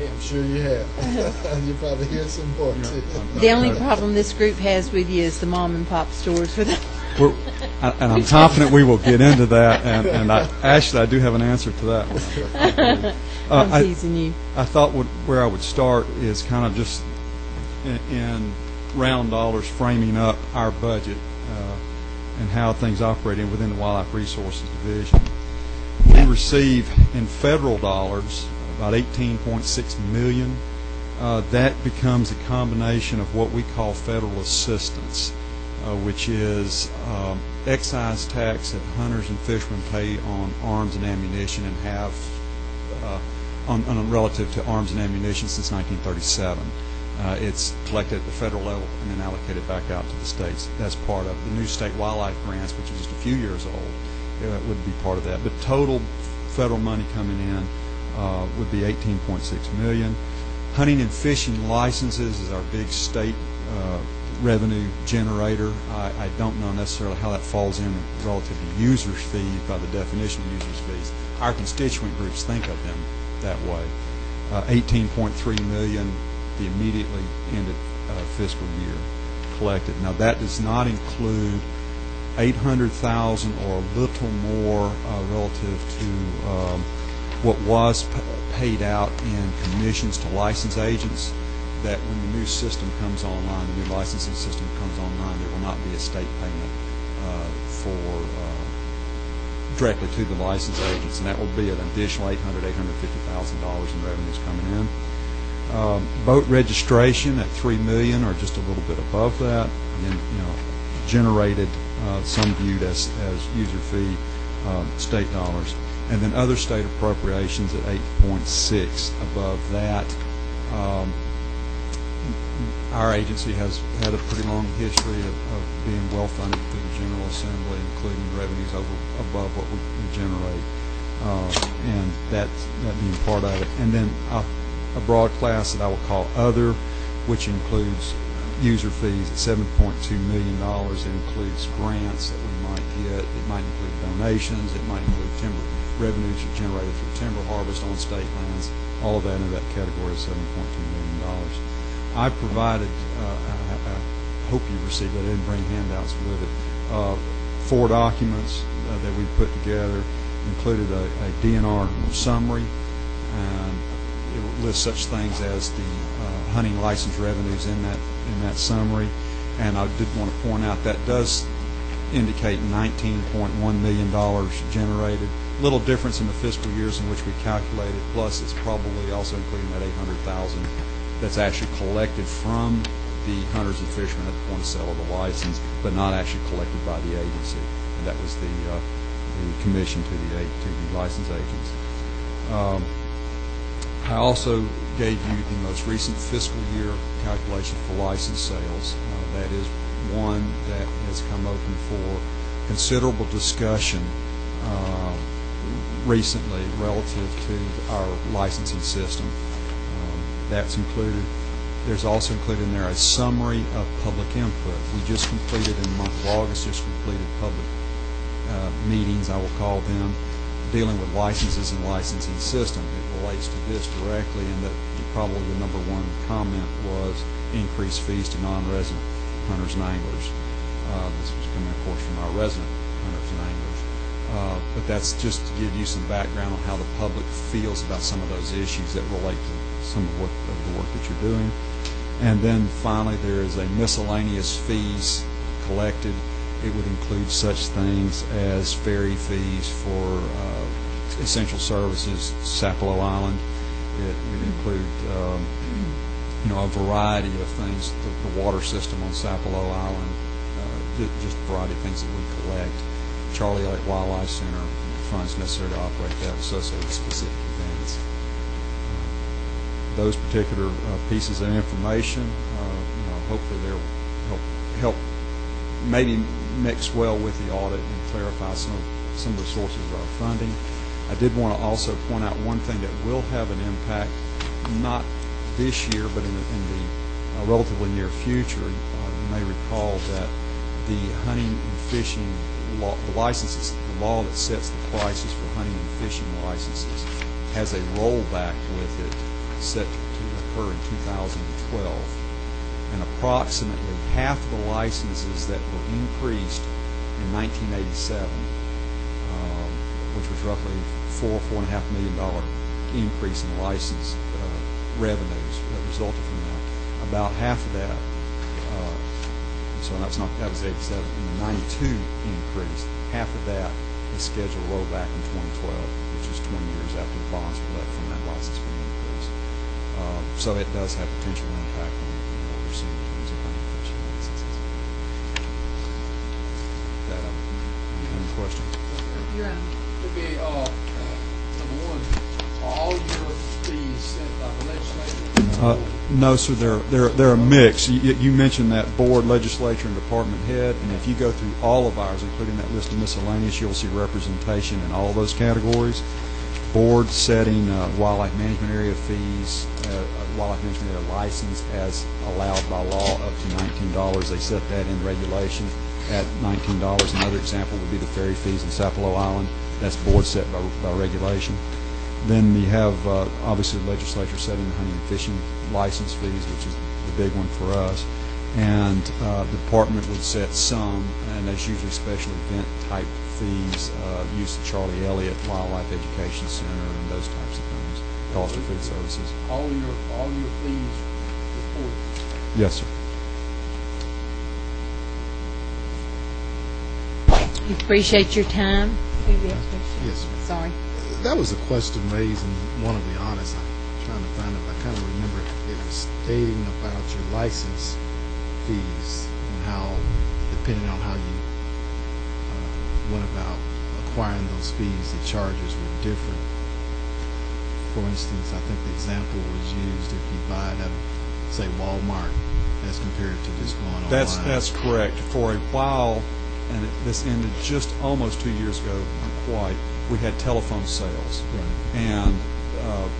I'm sure you have. You probably hear some more too. The only problem this group has with you is the mom and pop stores. And I'm confident we will get into that, and actually I do have an answer to that one. I'm teasing you. I thought where I would start is kind of just in round dollars framing up our budget and how things operate within the Wildlife Resources Division. We receive in federal dollars about $18.6 million. That becomes a combination of what we call federal assistance, which is excise tax that hunters and fishermen pay on arms and ammunition and have on relative to arms and ammunition since 1937. It's collected at the federal level and then allocated back out to the states. That's part of the new state wildlife grants, which is just a few years old. It would be part of that. But total federal money coming in would be $18.6 million. Hunting and fishing licenses is our big state revenue generator. I don't know necessarily how that falls in relative to users' fees by the definition of users' fees. Our constituent groups think of them that way. $18.3 million the immediately ended fiscal year collected. Now that does not include $800,000 or a little more relative to what was paid out in commissions to license agents, that when the new system comes online, the new licensing system comes online, there will not be a state payment directly to the license agents, and that will be an additional $850,000 in revenues coming in. Boat registration at $3 million, or just a little bit above that, and generated some viewed as user fee state dollars, and then other state appropriations at 8.6 above that. Our agency has had a pretty long history of being well funded through the General Assembly, including revenues above what we generate, and that being part of it. And then a broad class that I will call other, which includes user fees at $7.2 million. It includes grants that we might get. It might include donations. It might include timber revenues generated through timber harvest on state lands. All of that in that category is $7.2 million. I provided, I hope you received it, I didn't bring handouts with it, 4 documents that we put together, included a DNR summary, and it lists such things as the hunting license revenues in that summary. And I did want to point out that does indicate $19.1 million generated. little difference in the fiscal years in which we calculated, plus it's probably also including that 800,000 that's actually collected from the hunters and fishermen at the point of sale of the license, but not actually collected by the agency. And that was the commission to the license agents. I also gave you the most recent fiscal year calculation for license sales. That is one that has come open for considerable discussion recently relative to our licensing system. That's included. There's also included in there a summary of public input. We just completed in the month of August, just completed public meetings, I will call them, dealing with licenses and licensing system. It relates to this directly, and that probably the number one comment was increased fees to non-resident hunters and anglers. This was coming, of course, from our resident hunters and anglers. But that's just to give you some background on how the public feels about some of those issues that relate to some of the work that you're doing. And then finally, there is a miscellaneous fees collected. It would include such things as ferry fees for essential services, Sapelo Island. It would include a variety of things, the water system on Sapelo Island, just a variety of things that we collect. Charlie Elliott Wildlife Center, funds necessary to operate that, associated with specific events. Those particular pieces of information, hopefully they'll help maybe mix well with the audit and clarify some of the sources of our funding. I did want to also point out one thing that will have an impact, not this year, but in the relatively near future. You may recall that the hunting and fishing law, the licenses, the law that sets the prices for hunting and fishing licenses, has a rollback with it set to occur in 2012. And approximately half of the licenses that were increased in 1987, which was roughly $4.5 million increase in license revenues that resulted from that, about half of that, so that was 87, and the 92 increase, half of that is scheduled to roll back in 2012, which is 20 years after the bonds were left from that license being increased. So it does have potential impact on what we're seeing in terms of hunting and fishing licenses. Any questions? You're on. Okay, number one, are all your fees set by the legislature? No, sir. They're a mix. You mentioned that board, legislature, and department head, and if you go through all of ours, including that list of miscellaneous, you'll see representation in all those categories. Board setting wildlife management area fees, wildlife management area license as allowed by law up to $19. They set that in regulation at $19. Another example would be the ferry fees in Sapelo Island. That's board set by regulation. Then you have, obviously, the legislature setting the hunting and fishing license fees, which is the big one for us. And the department would set some, and that's usually special event type fees, use of Charlie Elliott Wildlife Education Center and those types of things, cost of food services. All your fees reported? Yes, sir. We appreciate your time. Yes, sir. Sorry. That was a question raised in one of the audits. I'm trying to find it. I kind of remember it was stating about your license fees and how, depending on how you went about acquiring those fees, the charges were different. For instance, I think the example was used if you buy it at, say, Walmart as compared to just going online. That's correct. For a while, and this ended just almost 2 years ago, not quite, we had telephone sales. Right. And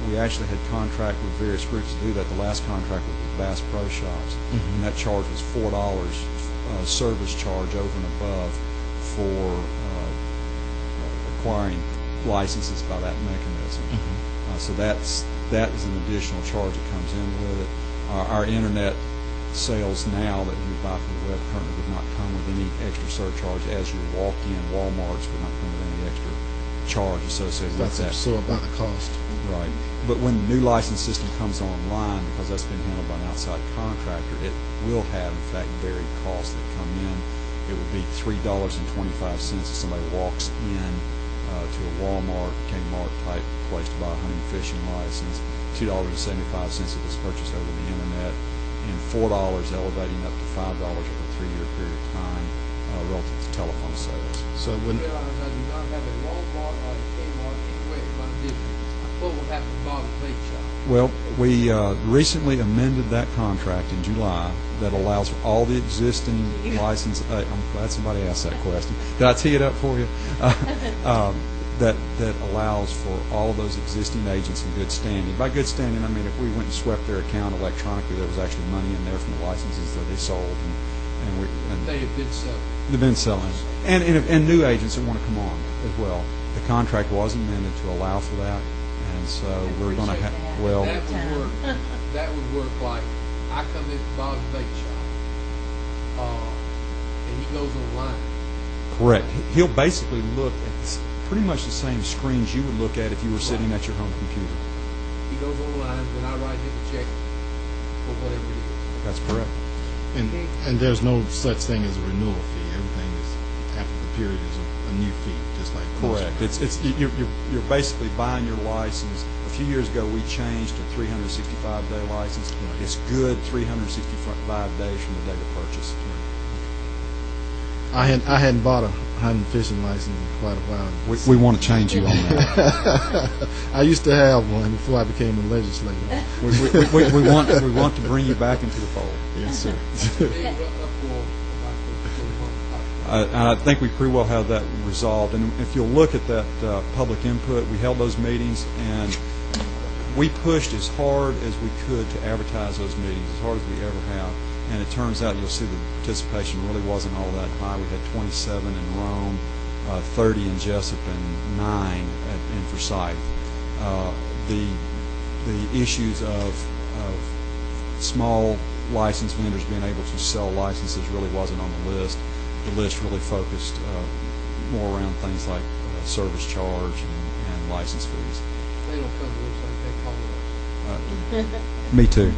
we actually had contract with various groups to do that. The last contract was with Bass Pro Shops, and that charge was $4 service charge over and above for acquiring licenses by that mechanism. So that is an additional charge that comes in with it. Our internet sales now that you buy from the web currently would not come with any extra surcharge, as your walk-in Walmarts would not come with any extra charge associated with that. So about the cost. Right. But when the new license system comes online, because that's been handled by an outside contractor, it will have, in fact, varied costs that come in. It will be $3.25 if somebody walks in to a Walmart, Kmart type place to buy a hunting fishing license, $2.75 if it's purchased over the internet, and $4 elevating up to $5 over a 3-year period of time relative to telephone sales. So when, I realize I do not have a Walmart or a Kmart anywhere in my district. What will happen to Bob's Bait Shop? Well, we recently amended that contract in July that allows for all the existing license. I'm glad somebody asked that question. Did I tee it up for you? That allows for all of those existing agents in good standing. By good standing, I mean if we went and swept their account electronically, there was actually money in there from the licenses that they sold, and They have been selling. they've been selling, and new agents that want to come on as well. The contract was amended to allow for that, and so we're going to have. Well, That would work. That would work like I come into Bob's Bait Shop, and he goes online. correct. He'll basically look at pretty much the same screens you would look at if you were sitting at your home computer. He goes online, then I write him a check for whatever it is. That's correct. and there's no such thing as a renewal fee. Everything is after the period is a new fee, just like most Correct. of them. You're basically buying your license. A few years ago, we changed to 365-day license. Right. It's good 365 days from the date of purchase. I hadn't bought a hunting fishing license in quite a while. We want to change you on that. I used to have one before I became a legislator. we want to bring you back into the fold. Yes, sir. And I think we pretty well have that resolved. And if you'll look at that public input, we held those meetings, and we pushed as hard as we could to advertise those meetings, as hard as we ever have. And it turns out, you'll see the participation really wasn't all that high. We had 27 in Rome, 30 in Jessup, and 9 in Forsyth. The issues of small license vendors being able to sell licenses really wasn't on the list. The list really focused more around things like service charge and license fees. They don't come to us like they call us. Me too.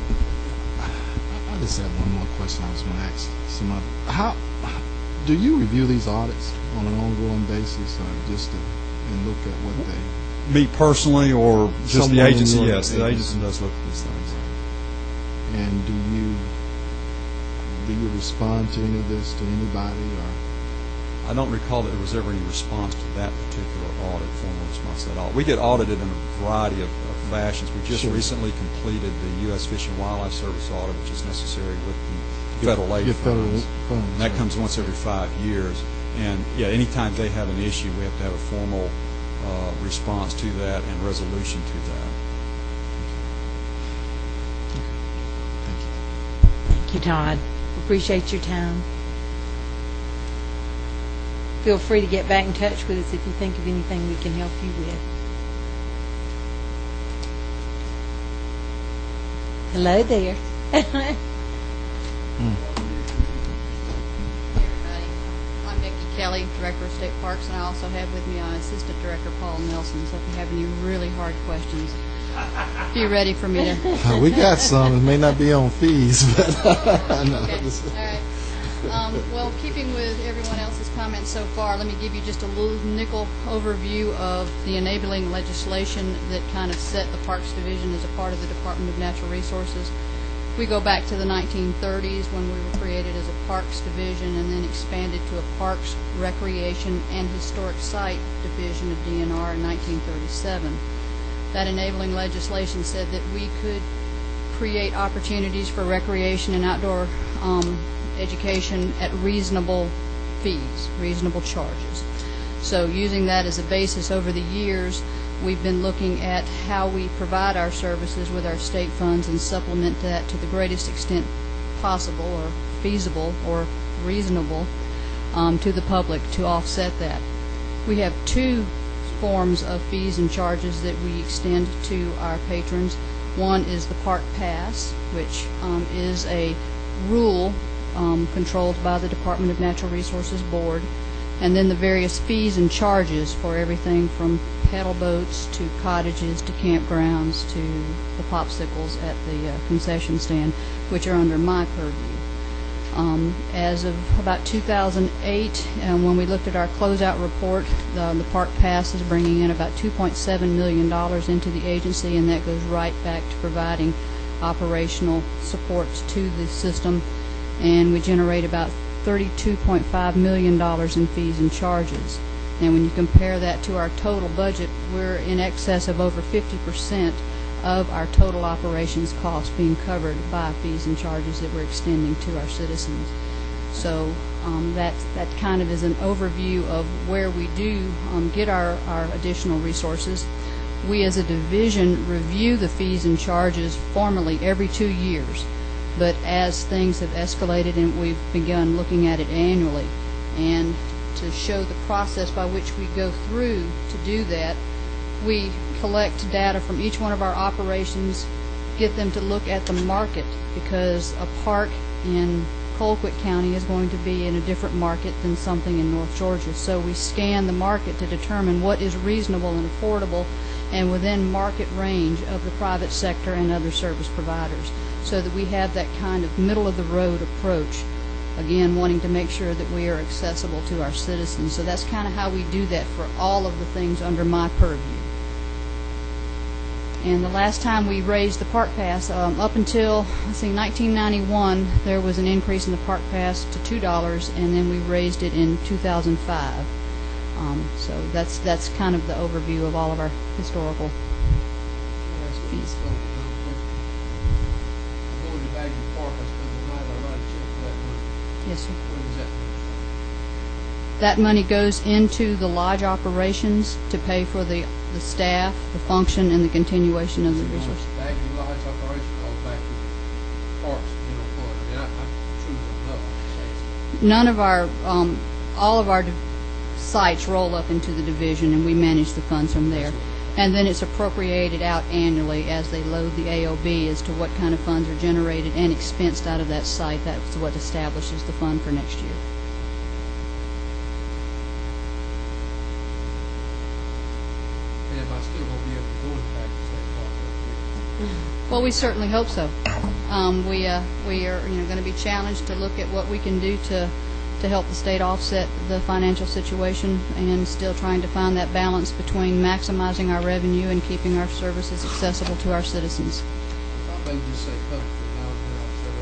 I just had one more question I was going to ask somebody. How do you review these audits on an ongoing basis, or just and look at what they? Me personally, or just the Someone in agency? your Yes, the agency. agency does look at these things. And do you respond to any of this to anybody, or? I don't recall that there was ever any response to that particular audit, formal response to that audit. We get audited in a variety of fashions. We just Sure. recently completed the U.S. Fish and Wildlife Service audit, which is necessary with the federal aid Your federal funds. funds, And that right. comes once every 5 years. And yeah, anytime they have an issue, we have to have a formal response to that and resolution to that. Thank you, Todd. Appreciate your time. Feel free to get back in touch with us if you think of anything we can help you with. Hello there. Everybody. I'm Nikki Kelly, Director of State Parks, and I also have with me our Assistant Director, Paul Nelson. So if you have any really hard questions, be ready for me to... We got some. It may not be on fees, but I know. Okay. All right. Well, keeping with everyone else's comments so far, let me give you just a little nickel overview of the enabling legislation that kind of set the Parks Division as a part of the Department of Natural Resources. We go back to the 1930s when we were created as a Parks Division and then expanded to a Parks, Recreation, and Historic Site Division of DNR in 1937. That enabling legislation said that we could create opportunities for recreation and outdoor education at reasonable fees, reasonable charges. So using that as a basis over the years, we've been looking at how we provide our services with our state funds and supplement that to the greatest extent possible or feasible or reasonable to the public to offset that. We have two forms of fees and charges that we extend to our patrons. One is the Park Pass, which is a rule controlled by the Department of Natural Resources Board, and then the various fees and charges for everything from paddle boats to cottages to campgrounds to the popsicles at the concession stand, which are under my purview. As of about 2008, when we looked at our closeout report, the Park Pass is bringing in about $2.7 million into the agency, and that goes right back to providing operational supports to the system. And we generate about $32.5 million in fees and charges. And when you compare that to our total budget, we're in excess of over 50% of our total operations costs being covered by fees and charges that we're extending to our citizens. So that kind of is an overview of where we do get our additional resources. We as a division review the fees and charges formally every 2 years, but as things have escalated and we've begun looking at it annually, and to show the process by which we go through to do that, we collect data from each one of our operations, get them to look at the market, because a park in Colquitt County is going to be in a different market than something in North Georgia. So we scan the market to determine what is reasonable and affordable and within market range of the private sector and other service providers, so that we have that kind of middle-of-the-road approach, again, wanting to make sure that we are accessible to our citizens. So that's kind of how we do that for all of the things under my purview. And the last time we raised the Park Pass, up until, 1991, there was an increase in the Park Pass to $2, and then we raised it in 2005. So that's kind of the overview of all of our historical fees. Yes, sir. That money goes into the lodge operations to pay for the staff, the function, and the continuation of the resources. Back to the lodge operation or back to the parks general fund? I mean, I truly don't know. None of our, all of our sites roll up into the division, and we manage the funds from there. And then it's appropriated out annually as they load the AOB as to what kind of funds are generated and expensed out of that site. That's what establishes the fund for next year. And am I still going to be able to go back to state park? Well, we certainly hope so. We are going to be challenged to look at what we can do to help the state offset the financial situation, and still trying to find that balance between maximizing our revenue and keeping our services accessible to our citizens. I may just say publicly now and then I've said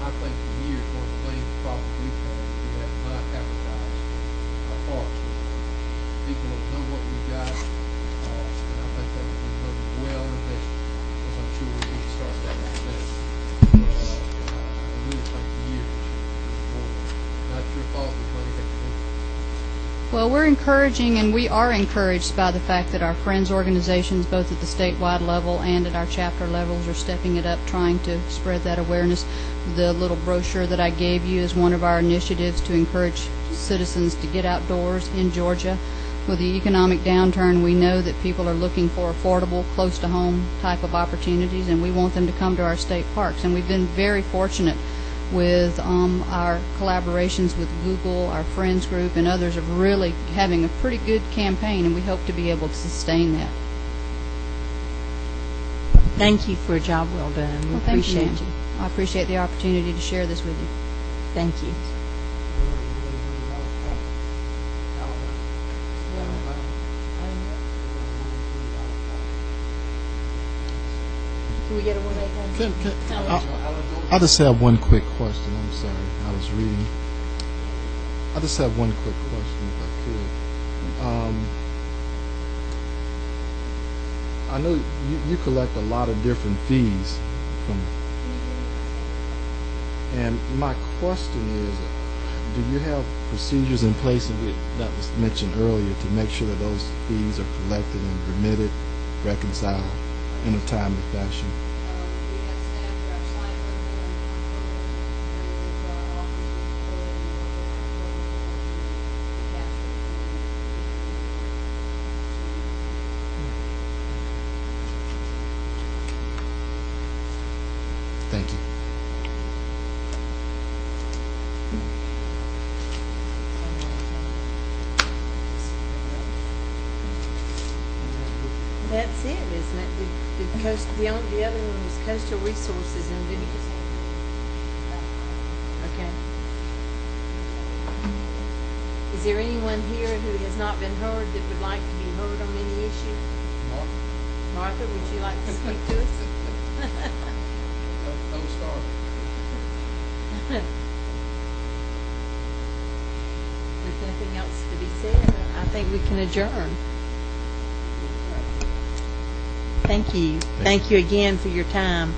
I think for years one of the main problems we've had is we have not advertised our parks. People don't know what we've got, and I think that would be money well invested, because I'm sure we can start that right now. I really think for years we should be more. Not your fault, but money has to do. Well, we're encouraging, and we are encouraged by the fact that our friends organizations, both at the statewide level and at our chapter levels, are stepping it up, trying to spread that awareness. The little brochure that I gave you is one of our initiatives to encourage citizens to get outdoors in Georgia. With the economic downturn, we know that people are looking for affordable, close-to-home type of opportunities, and we want them to come to our state parks. And we've been very fortunate with our collaborations with Google, our Friends Group, and others of really having a pretty good campaign, and we hope to be able to sustain that. Thank you for a job well done. We appreciate you. I appreciate the opportunity to share this with you. Thank you. Can we get a 1-800? I just have one quick question. I'm sorry, I was reading. I just have one quick question, if I could. I know you collect a lot of different fees from, and my question is, do you have procedures in place that was mentioned earlier to make sure that those fees are collected and remitted, reconciled in a timely fashion? We have staff at our site level and our Thank you. That's it, isn't it? The other one was Coastal Resources and Okay. Is there anyone here who has not been heard that would like to be heard on any issue? Martha, would you like to speak to us? Don't start. There's nothing else to be said. I think we can adjourn. Thank you. Thank you again for your time.